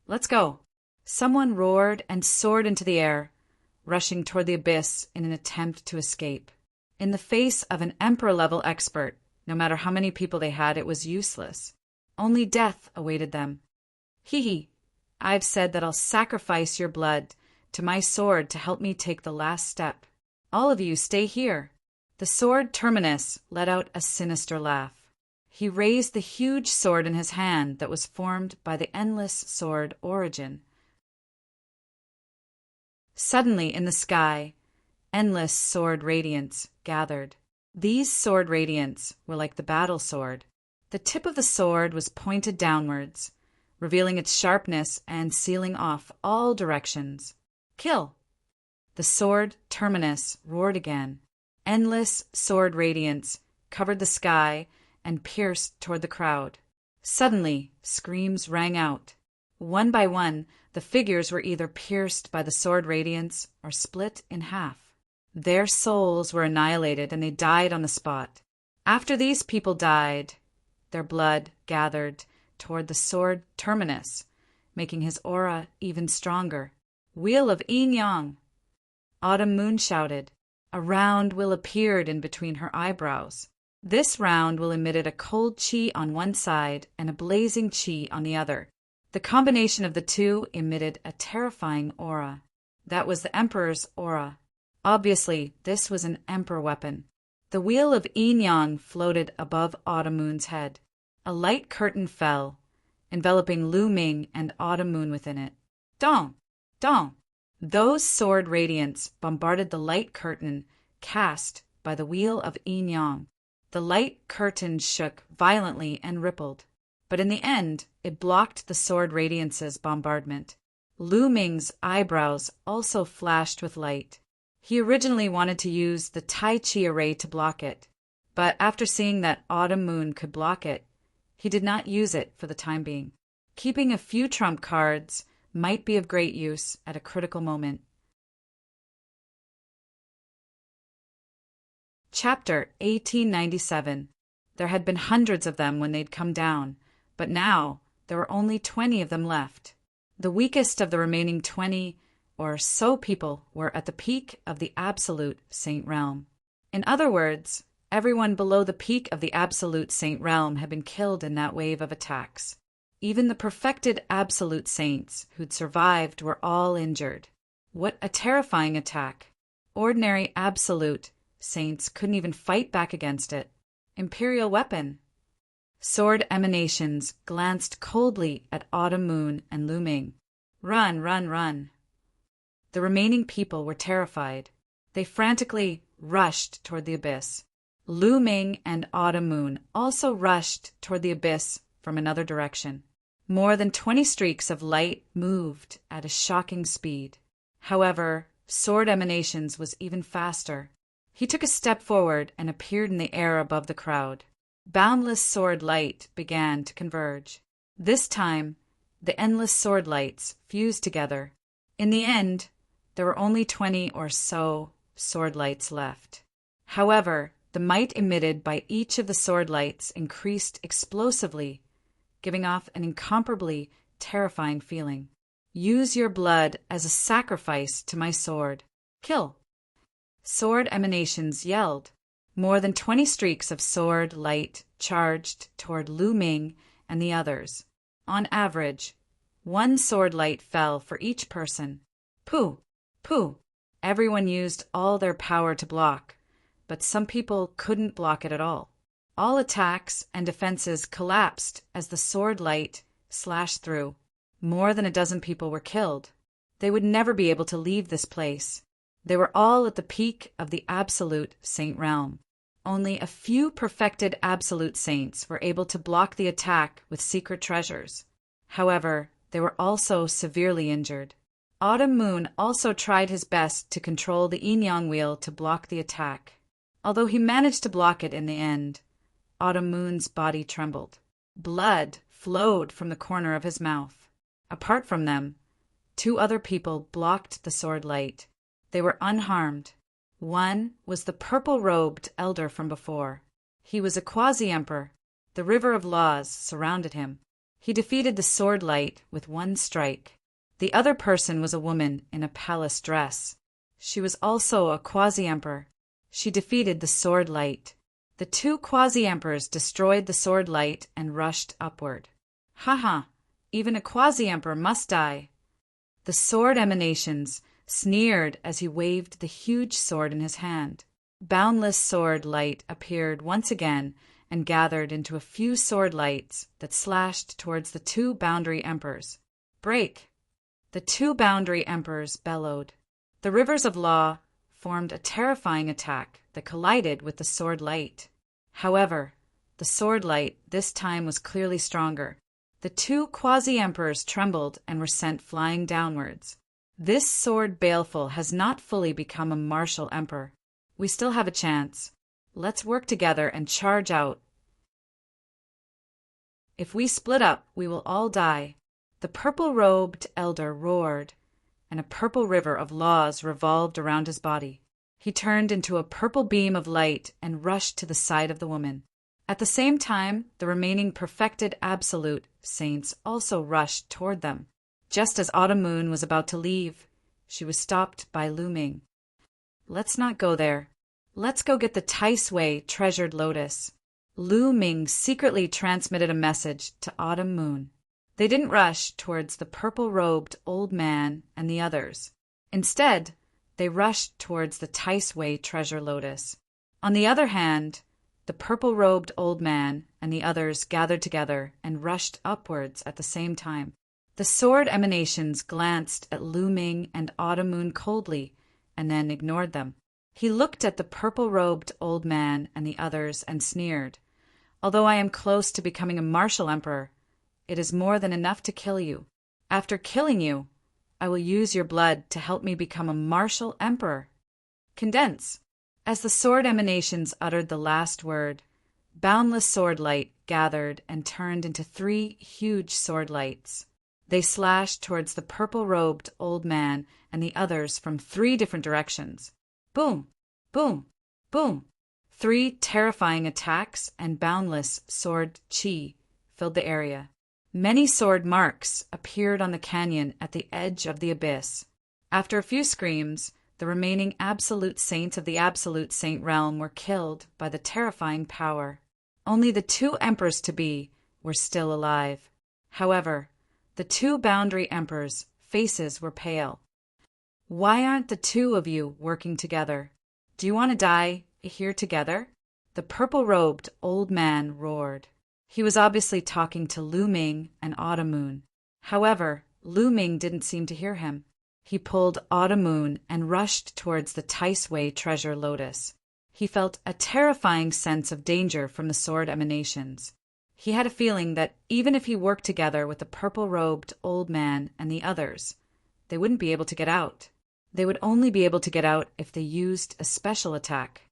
Let's go. Someone roared and soared into the air, rushing toward the abyss in an attempt to escape. In the face of an Emperor-level expert, no matter how many people they had, it was useless. Only death awaited them. Hee, I've said that I'll sacrifice your blood to my sword to help me take the last step. All of you stay here. The sword terminus let out a sinister laugh. He raised the huge sword in his hand that was formed by the endless sword origin. Suddenly in the sky, endless sword radiance gathered. These sword radiance were like the battle sword. The tip of the sword was pointed downwards, revealing its sharpness and sealing off all directions. Kill! The sword terminus roared again. Endless sword radiance covered the sky and pierced toward the crowd. Suddenly, screams rang out. One by one, the figures were either pierced by the sword radiance or split in half. Their souls were annihilated and they died on the spot. After these people died, their blood gathered toward the sword terminus, making his aura even stronger. Wheel of yin-yang! Autumn Moon shouted. A round will appeared in between her eyebrows. This round will emitted a cold chi on one side and a blazing chi on the other. The combination of the two emitted a terrifying aura. That was the Emperor's aura. Obviously, this was an emperor weapon. The wheel of yin yang floated above Autumn Moon's head. A light curtain fell, enveloping Lu Ming and Autumn Moon within it. Dong! Dong! Those sword radiants bombarded the light curtain cast by the wheel of yin yang. The light curtain shook violently and rippled, but in the end it blocked the sword radiance's bombardment. Lu Ming's eyebrows also flashed with light. He originally wanted to use the Tai Chi array to block it, but after seeing that Autumn Moon could block it, he did not use it for the time being. Keeping a few trump cards might be of great use at a critical moment. Chapter 1897. There had been hundreds of them when they'd come down, but now there were only 20 of them left. The weakest of the remaining 20 or so people were at the peak of the absolute Saint Realm. In other words, everyone below the peak of the absolute Saint Realm had been killed in that wave of attacks. Even the perfected absolute saints who'd survived were all injured. What a terrifying attack! Ordinary absolute saints couldn't even fight back against it. Imperial weapon! Sword emanations glanced coldly at Autumn Moon and Lu Ming. Run, run, run! The remaining people were terrified. They frantically rushed toward the abyss. Lu Ming and Autumn Moon also rushed toward the abyss from another direction. More than 20 streaks of light moved at a shocking speed. However, Sword Emanations was even faster. He took a step forward and appeared in the air above the crowd. Boundless sword light began to converge. This time, the endless sword lights fused together. In the end, there were only 20 or so sword lights left. However, the might emitted by each of the sword lights increased explosively, giving off an incomparably terrifying feeling. Use your blood as a sacrifice to my sword. Kill! Sword emanations yelled. More than 20 streaks of sword light charged toward Lu Ming and the others. On average, 1 sword light fell for each person. Pooh! Pooh! Everyone used all their power to block, but some people couldn't block it at all. All attacks and defenses collapsed as the sword light slashed through. More than a dozen people were killed. They would never be able to leave this place. They were all at the peak of the absolute Saint Realm. Only a few perfected absolute saints were able to block the attack with secret treasures. However, they were also severely injured. Autumn Moon also tried his best to control the yin-yang wheel to block the attack. Although he managed to block it in the end, Autumn Moon's body trembled. Blood flowed from the corner of his mouth. Apart from them, 2 other people blocked the sword light. They were unharmed. One was the purple-robed elder from before. He was a quasi-emperor. The river of laws surrounded him. He defeated the sword light with 1 strike. The other person was a woman in a palace dress. She was also a quasi-emperor. She defeated the sword light. The 2 quasi-emperors destroyed the sword light and rushed upward. Ha! Even a quasi-emperor must die. The sword emanations sneered as he waved the huge sword in his hand. Boundless sword light appeared once again and gathered into a few sword lights that slashed towards the 2 boundary emperors. Break! The 2 boundary emperors bellowed. The rivers of law formed a terrifying attack that collided with the sword light. However, the sword light this time was clearly stronger. The 2 quasi-emperors trembled and were sent flying downwards. This sword baleful has not fully become a martial emperor. We still have a chance. Let's work together and charge out. If we split up, we will all die. The purple-robed elder roared, and a purple river of laws revolved around his body. He turned into a purple beam of light and rushed to the side of the woman. At the same time, the remaining perfected absolute saints also rushed toward them. Just as Autumn Moon was about to leave, she was stopped by Lu Ming. Let's not go there. Let's go get the Tai's Wei treasured lotus. Lu Ming secretly transmitted a message to Autumn Moon. They didn't rush towards the purple-robed old man and the others. Instead, They rushed towards the Taisway treasure lotus. On the other hand, the purple-robed old man and the others gathered together and rushed upwards at the same time. The sword emanations glanced at Lu Ming and Autumn Moon coldly and then ignored them. He looked at the purple-robed old man and the others and sneered. Although I am close to becoming a martial emperor, it is more than enough to kill you. After killing you, I will use your blood to help me become a martial emperor. Condense. As the sword emanations uttered the last word, boundless sword light gathered and turned into 3 huge sword lights. They slashed towards the purple-robed old man and the others from 3 different directions. Boom, boom, boom. 3 terrifying attacks and boundless sword chi filled the area. Many sword marks appeared on the canyon at the edge of the abyss. After a few screams, the remaining absolute saints of the absolute saint realm were killed by the terrifying power. Only the 2 emperors-to-be were still alive. However, the 2 boundary emperors' faces were pale. Why aren't the 2 of you working together? Do you want to die here together? The purple-robed old man roared. He was obviously talking to Lu Ming and Autumn Moon. However, Lu Ming didn't seem to hear him. He pulled Autumn Moon and rushed towards the Taisway treasure lotus. He felt a terrifying sense of danger from the sword emanations. He had a feeling that even if he worked together with the purple-robed old man and the others, they wouldn't be able to get out. They would only be able to get out if they used a special attack.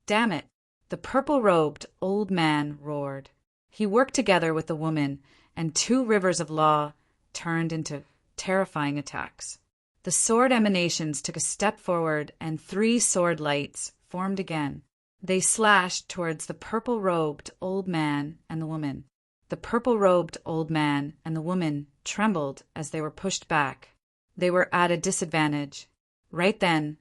Damn it! The purple-robed old man roared. He worked together with the woman, and 2 rivers of law turned into terrifying attacks. The sword emanations took a step forward, and 3 sword lights formed again. They slashed towards the purple-robed old man and the woman. The purple-robed old man and the woman trembled as they were pushed back. They were at a disadvantage. Right then,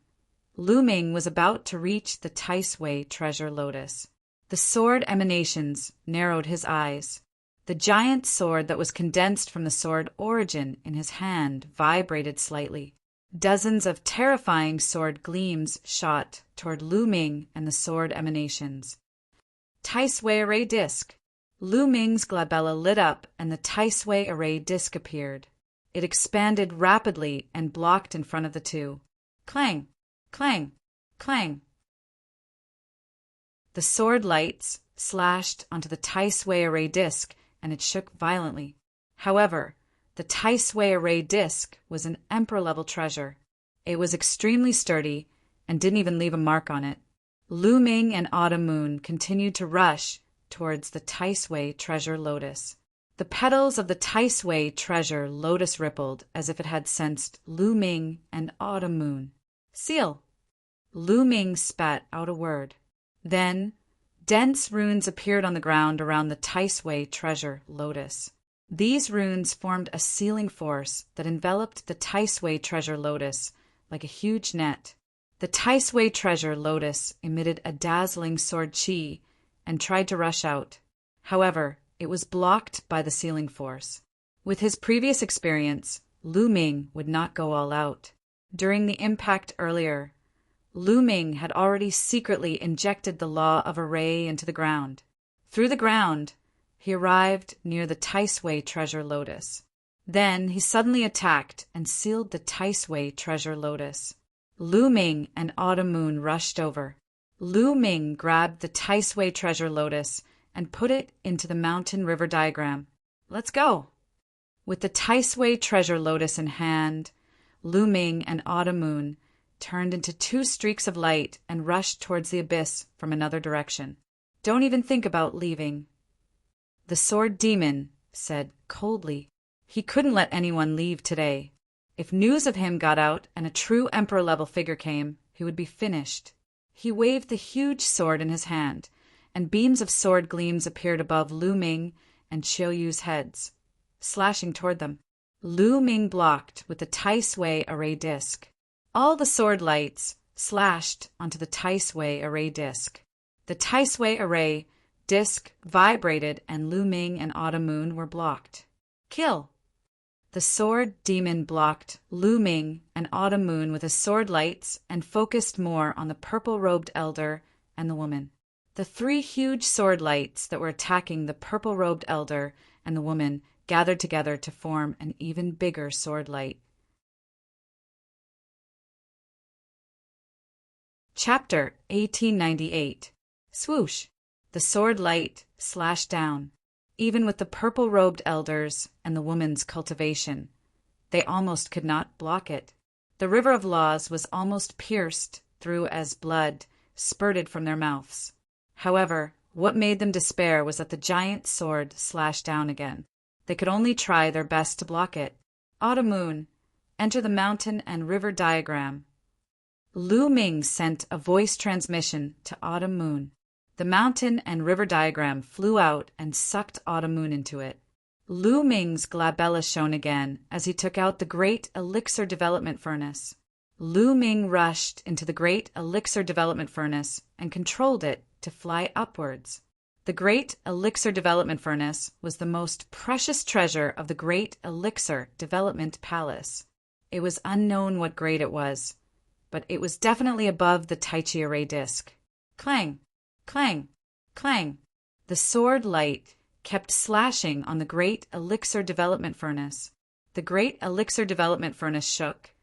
Lu Ming was about to reach the Taisway treasure lotus. The sword emanations narrowed his eyes. The giant sword that was condensed from the sword origin in his hand vibrated slightly. Dozens of terrifying sword gleams shot toward Lu Ming and the sword emanations. Taisway array disc. Lu Ming's glabella lit up and the Taisway array disc appeared. It expanded rapidly and blocked in front of the 2. Clang, clang, clang. The sword lights slashed onto the Taisway array disc and it shook violently. However, the Taisway array disc was an emperor-level treasure. It was extremely sturdy and didn't even leave a mark on it. Lu Ming and Autumn Moon continued to rush towards the Taisway treasure lotus. The petals of the Taisway treasure lotus rippled as if it had sensed Lu Ming and Autumn Moon. Seal! Lu Ming spat out a word. Then, dense runes appeared on the ground around the Taisway treasure lotus. These runes formed a sealing force that enveloped the Taisway treasure lotus like a huge net. The Taisway treasure lotus emitted a dazzling sword chi and tried to rush out. However, it was blocked by the sealing force. With his previous experience, Lu Ming would not go all out. During the impact earlier, Lu Ming had already secretly injected the law of array into the ground. Through the ground, he arrived near the Taisway treasure lotus. Then he suddenly attacked and sealed the Taisway treasure lotus. Lu Ming and Autumn Moon rushed over. Lu Ming grabbed the Taisway treasure lotus and put it into the mountain river diagram. Let's go! With the Taisway treasure lotus in hand, Lu Ming and Autumn Moon turned into 2 streaks of light and rushed towards the abyss from another direction. Don't even think about leaving. The sword demon said coldly. He couldn't let anyone leave today. If news of him got out and a true emperor-level figure came, he would be finished. He waved the huge sword in his hand, and beams of sword gleams appeared above Lu Ming and Qiu Yu's heads, slashing toward them. Lu Ming blocked with the Taisway array disc. All the sword lights slashed onto the Taisway array disc. The Taisway array disc vibrated and Lu Ming and Autumn Moon were blocked. Kill! The sword demon blocked Lu Ming and Autumn Moon with his sword lights and focused more on the purple-robed elder and the woman. The three huge sword lights that were attacking the purple-robed elder and the woman gathered together to form an even bigger sword light. Chapter 1898. Swoosh! The sword light slashed down. Even with the purple-robed elders and the woman's cultivation, they almost could not block it. The river of laws was almost pierced through as blood spurted from their mouths. However, what made them despair was that the giant sword slashed down again. They could only try their best to block it. Autumn Moon, enter the mountain and river diagram. Lu Ming sent a voice transmission to Autumn Moon. The mountain and river diagram flew out and sucked Autumn Moon into it. Lu Ming's glabella shone again as he took out the great elixir development furnace. Lu Ming rushed into the great elixir development furnace and controlled it to fly upwards. The great elixir development furnace was the most precious treasure of the great elixir development palace. It was unknown what grade it was, but it was definitely above the Tai Chi array disc. Clang! Clang! Clang! The sword light kept slashing on the great elixir development furnace. The great elixir development furnace shook,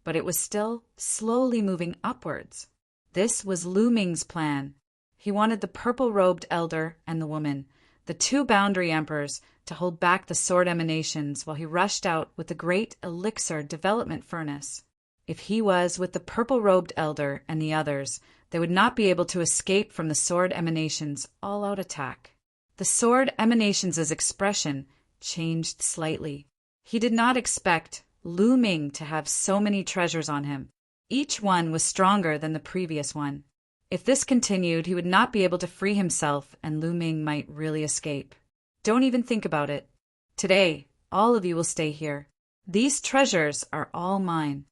but it was still slowly moving upwards. This was Lu Ming's plan. He wanted the purple-robed elder and the woman, the two boundary emperors, to hold back the sword emanations while he rushed out with the great elixir development furnace. If he was with the purple-robed elder and the others, they would not be able to escape from the sword emanations' all-out attack. The sword emanations' expression changed slightly. He did not expect Lu Ming to have so many treasures on him. Each one was stronger than the previous one. If this continued, he would not be able to free himself and Lu Ming might really escape. Don't even think about it. Today, all of you will stay here. These treasures are all mine.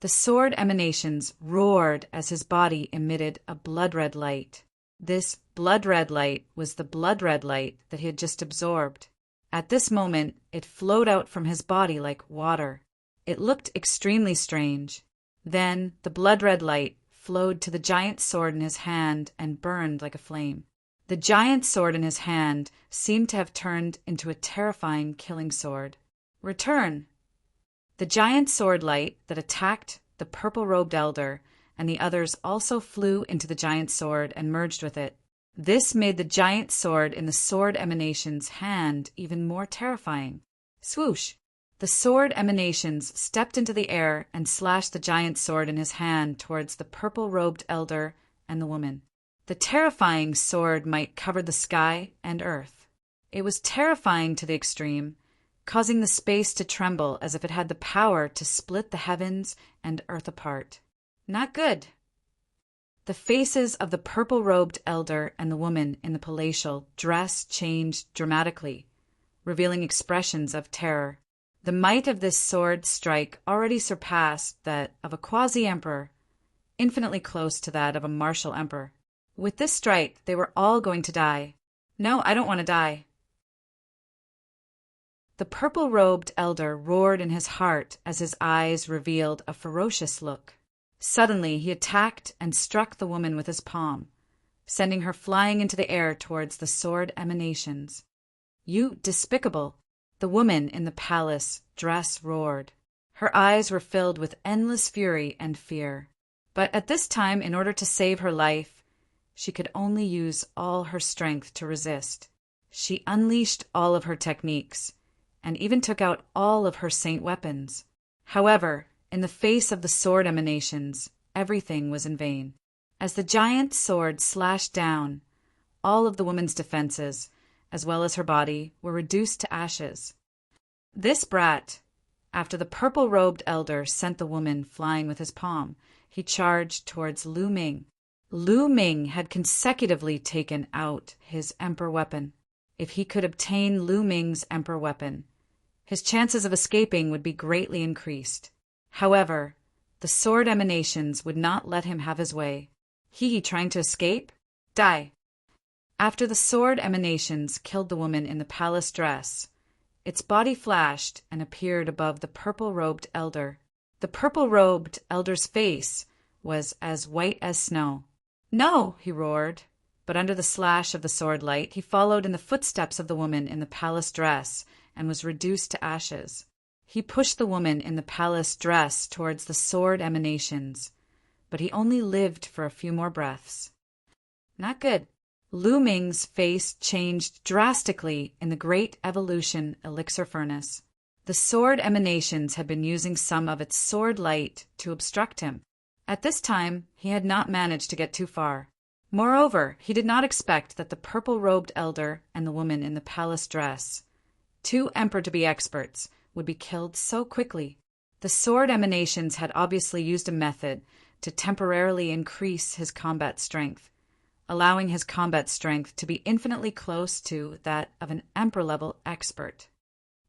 The sword emanations roared as his body emitted a blood-red light. This blood-red light was the blood-red light that he had just absorbed. At this moment, it flowed out from his body like water. It looked extremely strange. Then the blood-red light flowed to the giant sword in his hand and burned like a flame. The giant sword in his hand seemed to have turned into a terrifying killing sword. Return! The giant sword light that attacked the purple-robed elder and the others also flew into the giant sword and merged with it. This made the giant sword in the sword emanation's hand even more terrifying. Swoosh! The sword emanations stepped into the air and slashed the giant sword in his hand towards the purple-robed elder and the woman. The terrifying sword might cover the sky and earth. It was terrifying to the extreme, causing the space to tremble as if it had the power to split the heavens and earth apart. Not good. The faces of the purple-robed elder and the woman in the palatial dress changed dramatically, revealing expressions of terror. The might of this sword strike already surpassed that of a quasi-emperor, infinitely close to that of a martial emperor. With this strike, they were all going to die. No, I don't want to die. The purple-robed elder roared in his heart as his eyes revealed a ferocious look. Suddenly, he attacked and struck the woman with his palm, sending her flying into the air towards the sword emanations. You despicable! The woman in the palace dress roared. Her eyes were filled with endless fury and fear. But at this time, in order to save her life, she could only use all her strength to resist. She unleashed all of her techniques, and even took out all of her saint weapons. However, in the face of the sword emanations, everything was in vain. As the giant sword slashed down, all of the woman's defenses, as well as her body, were reduced to ashes. This brat, after the purple-robed elder sent the woman flying with his palm, he charged towards Lu Ming. Lu Ming had consecutively taken out his emperor weapon. If he could obtain Lu Ming's emperor weapon, his chances of escaping would be greatly increased. However, the sword emanations would not let him have his way. He, trying to escape? Die! After the sword emanations killed the woman in the palace dress, Its body flashed and appeared above the purple-robed elder. The purple-robed elder's face was as white as snow. "No!" he roared. But under the slash of the sword light, he followed in the footsteps of the woman in the palace dress and was reduced to ashes. He pushed the woman in the palace dress towards the sword emanations, but he only lived for a few more breaths. Not good. Lu Ming's face changed drastically in the Great Evolution Elixir Furnace. The sword emanations had been using some of its sword light to obstruct him. At this time, he had not managed to get too far. Moreover, he did not expect that the purple-robed elder and the woman in the palace dress, two emperor-to-be experts, would be killed so quickly. The sword emanations had obviously used a method to temporarily increase his combat strength, allowing his combat strength to be infinitely close to that of an emperor-level expert.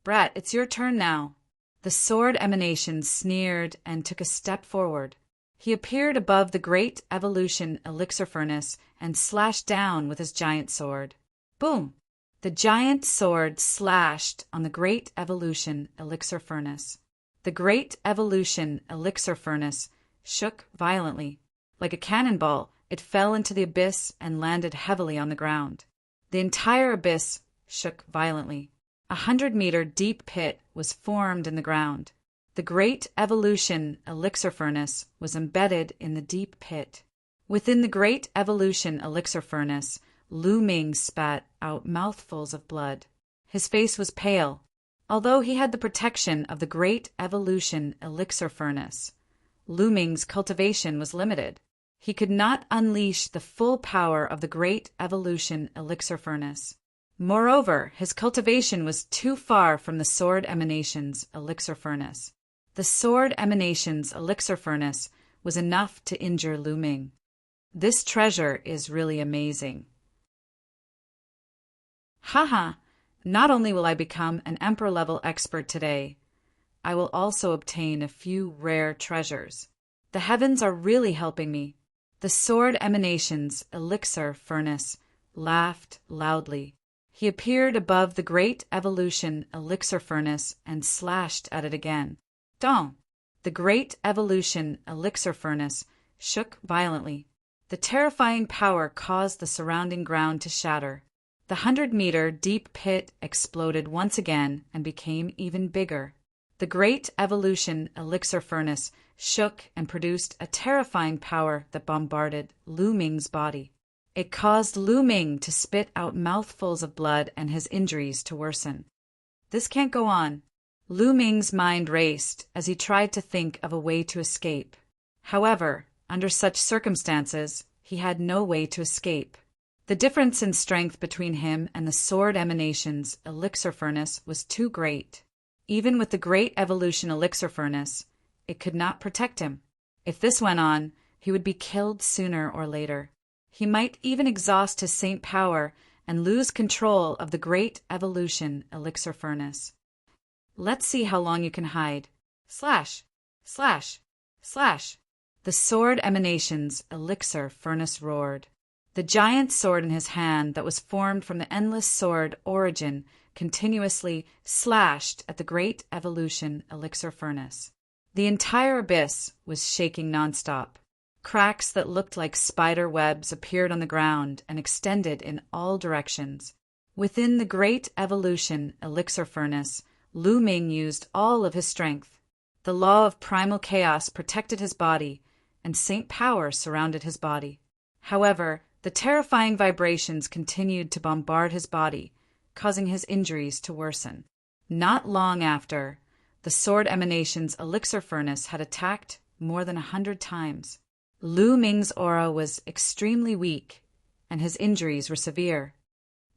"Brat, it's your turn now." The sword emanations sneered and took a step forward. He appeared above the Great Evolution Elixir Furnace and slashed down with his giant sword. Boom! The giant sword slashed on the Great Evolution Elixir Furnace. The Great Evolution Elixir Furnace shook violently. Like a cannonball, it fell into the abyss and landed heavily on the ground. The entire abyss shook violently. 100-meter deep pit was formed in the ground. The Great Evolution Elixir Furnace was embedded in the deep pit. Within the Great Evolution Elixir Furnace, Lu Ming spat out mouthfuls of blood. His face was pale. Although he had the protection of the Great Evolution Elixir Furnace, Lu Ming's cultivation was limited. He could not unleash the full power of the Great Evolution Elixir Furnace. Moreover, his cultivation was too far from the Sword Emanations Elixir Furnace. The Sword Emanations Elixir Furnace was enough to injure Lu Ming. This treasure is really amazing. Haha, not only will I become an Emperor-level expert today, I will also obtain a few rare treasures. The heavens are really helping me. The Sword Emanations Elixir Furnace laughed loudly. He appeared above the Great Evolution Elixir Furnace and slashed at it again. Dong! The Great Evolution Elixir Furnace shook violently. The terrifying power caused the surrounding ground to shatter. The 100-meter deep pit exploded once again and became even bigger. The Great Evolution Elixir Furnace shook and produced a terrifying power that bombarded Lu Ming's body. It caused Lu Ming to spit out mouthfuls of blood and his injuries to worsen. This can't go on. Lu Ming's mind raced as he tried to think of a way to escape. However, under such circumstances, he had no way to escape. The difference in strength between him and the Sword Emanations Elixir Furnace was too great. Even with the Great Evolution Elixir Furnace, it could not protect him. If this went on, he would be killed sooner or later. He might even exhaust his saint power and lose control of the Great Evolution Elixir Furnace. Let's see how long you can hide. Slash! Slash! Slash! The Sword Emanations Elixir Furnace roared. The giant sword in his hand that was formed from the endless sword origin continuously slashed at the Great Evolution Elixir Furnace. The entire abyss was shaking nonstop. Cracks that looked like spider webs appeared on the ground and extended in all directions. Within the Great Evolution Elixir Furnace, Lu Ming used all of his strength. The law of primal chaos protected his body, and saint power surrounded his body. However, the terrifying vibrations continued to bombard his body, causing his injuries to worsen. Not long after, the Sword Emanations Elixir Furnace had attacked more than 100 times. Lu Ming's aura was extremely weak, and his injuries were severe.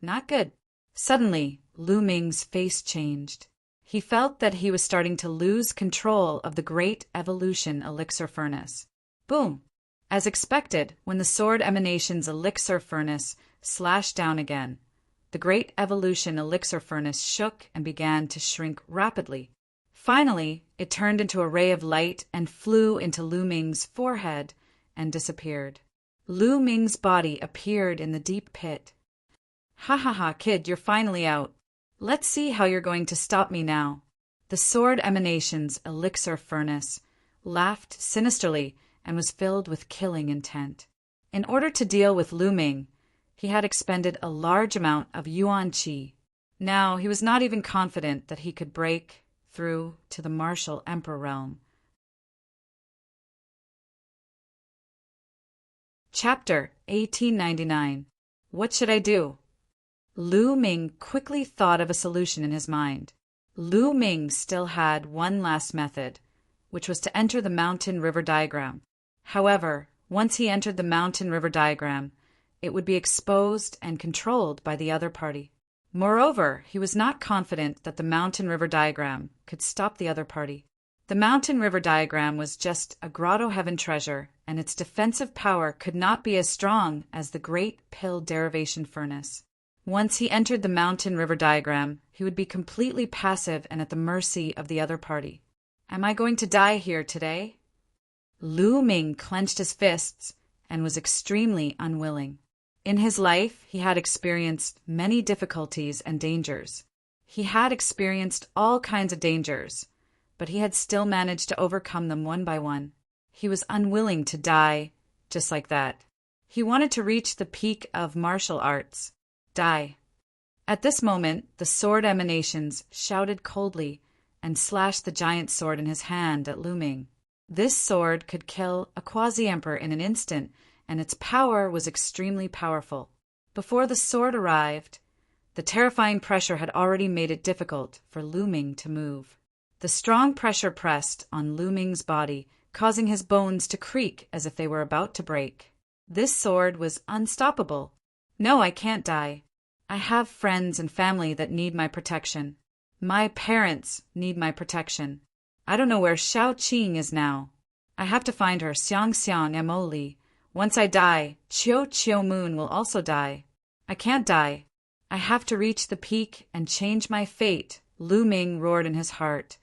Not good. Suddenly, Lu Ming's face changed. He felt that he was starting to lose control of the Great Evolution Elixir Furnace. Boom! As expected, when the Sword Emanations Elixir Furnace slashed down again, the Great Evolution Elixir Furnace shook and began to shrink rapidly. Finally, it turned into a ray of light and flew into Lu Ming's forehead and disappeared. Lu Ming's body appeared in the deep pit. Ha ha ha, kid, you're finally out. Let's see how you're going to stop me now. The sword emanation's elixir furnace laughed sinisterly and was filled with killing intent. In order to deal with Lu Ming, he had expended a large amount of yuan qi. Now he was not even confident that he could break through to the martial emperor realm. Chapter 1899. What should I do? Lu Ming quickly thought of a solution in his mind. Lu Ming still had one last method, which was to enter the mountain-river diagram. However, once he entered the mountain-river diagram, it would be exposed and controlled by the other party. Moreover, he was not confident that the mountain-river diagram could stop the other party. The mountain-river diagram was just a grotto heaven treasure, and its defensive power could not be as strong as the great pill derivation furnace. Once he entered the mountain-river diagram, he would be completely passive and at the mercy of the other party. Am I going to die here today? Lu Ming clenched his fists and was extremely unwilling. In his life, he had experienced many difficulties and dangers. He had experienced all kinds of dangers, but he had still managed to overcome them one by one. He was unwilling to die just like that. He wanted to reach the peak of martial arts. Die. At this moment, the sword emanations shouted coldly and slashed the giant sword in his hand at Lu Ming. This sword could kill a quasi-emperor in an instant, and its power was extremely powerful. Before the sword arrived, the terrifying pressure had already made it difficult for Lu Ming to move. The strong pressure pressed on Lu Ming's body, causing his bones to creak as if they were about to break. This sword was unstoppable. No, I can't die. I have friends and family that need my protection. My parents need my protection. I don't know where Xiao Qing is now. I have to find her, Xiang Xiang Mo Li. Once I die, Chiu Moon will also die. I can't die. I have to reach the peak and change my fate, Lu Ming roared in his heart,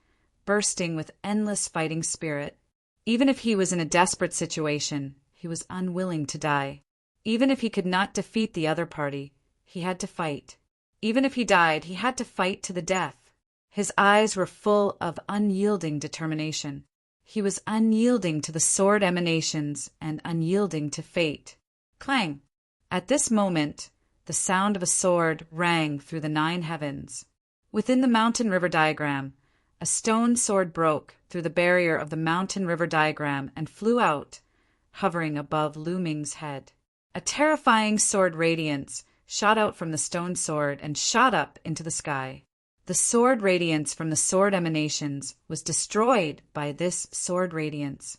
bursting with endless fighting spirit. Even if he was in a desperate situation, he was unwilling to die. Even if he could not defeat the other party, he had to fight. Even if he died, he had to fight to the death. His eyes were full of unyielding determination. He was unyielding to the sword emanations and unyielding to fate. Clang! At this moment, the sound of a sword rang through the 9 heavens. Within the mountain-river diagram, a stone sword broke through the barrier of the mountain-river diagram and flew out, hovering above Lu Ming's head. A terrifying sword radiance shot out from the stone sword and shot up into the sky. The sword radiance from the sword emanations was destroyed by this sword radiance.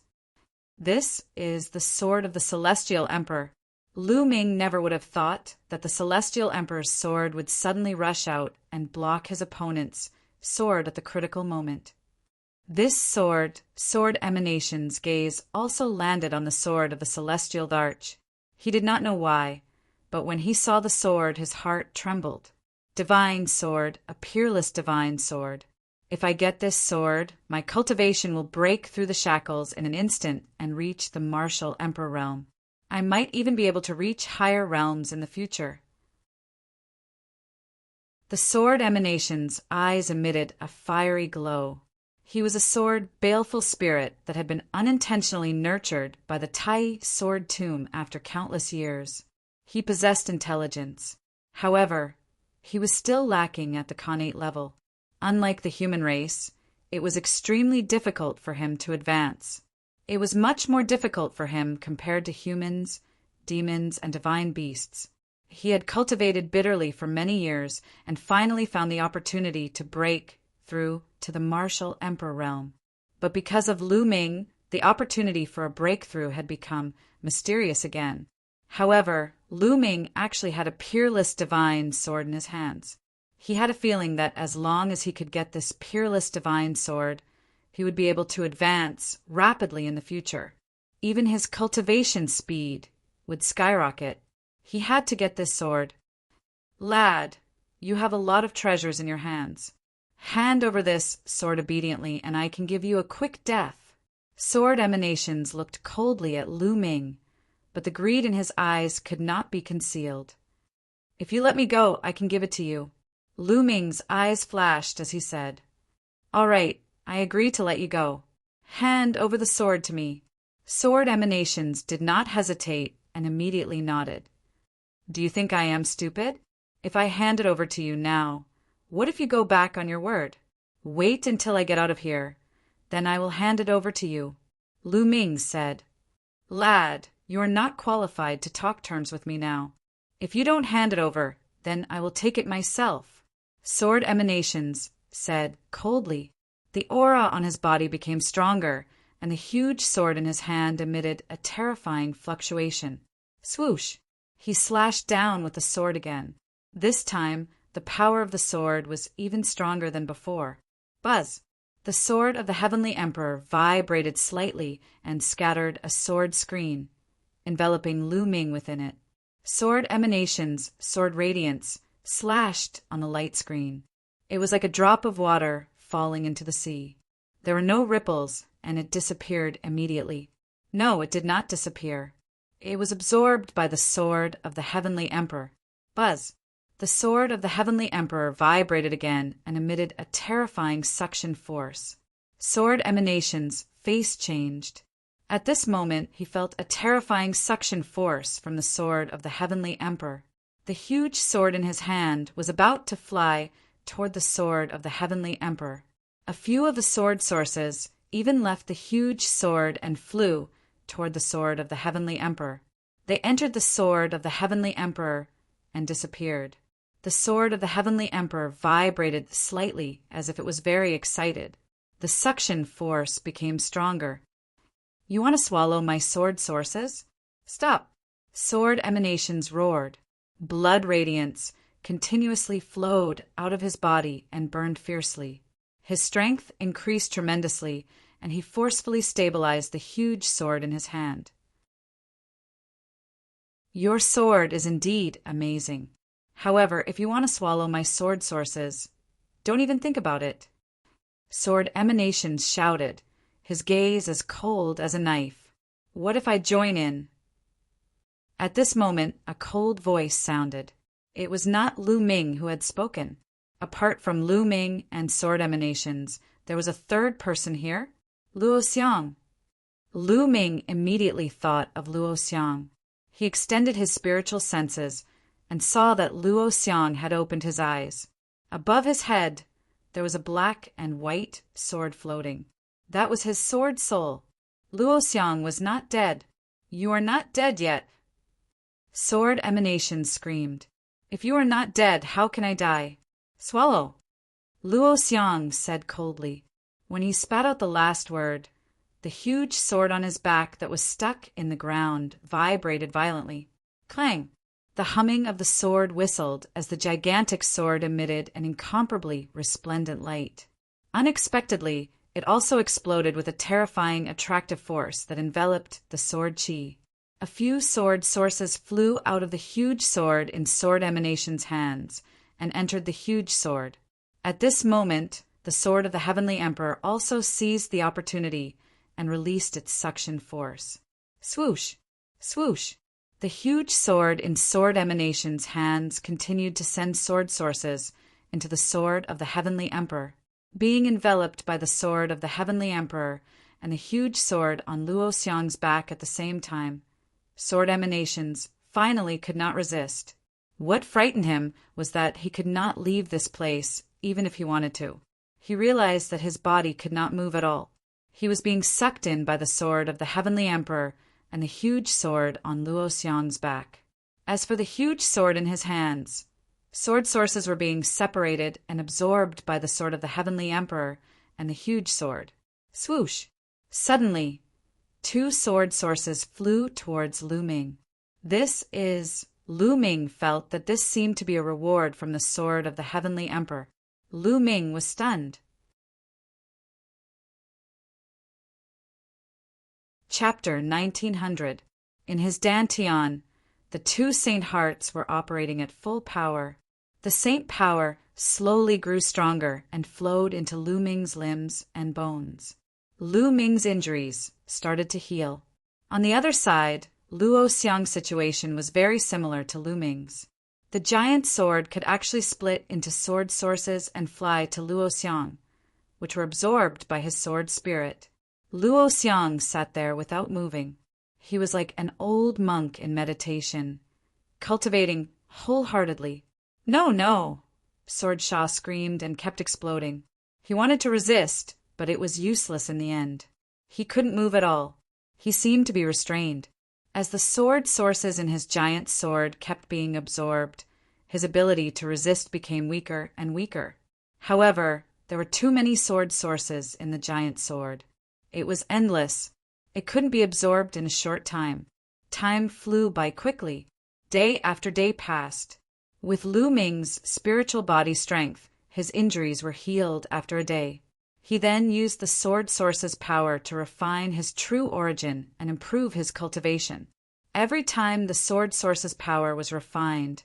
This is the sword of the Celestial Emperor. Lu Ming never would have thought that the Celestial Emperor's sword would suddenly rush out and block his opponent's sword at the critical moment. This sword emanation's gaze also landed on the sword of the Celestial Arch. He did not know why, but when he saw the sword, his heart trembled. Divine sword, a peerless divine sword. If I get this sword, my cultivation will break through the shackles in an instant and reach the martial emperor realm. I might even be able to reach higher realms in the future. The sword emanation's eyes emitted a fiery glow. He was a sword baleful spirit that had been unintentionally nurtured by the Tai sword tomb after countless years. He possessed intelligence. However, he was still lacking at the Khanate level. Unlike the human race, it was extremely difficult for him to advance. It was much more difficult for him compared to humans, demons, and divine beasts. He had cultivated bitterly for many years and finally found the opportunity to break through to the martial emperor realm. But because of Lu Ming, the opportunity for a breakthrough had become mysterious again. However, Lu Ming actually had a peerless divine sword in his hands. He had a feeling that as long as he could get this peerless divine sword, he would be able to advance rapidly in the future. Even his cultivation speed would skyrocket. He had to get this sword. Lad, you have a lot of treasures in your hands. Hand over this sword obediently, and I can give you a quick death. Sword emanations looked coldly at Lu Ming, but the greed in his eyes could not be concealed. If you let me go, I can give it to you. Lu Ming's eyes flashed as he said, "All right, I agree to let you go. Hand over the sword to me." Sword emanations did not hesitate and immediately nodded. "Do you think I am stupid? If I hand it over to you now, what if you go back on your word? Wait until I get out of here, then I will hand it over to you." Lu Ming said, "Lad, you are not qualified to talk terms with me now. If you don't hand it over, then I will take it myself." Sword emanations said coldly. The aura on his body became stronger, and the huge sword in his hand emitted a terrifying fluctuation. Swoosh! He slashed down with the sword again. This time, the power of the sword was even stronger than before. Buzz! The sword of the Heavenly Emperor vibrated slightly and scattered a sword screen, enveloping Lu Ming within it. Sword emanations, sword radiance, slashed on the light screen. It was like a drop of water falling into the sea. There were no ripples, and it disappeared immediately. No, it did not disappear. It was absorbed by the sword of the Heavenly Emperor. Buzz! The sword of the Heavenly Emperor vibrated again and emitted a terrifying suction force. Sword emanations face changed. At this moment, he felt a terrifying suction force from the sword of the Heavenly Emperor. The huge sword in his hand was about to fly toward the sword of the Heavenly Emperor. A few of the sword sources even left the huge sword and flew toward the sword of the Heavenly Emperor. They entered the sword of the Heavenly Emperor and disappeared. The sword of the Heavenly Emperor vibrated slightly as if it was very excited. The suction force became stronger. "You want to swallow my sword sources? Stop!" Sword emanations roared. Blood radiance continuously flowed out of his body and burned fiercely. His strength increased tremendously, and he forcefully stabilized the huge sword in his hand. "Your sword is indeed amazing. However, if you want to swallow my sword sources, don't even think about it." Sword emanations shouted, his gaze as cold as a knife. "What if I join in?" At this moment, a cold voice sounded. It was not Lu Ming who had spoken. Apart from Lu Ming and sword emanations, there was a third person here, Luo Xiang. Lu Ming immediately thought of Luo Xiang. He extended his spiritual senses and saw that Luo Xiang had opened his eyes. Above his head, there was a black and white sword floating. That was his sword soul. Luo Xiang was not dead. "You are not dead yet." Sword emanations screamed, "If you are not dead, how can I die? Swallow." Luo Xiang said coldly. When he spat out the last word, the huge sword on his back that was stuck in the ground vibrated violently. Clang! The humming of the sword whistled as the gigantic sword emitted an incomparably resplendent light. Unexpectedly, it also exploded with a terrifying attractive force that enveloped the sword chi. A few sword sources flew out of the huge sword in sword emanation's hands and entered the huge sword. At this moment, the sword of the Heavenly Emperor also seized the opportunity and released its suction force. Swoosh! Swoosh! The huge sword in sword emanation's hands continued to send sword sources into the sword of the Heavenly Emperor. Being enveloped by the sword of the Heavenly Emperor and the huge sword on Luo Xiang's back at the same time, sword emanations finally could not resist. What frightened him was that he could not leave this place even if he wanted to. He realized that his body could not move at all. He was being sucked in by the sword of the Heavenly Emperor and the huge sword on Luo Xiang's back. As for the huge sword in his hands, sword sources were being separated and absorbed by the sword of the Heavenly Emperor and the huge sword. Swoosh! Suddenly, two sword sources flew towards Lu Ming. Lu Ming felt that this seemed to be a reward from the sword of the Heavenly Emperor. Lu Ming was stunned. Chapter 1900. In his dantian, the two Saint Hearts were operating at full power. The Saint power slowly grew stronger and flowed into Lu Ming's limbs and bones. Lu Ming's injuries started to heal. On the other side, Luo Xiang's situation was very similar to Lu Ming's. The giant sword could actually split into sword sources and fly to Luo Xiang, which were absorbed by his sword spirit. Luo Xiang sat there without moving. He was like an old monk in meditation, cultivating wholeheartedly. No, no, Sword Shah screamed and kept exploding. He wanted to resist, but it was useless in the end. He couldn't move at all. He seemed to be restrained. As the sword sources in his giant sword kept being absorbed, his ability to resist became weaker and weaker. However, there were too many sword sources in the giant sword. It was endless. It couldn't be absorbed in a short time. Time flew by quickly. Day after day passed. With Lu Ming's spiritual body strength, his injuries were healed after a day. He then used the sword source's power to refine his true origin and improve his cultivation. Every time the sword source's power was refined,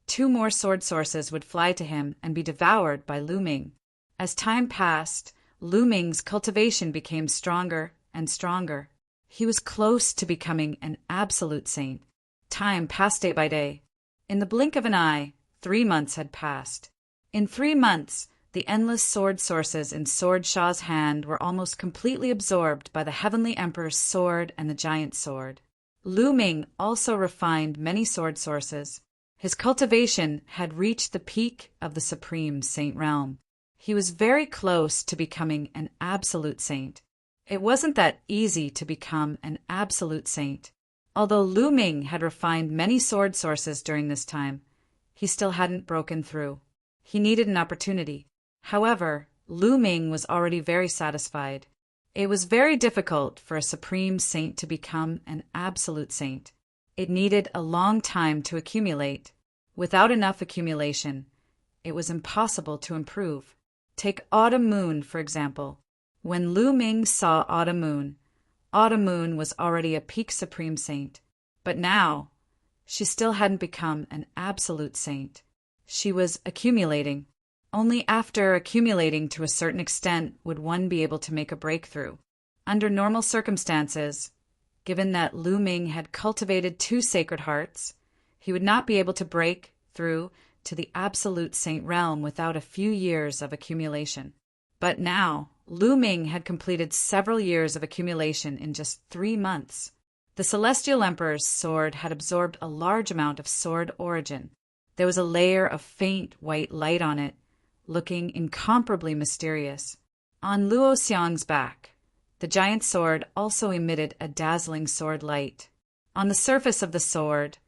2 more sword sources would fly to him and be devoured by Lu Ming. As time passed, Lu Ming's cultivation became stronger and stronger. He was close to becoming an absolute saint. Time passed day by day. In the blink of an eye, 3 months had passed. In 3 months, the endless sword sources in Sword Shah's hand were almost completely absorbed by the Heavenly Emperor's sword and the giant sword. Lu Ming also refined many sword sources. His cultivation had reached the peak of the supreme saint realm. He was very close to becoming an absolute saint. It wasn't that easy to become an absolute saint. Although Lu Ming had refined many sword sources during this time, he still hadn't broken through. He needed an opportunity. However, Lu Ming was already very satisfied. It was very difficult for a supreme saint to become an absolute saint. It needed a long time to accumulate. Without enough accumulation, it was impossible to improve. Take Autumn Moon, for example. When Lu Ming saw Autumn Moon was already a peak supreme saint. But now, she still hadn't become an absolute saint. She was accumulating. Only after accumulating to a certain extent would one be able to make a breakthrough. Under normal circumstances, given that Lu Ming had cultivated 2 sacred hearts, he would not be able to break through to the absolute saint realm without a few years of accumulation. But now, Lu Ming had completed several years of accumulation in just 3 months. The Celestial Emperor's sword had absorbed a large amount of sword origin. There was a layer of faint white light on it, looking incomparably mysterious. On Luo Xiang's back, the giant sword also emitted a dazzling sword light. On the surface of the sword,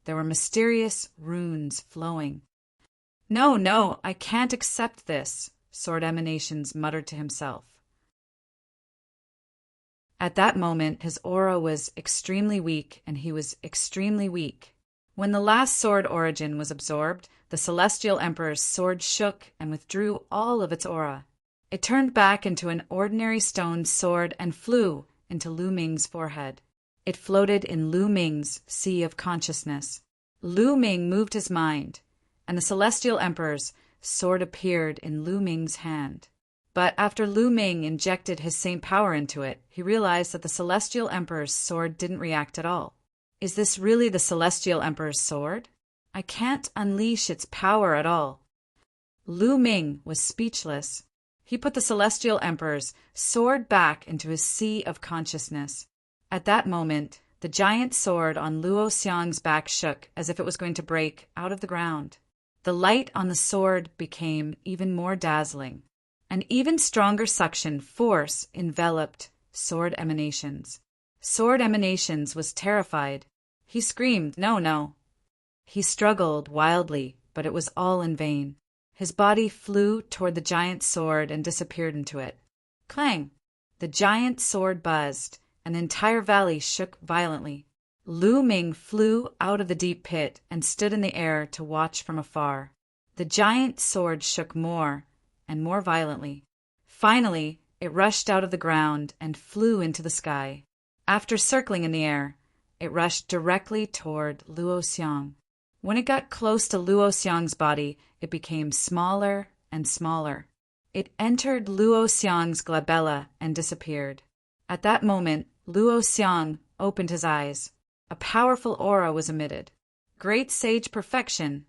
there were mysterious runes flowing. No, no, I can't accept this, Sword Emanations muttered to himself. At that moment, his aura was extremely weak, and he was extremely weak. When the last sword origin was absorbed, the Celestial Emperor's sword shook and withdrew all of its aura. It turned back into an ordinary stone sword and flew into Lu Ming's forehead. It floated in Lu Ming's sea of consciousness. Lu Ming moved his mind, and the Celestial Emperor's sword appeared in Lu Ming's hand. But after Lu Ming injected his same power into it, he realized that the Celestial Emperor's sword didn't react at all. Is this really the Celestial Emperor's sword? I can't unleash its power at all. Lu Ming was speechless. He put the Celestial Emperor's sword back into his sea of consciousness. At that moment, the giant sword on Luo Xiang's back shook as if it was going to break out of the ground. The light on the sword became even more dazzling. An even stronger suction force enveloped Sword Emanations. Sword Emanations was terrified. He screamed, "No, no." He struggled wildly, but it was all in vain. His body flew toward the giant sword and disappeared into it. Clang! The giant sword buzzed, and the entire valley shook violently. Lu Ming flew out of the deep pit and stood in the air to watch from afar. The giant sword shook more and more violently. Finally, it rushed out of the ground and flew into the sky. After circling in the air, it rushed directly toward Luo Xiang. When it got close to Luo Xiang's body, it became smaller and smaller. It entered Luo Xiang's glabella and disappeared. At that moment, Luo Xiang opened his eyes. A powerful aura was emitted. Great sage perfection,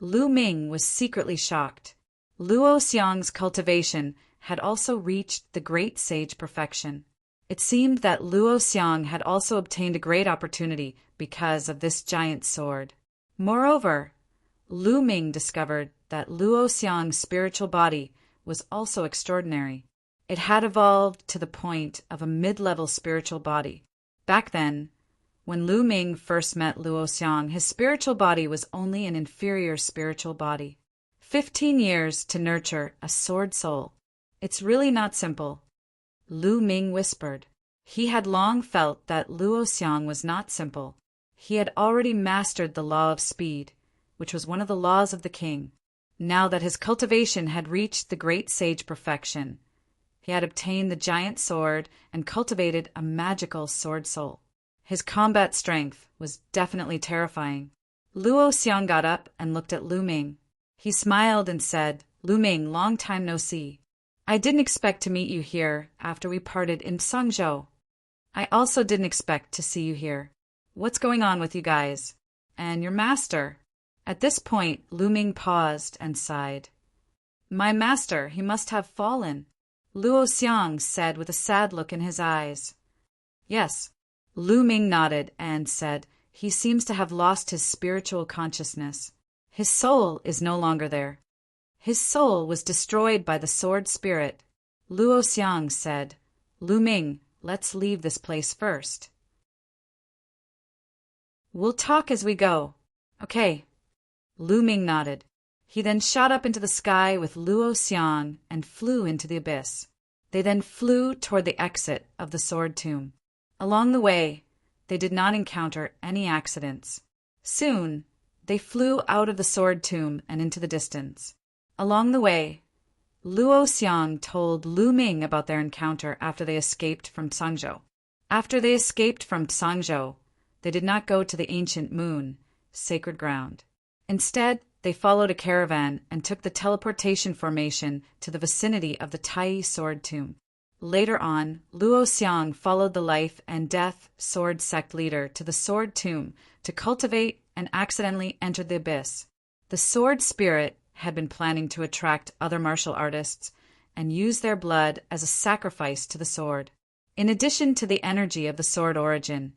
Lu Ming was secretly shocked. Luo Xiang's cultivation had also reached the great sage perfection. It seemed that Luo Xiang had also obtained a great opportunity because of this giant sword. Moreover, Lu Ming discovered that Luo Xiang's spiritual body was also extraordinary. It had evolved to the point of a mid-level spiritual body. Back then, when Lu Ming first met Luo Xiang, his spiritual body was only an inferior spiritual body. 15 years to nurture a sword soul. It's really not simple, Lu Ming whispered. He had long felt that Luo Xiang was not simple. He had already mastered the law of speed, which was one of the laws of the king. Now that his cultivation had reached the great sage perfection, he had obtained the giant sword and cultivated a magical sword soul. His combat strength was definitely terrifying. Luo Xiang got up and looked at Lu Ming. He smiled and said, "Lu Ming, long time no see. I didn't expect to meet you here after we parted in Sangzhou. I also didn't expect to see you here. What's going on with you guys? And your master?" At this point, Lu Ming paused and sighed. "My master, he must have fallen," Luo Xiang said with a sad look in his eyes. "Yes." Lu Ming nodded and said, "He seems to have lost his spiritual consciousness. His soul is no longer there. His soul was destroyed by the sword spirit." Luo Xiang said, "Lu Ming, let's leave this place first. We'll talk as we go." "Okay." Lu Ming nodded. He then shot up into the sky with Luo Xiang and flew into the abyss. They then flew toward the exit of the sword tomb. Along the way, they did not encounter any accidents. Soon, they flew out of the sword tomb and into the distance. Along the way, Luo Xiang told Lu Ming about their encounter after they escaped from Sangzhou. After they escaped from Sangzhou, they did not go to the ancient moon, sacred ground. Instead, they followed a caravan and took the teleportation formation to the vicinity of the Tai sword tomb. Later on, Luo Xiang followed the life and death sword sect leader to the sword tomb to cultivate and accidentally entered the abyss. The sword spirit had been planning to attract other martial artists and use their blood as a sacrifice to the sword. In addition to the energy of the sword origin,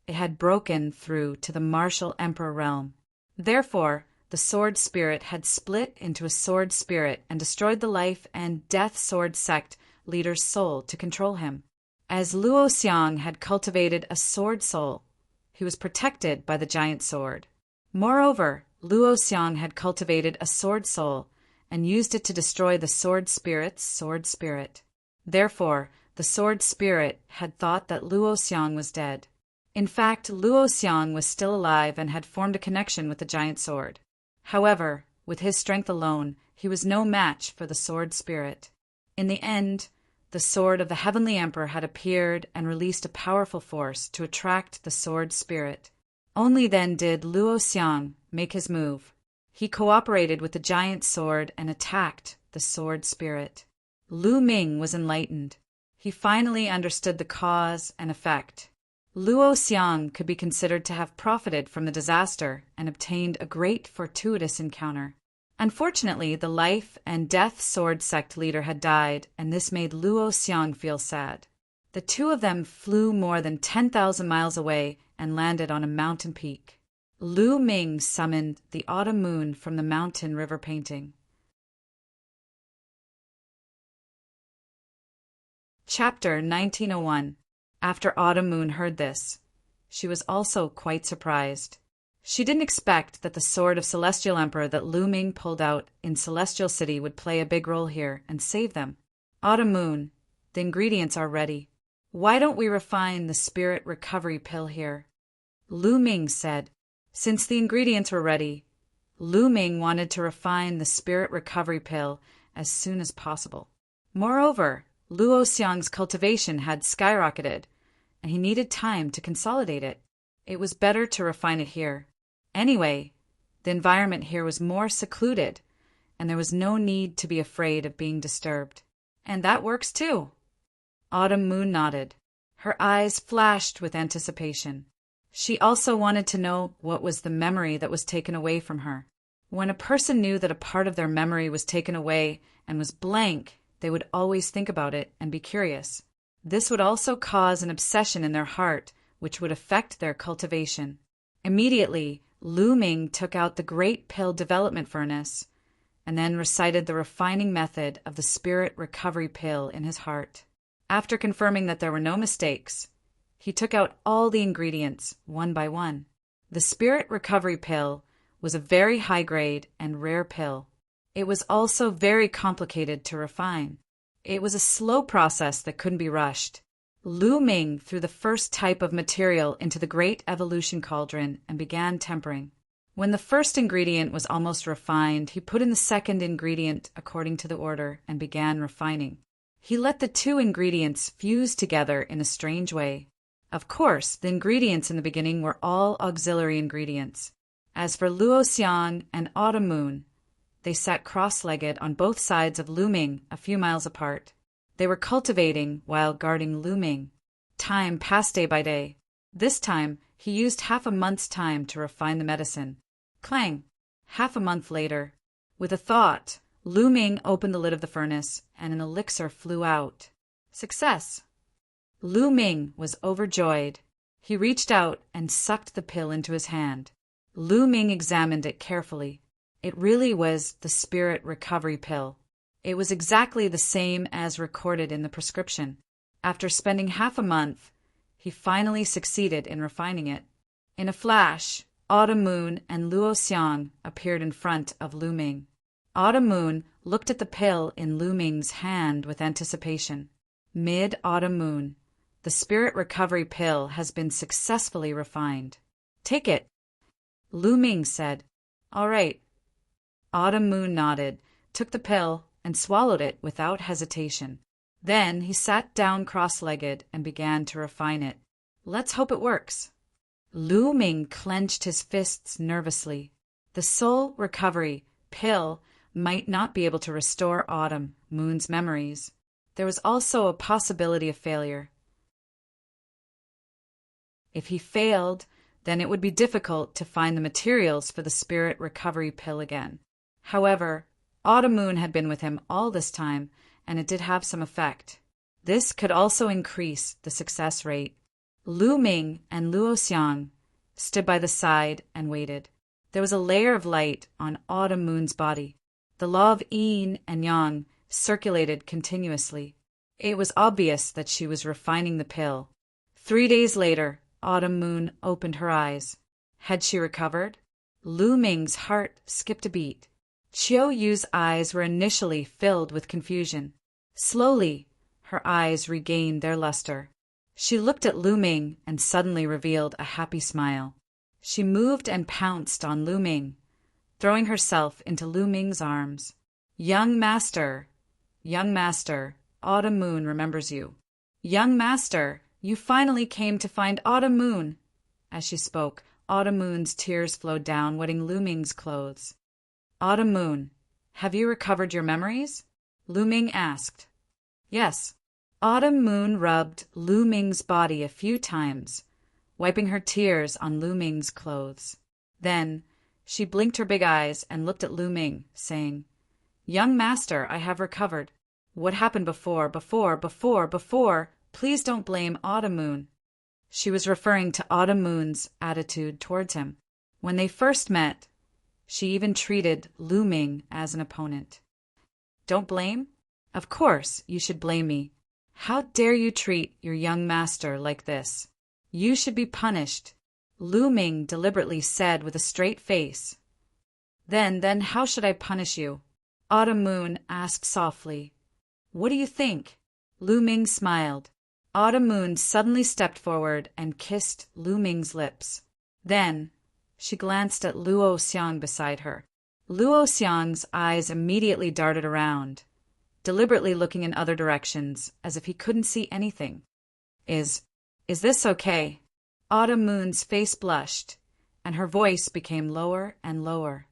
it had broken through to the martial emperor realm. Therefore, the sword spirit had split into a sword spirit and destroyed the life and death sword sect leader's soul to control him. As Luo Xiang had cultivated a sword soul, he was protected by the giant sword. Moreover, Luo Xiang had cultivated a sword soul and used it to destroy the sword spirit's sword spirit. Therefore, the sword spirit had thought that Luo Xiang was dead. In fact, Luo Xiang was still alive and had formed a connection with the giant sword. However, with his strength alone, he was no match for the sword spirit. In the end, the sword of the heavenly emperor had appeared and released a powerful force to attract the sword spirit. Only then did Luo Xiang make his move. He cooperated with the giant sword and attacked the sword spirit. Lu Ming was enlightened. He finally understood the cause and effect. Luo Xiang could be considered to have profited from the disaster and obtained a great fortuitous encounter. Unfortunately, the life and death sword sect leader had died, and this made Luo Xiang feel sad. The two of them flew more than 10,000 miles away and landed on a mountain peak. Lu Ming summoned the autumn moon from the mountain river painting. Chapter 1901. After Autumn Moon heard this, she was also quite surprised. She didn't expect that the sword of Celestial Emperor that Lu Ming pulled out in Celestial City would play a big role here and save them. "Autumn Moon, the ingredients are ready. Why don't we refine the spirit recovery pill here?" Lu Ming said. Since the ingredients were ready, Lu Ming wanted to refine the spirit recovery pill as soon as possible. Moreover, Luo Xiang's cultivation had skyrocketed, and he needed time to consolidate it. It was better to refine it here. Anyway, the environment here was more secluded, and there was no need to be afraid of being disturbed. "And that works too." Autumn Moon nodded. Her eyes flashed with anticipation. She also wanted to know what was the memory that was taken away from her. When a person knew that a part of their memory was taken away and was blank, they would always think about it and be curious. This would also cause an obsession in their heart, which would affect their cultivation. Immediately, Lu Ming took out the Great Pill Development Furnace and then recited the refining method of the Spirit Recovery Pill in his heart. After confirming that there were no mistakes, he took out all the ingredients one by one. The Spirit Recovery Pill was a very high-grade and rare pill. It was also very complicated to refine. It was a slow process that couldn't be rushed. Lu Ming threw the first type of material into the Great Evolution Cauldron and began tempering. When the first ingredient was almost refined, he put in the second ingredient according to the order and began refining. He let the two ingredients fuse together in a strange way. Of course, the ingredients in the beginning were all auxiliary ingredients. As for Luo Xiang and Autumn Moon, they sat cross-legged on both sides of Lu Ming a few miles apart. They were cultivating while guarding Lu Ming. Time passed day by day. This time, he used half a month's time to refine the medicine. Clang! Half a month later, with a thought, Lu Ming opened the lid of the furnace, and an elixir flew out. Success! Lu Ming was overjoyed. He reached out and sucked the pill into his hand. Lu Ming examined it carefully. It really was the Spirit Recovery Pill. It was exactly the same as recorded in the prescription. After spending half a month, he finally succeeded in refining it. In a flash, Autumn Moon and Luo Xiang appeared in front of Lu Ming. Autumn Moon looked at the pill in Lu Ming's hand with anticipation. Mid-Autumn Moon, the Spirit Recovery Pill has been successfully refined. Take it. Lu Ming said, All right. Autumn Moon nodded, took the pill, and swallowed it without hesitation. Then he sat down cross-legged and began to refine it. Let's hope it works. Lu Ming clenched his fists nervously. The Soul Recovery Pill might not be able to restore Autumn Moon's memories. There was also a possibility of failure. If he failed, then it would be difficult to find the materials for the Spirit Recovery Pill again. However, Autumn Moon had been with him all this time, and it did have some effect. This could also increase the success rate. Lu Ming and Luo Xiang stood by the side and waited. There was a layer of light on Autumn Moon's body. The law of yin and yang circulated continuously. It was obvious that she was refining the pill. 3 days later, Autumn Moon opened her eyes. Had she recovered? Lu Ming's heart skipped a beat. Qiu Yu's eyes were initially filled with confusion. Slowly, her eyes regained their luster. She looked at Lu Ming and suddenly revealed a happy smile. She moved and pounced on Lu Ming, throwing herself into Lu Ming's arms. Young Master, Autumn Moon remembers you. Young Master, you finally came to find Autumn Moon. As she spoke, Autumn Moon's tears flowed down, wetting Lu Ming's clothes. Autumn Moon, have you recovered your memories? Lu Ming asked. Yes. Autumn Moon rubbed Lu Ming's body a few times, wiping her tears on Lu Ming's clothes. Then she blinked her big eyes and looked at Lu Ming, saying, Young Master, I have recovered. What happened before, please don't blame Autumn Moon. She was referring to Autumn Moon's attitude towards him. When they first met, she even treated Lu Ming as an opponent. Don't blame? Of course, you should blame me. How dare you treat your young master like this? You should be punished, Lu Ming deliberately said with a straight face. Then how should I punish you? Autumn Moon asked softly. What do you think? Lu Ming smiled. Autumn Moon suddenly stepped forward and kissed Lu Ming's lips. Then she glanced at Luo Xiang beside her. Luo Xiang's eyes immediately darted around, deliberately looking in other directions, as if he couldn't see anything. Is this okay? Autumn Moon's face blushed, and her voice became lower and lower.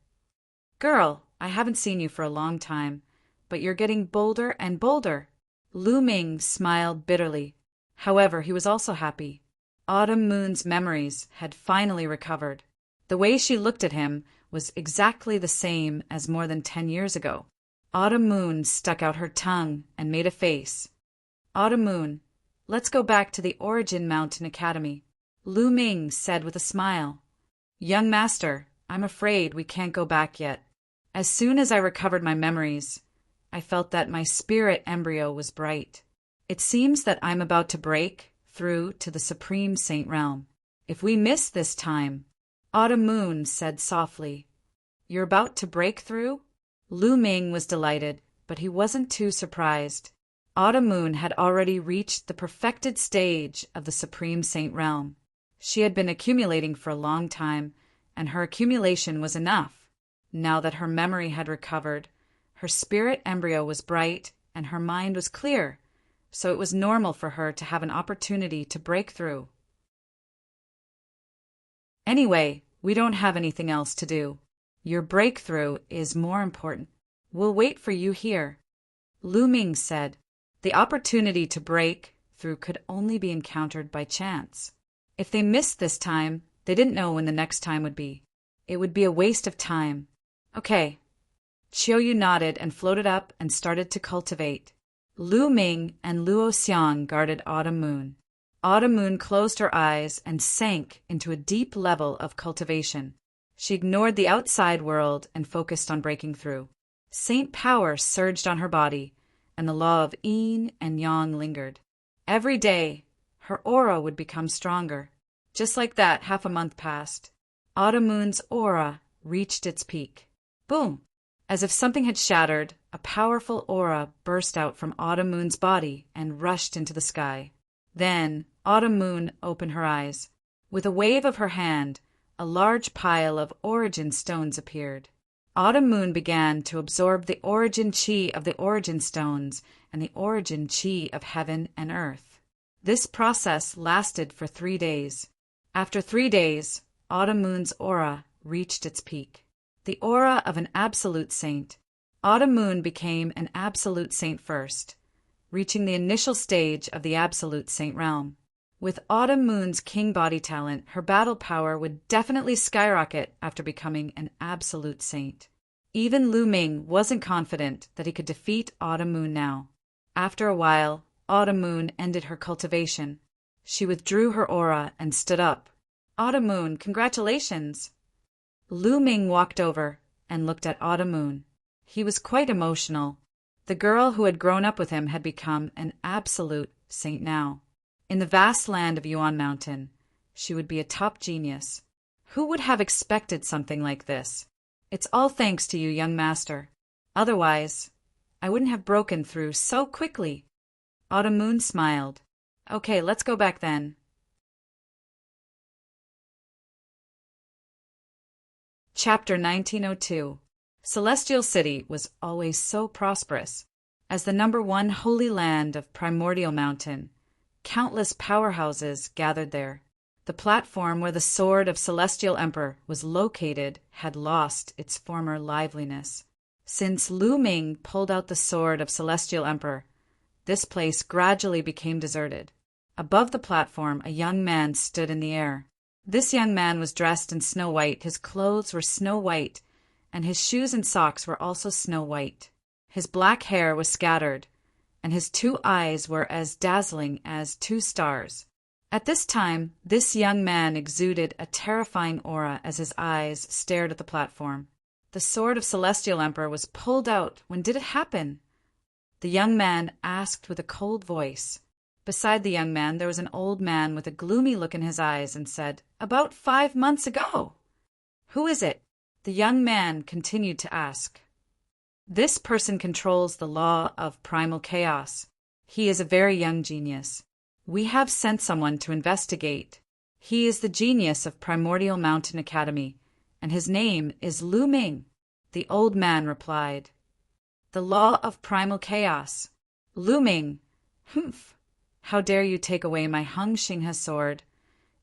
Girl, I haven't seen you for a long time, but you're getting bolder and bolder. Lu Ming smiled bitterly. However, he was also happy. Autumn Moon's memories had finally recovered. The way she looked at him was exactly the same as more than 10 years ago. Autumn Moon stuck out her tongue and made a face. Autumn Moon, let's go back to the Origin Mountain Academy, Lu Ming said with a smile. Young master, I'm afraid we can't go back yet. As soon as I recovered my memories, I felt that my spirit embryo was bright. It seems that I'm about to break through to the Supreme Saint Realm. If we miss this time, Autumn Moon said softly. You're about to break through? Lu Ming was delighted, but he wasn't too surprised. Autumn Moon had already reached the perfected stage of the Supreme Saint Realm. She had been accumulating for a long time, and her accumulation was enough. Now that her memory had recovered, her spirit embryo was bright and her mind was clear, so it was normal for her to have an opportunity to break through. Anyway, we don't have anything else to do. Your breakthrough is more important. We'll wait for you here. Lu Ming said. The opportunity to break through could only be encountered by chance. If they missed this time, they didn't know when the next time would be. It would be a waste of time. Okay. Qiuyu nodded and floated up and started to cultivate. Lu Ming and Luo Xiang guarded Autumn Moon. Autumn Moon closed her eyes and sank into a deep level of cultivation. She ignored the outside world and focused on breaking through. Saint power surged on her body, and the law of yin and yang lingered. Every day, her aura would become stronger. Just like that, half a month passed. Autumn Moon's aura reached its peak. Boom! As if something had shattered, a powerful aura burst out from Autumn Moon's body and rushed into the sky. Then, Autumn Moon opened her eyes. With a wave of her hand, a large pile of origin stones appeared. Autumn Moon began to absorb the origin chi of the origin stones and the origin chi of heaven and earth. This process lasted for 3 days. After 3 days, Autumn Moon's aura reached its peak. The aura of an absolute saint. Autumn Moon became an absolute saint first, reaching the initial stage of the absolute saint realm. With Autumn Moon's king body talent, her battle power would definitely skyrocket after becoming an absolute saint. Even Lu Ming wasn't confident that he could defeat Autumn Moon now. After a while, Autumn Moon ended her cultivation. She withdrew her aura and stood up. Autumn Moon, congratulations! Lu Ming walked over and looked at Autumn Moon. He was quite emotional. The girl who had grown up with him had become an absolute saint now. In the vast land of Yuan Mountain, she would be a top genius. Who would have expected something like this? It's all thanks to you, young master. Otherwise, I wouldn't have broken through so quickly. Autumn Moon smiled. Okay, let's go back then. Chapter 1902. Celestial City was always so prosperous. As the #1 holy land of Primordial Mountain, countless powerhouses gathered there. The platform where the sword of Celestial Emperor was located had lost its former liveliness. Since Lu Ming pulled out the sword of Celestial Emperor, this place gradually became deserted. Above the platform, a young man stood in the air. This young man was dressed in snow white. His clothes were snow white, and his shoes and socks were also snow white. His black hair was scattered, and his 2 eyes were as dazzling as 2 stars. At this time, this young man exuded a terrifying aura as his eyes stared at the platform. The sword of Celestial Emperor was pulled out. When did it happen? The young man asked with a cold voice. Beside the young man, there was an old man with a gloomy look in his eyes and said, "About 5 months ago." "Who is it?" The young man continued to ask. "This person controls the law of primal chaos. He is a very young genius. We have sent someone to investigate. He is the genius of Primordial Mountain Academy, and his name is Lu Ming," the old man replied. "The law of primal chaos. Lu Ming. Humph. How dare you take away my Hung Xinghe sword?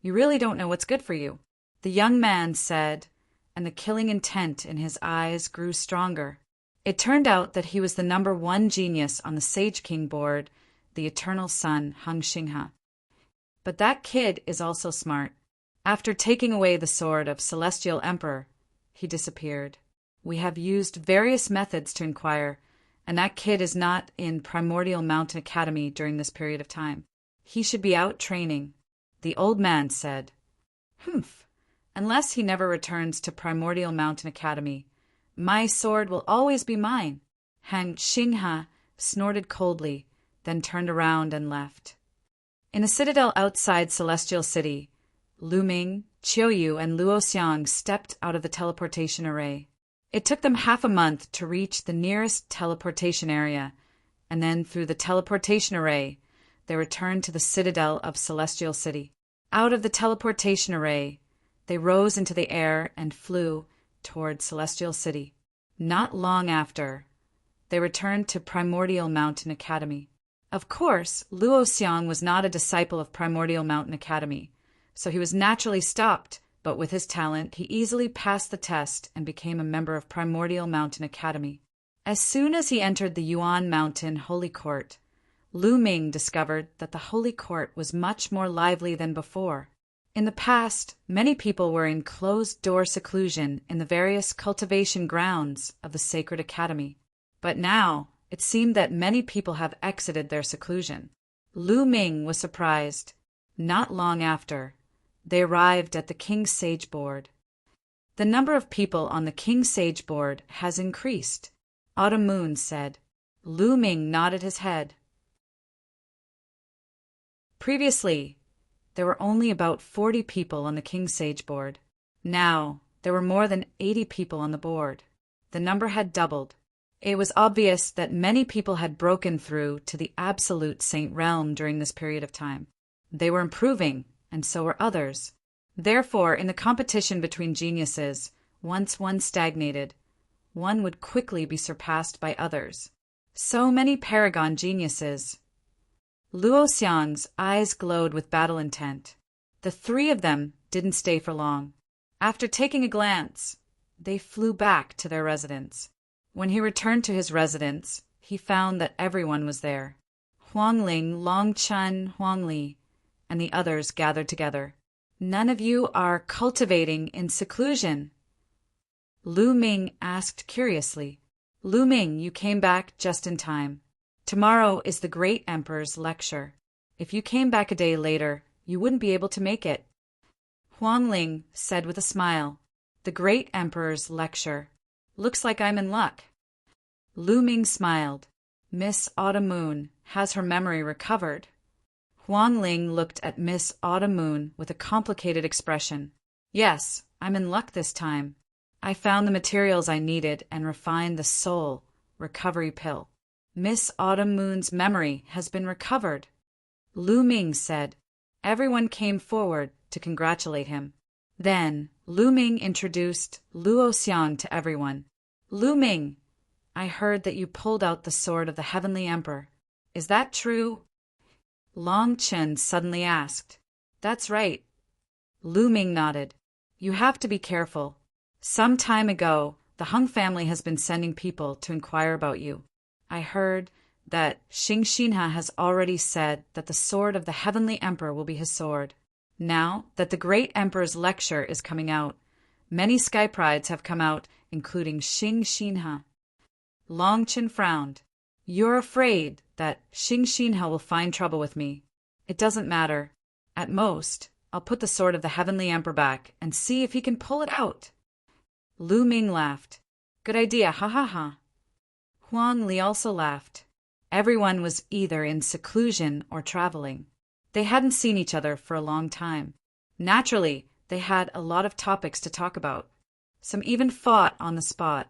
You really don't know what's good for you," the young man said, and the killing intent in his eyes grew stronger. It turned out that he was the #1 genius on the Sage King board, the eternal son, Hung Xinghe. But that kid is also smart. After taking away the sword of Celestial Emperor, he disappeared. We have used various methods to inquire, and that kid is not in Primordial Mountain Academy during this period of time. He should be out training. The old man said, Humph, unless he never returns to Primordial Mountain Academy, my sword will always be mine. Han Xinghe snorted coldly, then turned around and left. In the citadel outside Celestial City, Lu Ming, Qiuyu, and Luo Xiang stepped out of the teleportation array. It took them half a month to reach the nearest teleportation area, and then through the teleportation array, they returned to the citadel of Celestial City. Out of the teleportation array, they rose into the air and flew toward Celestial City. Not long after, they returned to Primordial Mountain Academy. Of course, Luo Xiang was not a disciple of Primordial Mountain Academy, so he was naturally stopped, but with his talent, he easily passed the test and became a member of Primordial Mountain Academy. As soon as he entered the Yuan Mountain Holy Court, Lu Ming discovered that the Holy Court was much more lively than before. In the past, many people were in closed-door seclusion in the various cultivation grounds of the Sacred Academy. But now, it seemed that many people have exited their seclusion. Lu Ming was surprised. Not long after, they arrived at the King Sage Board. The number of people on the King Sage Board has increased, Autumn Moon said. Lu Ming nodded his head. Previously, there were only about 40 people on the King Sage Board. Now, there were more than 80 people on the board. The number had doubled. It was obvious that many people had broken through to the Absolute Saint Realm during this period of time. They were improving, and so were others. Therefore, in the competition between geniuses, once one stagnated, one would quickly be surpassed by others. So many paragon geniuses. Luo Xiang's eyes glowed with battle intent. The three of them didn't stay for long. After taking a glance, they flew back to their residence. When he returned to his residence, he found that everyone was there. Huangling, Longchen, Huangli, and the others gathered together. None of you are cultivating in seclusion? Lu Ming asked curiously. Lu Ming, you came back just in time. Tomorrow is the Great Emperor's lecture. If you came back a day later, you wouldn't be able to make it. Huangling said with a smile, The Great Emperor's lecture. Looks like I'm in luck. Lu Ming smiled. Miss Autumn Moon, has her memory recovered? Huangling looked at Miss Autumn Moon with a complicated expression. Yes, I'm in luck this time. I found the materials I needed and refined the soul recovery pill. Miss Autumn Moon's memory has been recovered. Lu Ming said. Everyone came forward to congratulate him. Then Lu Ming introduced Luo Xiang to everyone. Lu Ming, I heard that you pulled out the sword of the Heavenly Emperor. Is that true? Long Chen suddenly asked. That's right. Lu Ming nodded. You have to be careful. Some time ago, the Hung family has been sending people to inquire about you. I heard that Xing Xinhe has already said that the sword of the Heavenly Emperor will be his sword. Now that the Great Emperor's lecture is coming out, many sky prides have come out, including Xing Xinhe. Long Chen frowned. You're afraid that Xing Xinhe will find trouble with me. It doesn't matter. At most, I'll put the sword of the Heavenly Emperor back and see if he can pull it out. Lu Ming laughed. Good idea, ha ha ha. Huang Li also laughed. Everyone was either in seclusion or traveling. They hadn't seen each other for a long time. Naturally, they had a lot of topics to talk about. Some even fought on the spot.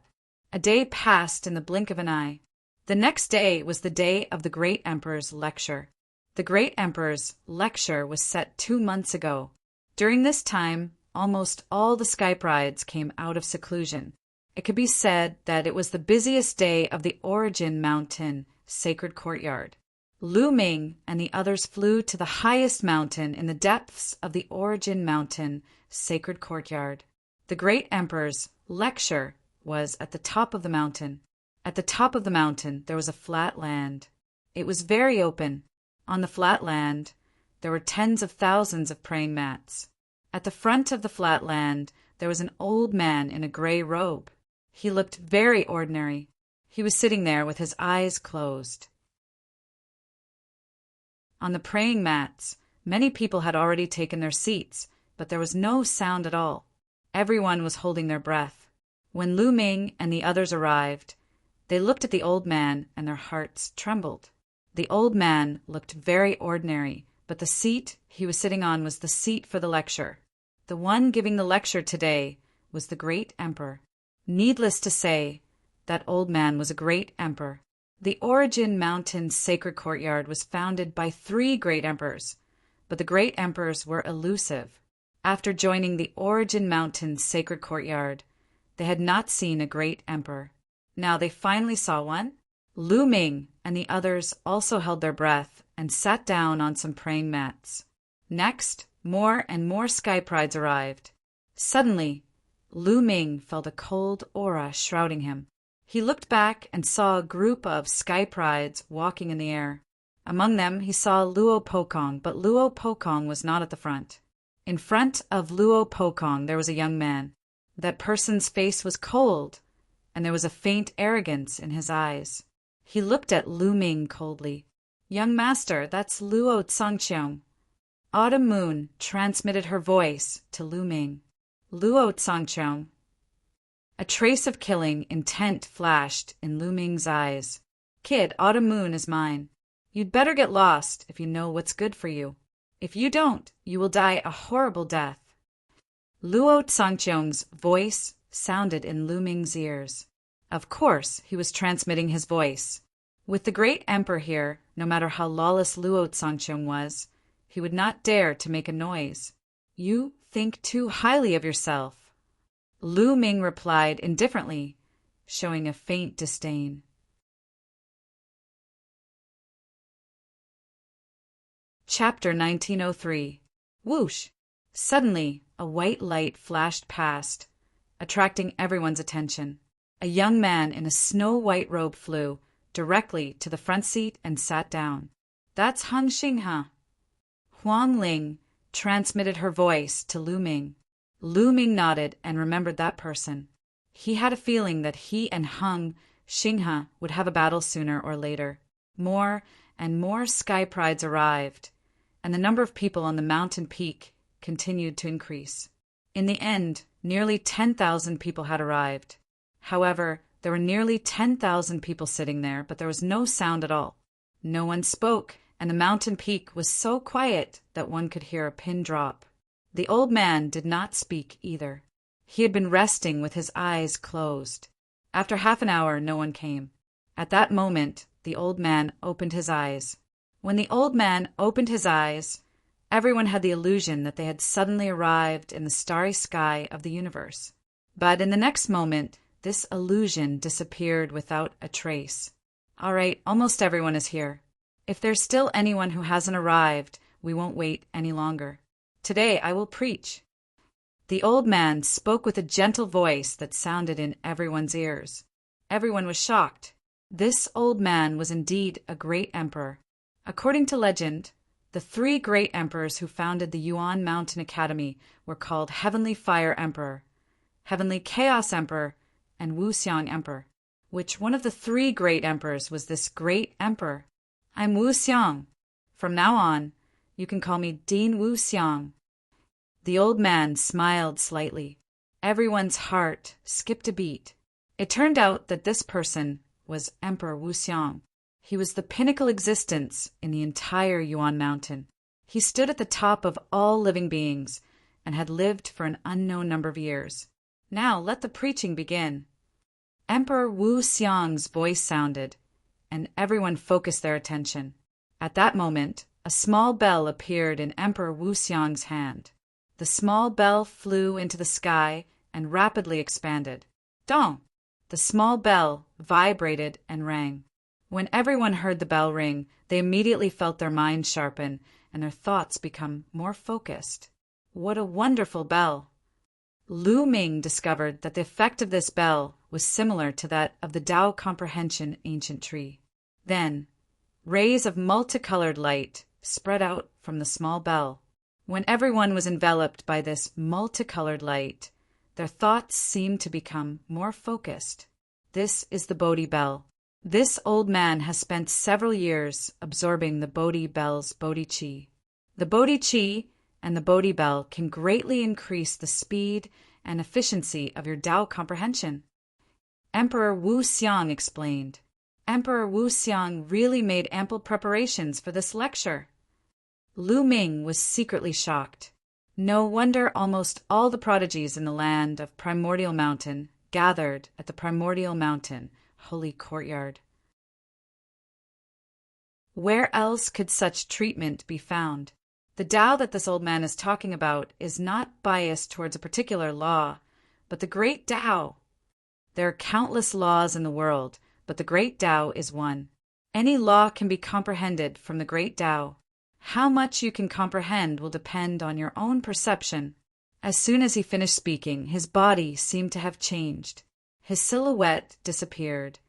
A day passed in the blink of an eye. The next day was the day of the Great Emperor's lecture. The Great Emperor's lecture was set 2 months ago. During this time, almost all the sky prides came out of seclusion. It could be said that it was the busiest day of the Origin Mountain Sacred Courtyard. Lu Ming and the others flew to the highest mountain in the depths of the Origin Mountain Sacred Courtyard. The Great Emperor's lecture was at the top of the mountain. At the top of the mountain, there was a flat land. It was very open. On the flat land, there were tens of thousands of praying mats. At the front of the flat land, there was an old man in a gray robe. He looked very ordinary. He was sitting there with his eyes closed. On the praying mats, many people had already taken their seats, but there was no sound at all. Everyone was holding their breath. When Lu Ming and the others arrived, they looked at the old man and their hearts trembled. The old man looked very ordinary, but the seat he was sitting on was the seat for the lecture. The one giving the lecture today was the great emperor. Needless to say, that old man was a great emperor. The Origin Mountain Sacred Courtyard was founded by 3 great emperors, but the great emperors were elusive. After joining the Origin Mountain Sacred Courtyard, they had not seen a great emperor. Now they finally saw one. Lu Ming and the others also held their breath and sat down on some praying mats. Next, more and more sky prides arrived. Suddenly, Lu Ming felt a cold aura shrouding him. He looked back and saw a group of sky prides walking in the air. Among them, he saw Luo Pokong, but Luo Pokong was not at the front. In front of Luo Pokong, there was a young man. That person's face was cold, and there was a faint arrogance in his eyes. He looked at Lu Ming coldly. "Young master, that's Luo Tsangqiang." Autumn Moon transmitted her voice to Lu Ming. "Luo Tsangqiang." A trace of killing intent flashed in Lu Ming's eyes. "Kid, Autumn Moon is mine. You'd better get lost if you know what's good for you. If you don't, you will die a horrible death." Luo Tsangqiang's voice sounded in Lu Ming's ears. Of course, he was transmitting his voice. With the great emperor here, no matter how lawless Luo Tsangqiang was, he would not dare to make a noise. "You think too highly of yourself." Lu Ming replied indifferently, showing a faint disdain. Chapter 1903. Whoosh! Suddenly, a white light flashed past, attracting everyone's attention. A young man in a snow-white robe flew directly to the front seat and sat down. "That's Hung Xinghe." Huang Ling transmitted her voice to Lu Ming. Lu Ming nodded and remembered that person. He had a feeling that he and Hung Xinghe would have a battle sooner or later. More and more sky prides arrived, and the number of people on the mountain peak continued to increase. In the end, nearly 10,000 people had arrived. However, there were nearly 10,000 people sitting there, but there was no sound at all. No one spoke, and the mountain peak was so quiet that one could hear a pin drop. The old man did not speak either. He had been resting with his eyes closed. After half an hour, no one came. At that moment, the old man opened his eyes. When the old man opened his eyes, everyone had the illusion that they had suddenly arrived in the starry sky of the universe. But in the next moment, this illusion disappeared without a trace. "All right, almost everyone is here. If there's still anyone who hasn't arrived, we won't wait any longer. Today I will preach." The old man spoke with a gentle voice that sounded in everyone's ears. Everyone was shocked. This old man was indeed a great emperor. According to legend, the 3 great emperors who founded the Yuan Mountain Academy were called Heavenly Fire Emperor, Heavenly Chaos Emperor, and Wuxiang Emperor. Which one of the 3 great emperors was this great emperor? "I'm Wuxiang. From now on, you can call me Dean Wuxiang." The old man smiled slightly. Everyone's heart skipped a beat. It turned out that this person was Emperor Wuxiang. He was the pinnacle existence in the entire Yuan Mountain. He stood at the top of all living beings and had lived for an unknown number of years. Now let the preaching begin. Emperor Wuxiang's voice sounded, and everyone focused their attention. At that moment, a small bell appeared in Emperor Wuxiang's hand. The small bell flew into the sky and rapidly expanded. Dong! The small bell vibrated and rang. When everyone heard the bell ring, they immediately felt their minds sharpen and their thoughts become more focused. What a wonderful bell! Lu Ming discovered that the effect of this bell was similar to that of the Tao Comprehension ancient tree. Then, rays of multicolored light spread out from the small bell. When everyone was enveloped by this multicolored light, Their thoughts seemed to become more focused. This is the Bodhi bell. This old man has spent several years absorbing the Bodhi bell's Bodhi chi. The Bodhi chi and the Bodhi bell can greatly increase the speed and efficiency of your Tao comprehension. Emperor Wu Xiang explained. Emperor Wu Xiang really made ample preparations for this lecture. Lu Ming was secretly shocked. No wonder almost all the prodigies in the land of Primordial Mountain gathered at the Primordial Mountain holy courtyard. Where else could such treatment be found? The Tao that this old man is talking about is not biased towards a particular law, but the great Tao. There are countless laws in the world, but the great Tao is one. Any law can be comprehended from the great Tao. How much you can comprehend will depend on your own perception. As soon as he finished speaking, his body seemed to have changed. His silhouette disappeared,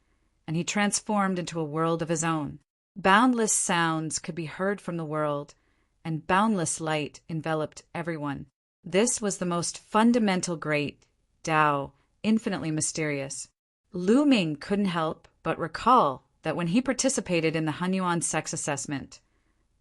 and he transformed into a world of his own. Boundless sounds could be heard from the world, and boundless light enveloped everyone. This was the most fundamental great Tao, infinitely mysterious. Lu Ming couldn't help but recall that when he participated in the Hunyuan sex assessment,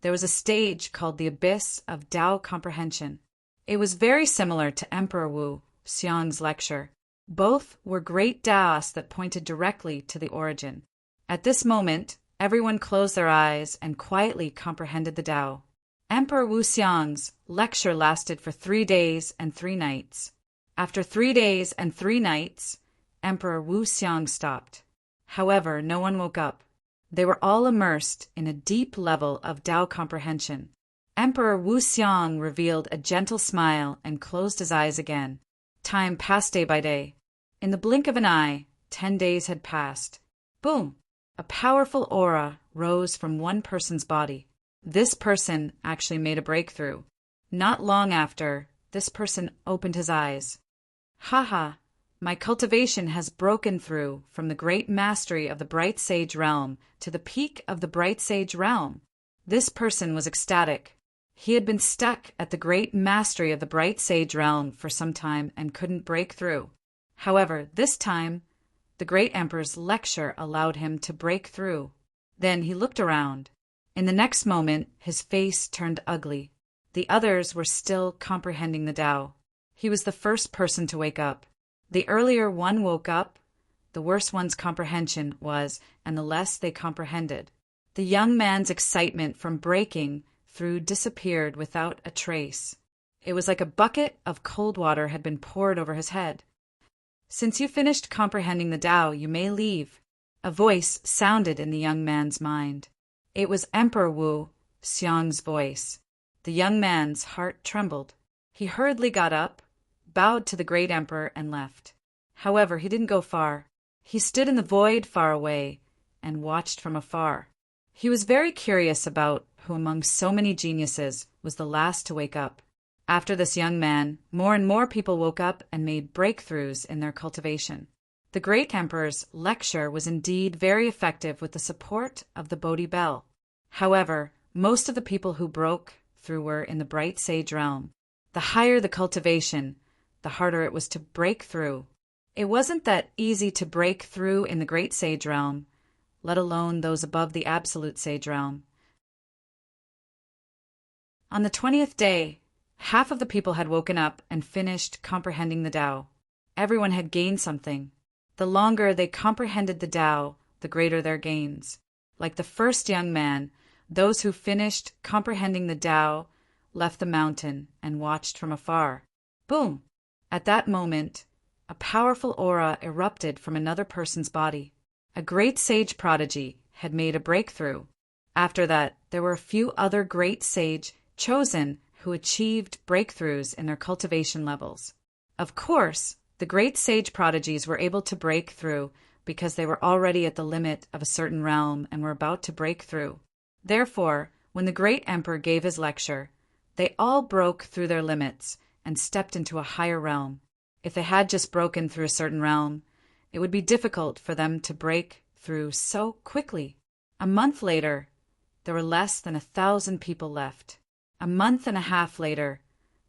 there was a stage called the Abyss of Tao Comprehension. It was very similar to Emperor Wu Xiang's lecture. Both were great Taoists that pointed directly to the origin. At this moment, everyone closed their eyes and quietly comprehended the Tao. Emperor Wu Xiang's lecture lasted for 3 days and 3 nights. After 3 days and 3 nights, Emperor Wu Xiang stopped. However, no one woke up. They were all immersed in a deep level of Tao comprehension. Emperor Wu Xiang revealed a gentle smile and closed his eyes again. Time passed day by day. In the blink of an eye, 10 days had passed. Boom! A powerful aura rose from one person's body. This person actually made a breakthrough. Not long after, this person opened his eyes. Haha! My cultivation has broken through from the great mastery of the Bright Sage realm to the peak of the Bright Sage realm. This person was ecstatic. He had been stuck at the great mastery of the Bright Sage realm for some time and couldn't break through. However, this time, the great emperor's lecture allowed him to break through. Then he looked around. In the next moment, his face turned ugly. The others were still comprehending the Tao. He was the first person to wake up. The earlier one woke up, the worse one's comprehension was, and the less they comprehended. The young man's excitement from breaking through disappeared without a trace. It was like a bucket of cold water had been poured over his head. Since you finished comprehending the Tao, you may leave. A voice sounded in the young man's mind. It was Emperor Wu Xiang's voice. The young man's heart trembled. He hurriedly got up, bowed to the great emperor, and left. However, he didn't go far. He stood in the void far away and watched from afar. He was very curious about who among so many geniuses was the last to wake up. After this young man, more and more people woke up and made breakthroughs in their cultivation. The great emperor's lecture was indeed very effective with the support of the Bodhi bell. However, most of the people who broke through were in the Bright Sage realm. The higher the cultivation, the harder it was to break through. It wasn't that easy to break through in the Great Sage realm, let alone those above the Absolute Sage realm. On the 20th day, half of the people had woken up and finished comprehending the Tao. Everyone had gained something. The longer they comprehended the Tao, the greater their gains. Like the first young man, those who finished comprehending the Tao left the mountain and watched from afar. Boom! At that moment, a powerful aura erupted from another person's body. A great sage prodigy had made a breakthrough. After that, there were a few other great sage chosen who achieved breakthroughs in their cultivation levels. Of course, the great sage prodigies were able to break through because they were already at the limit of a certain realm and were about to break through. Therefore, when the great emperor gave his lecture, they all broke through their limits and stepped into a higher realm. If they had just broken through a certain realm, it would be difficult for them to break through so quickly. A month later, there were less than 1,000 people left. A month and a half later,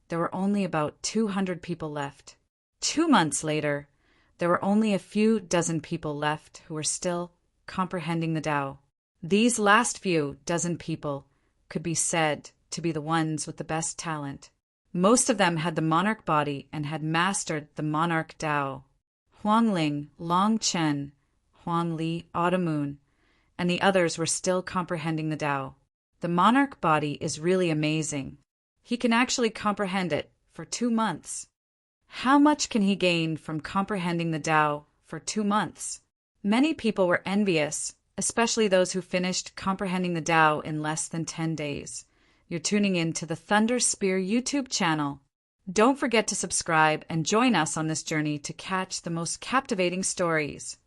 there were only about 200 people left. 2 months later, there were only a few dozen people left who were still comprehending the Tao. These last few dozen people could be said to be the ones with the best talent. Most of them had the monarch body and had mastered the monarch Tao. Huang Ling, Long Chen, Huang Li, Autumn Moon, and the others were still comprehending the Tao. The monarch body is really amazing. He can actually comprehend it for 2 months. How much can he gain from comprehending the Tao for 2 months? Many people were envious, especially those who finished comprehending the Tao in less than 10 days. You're tuning in to the Thunder Spear YouTube channel. Don't forget to subscribe and join us on this journey to catch the most captivating stories.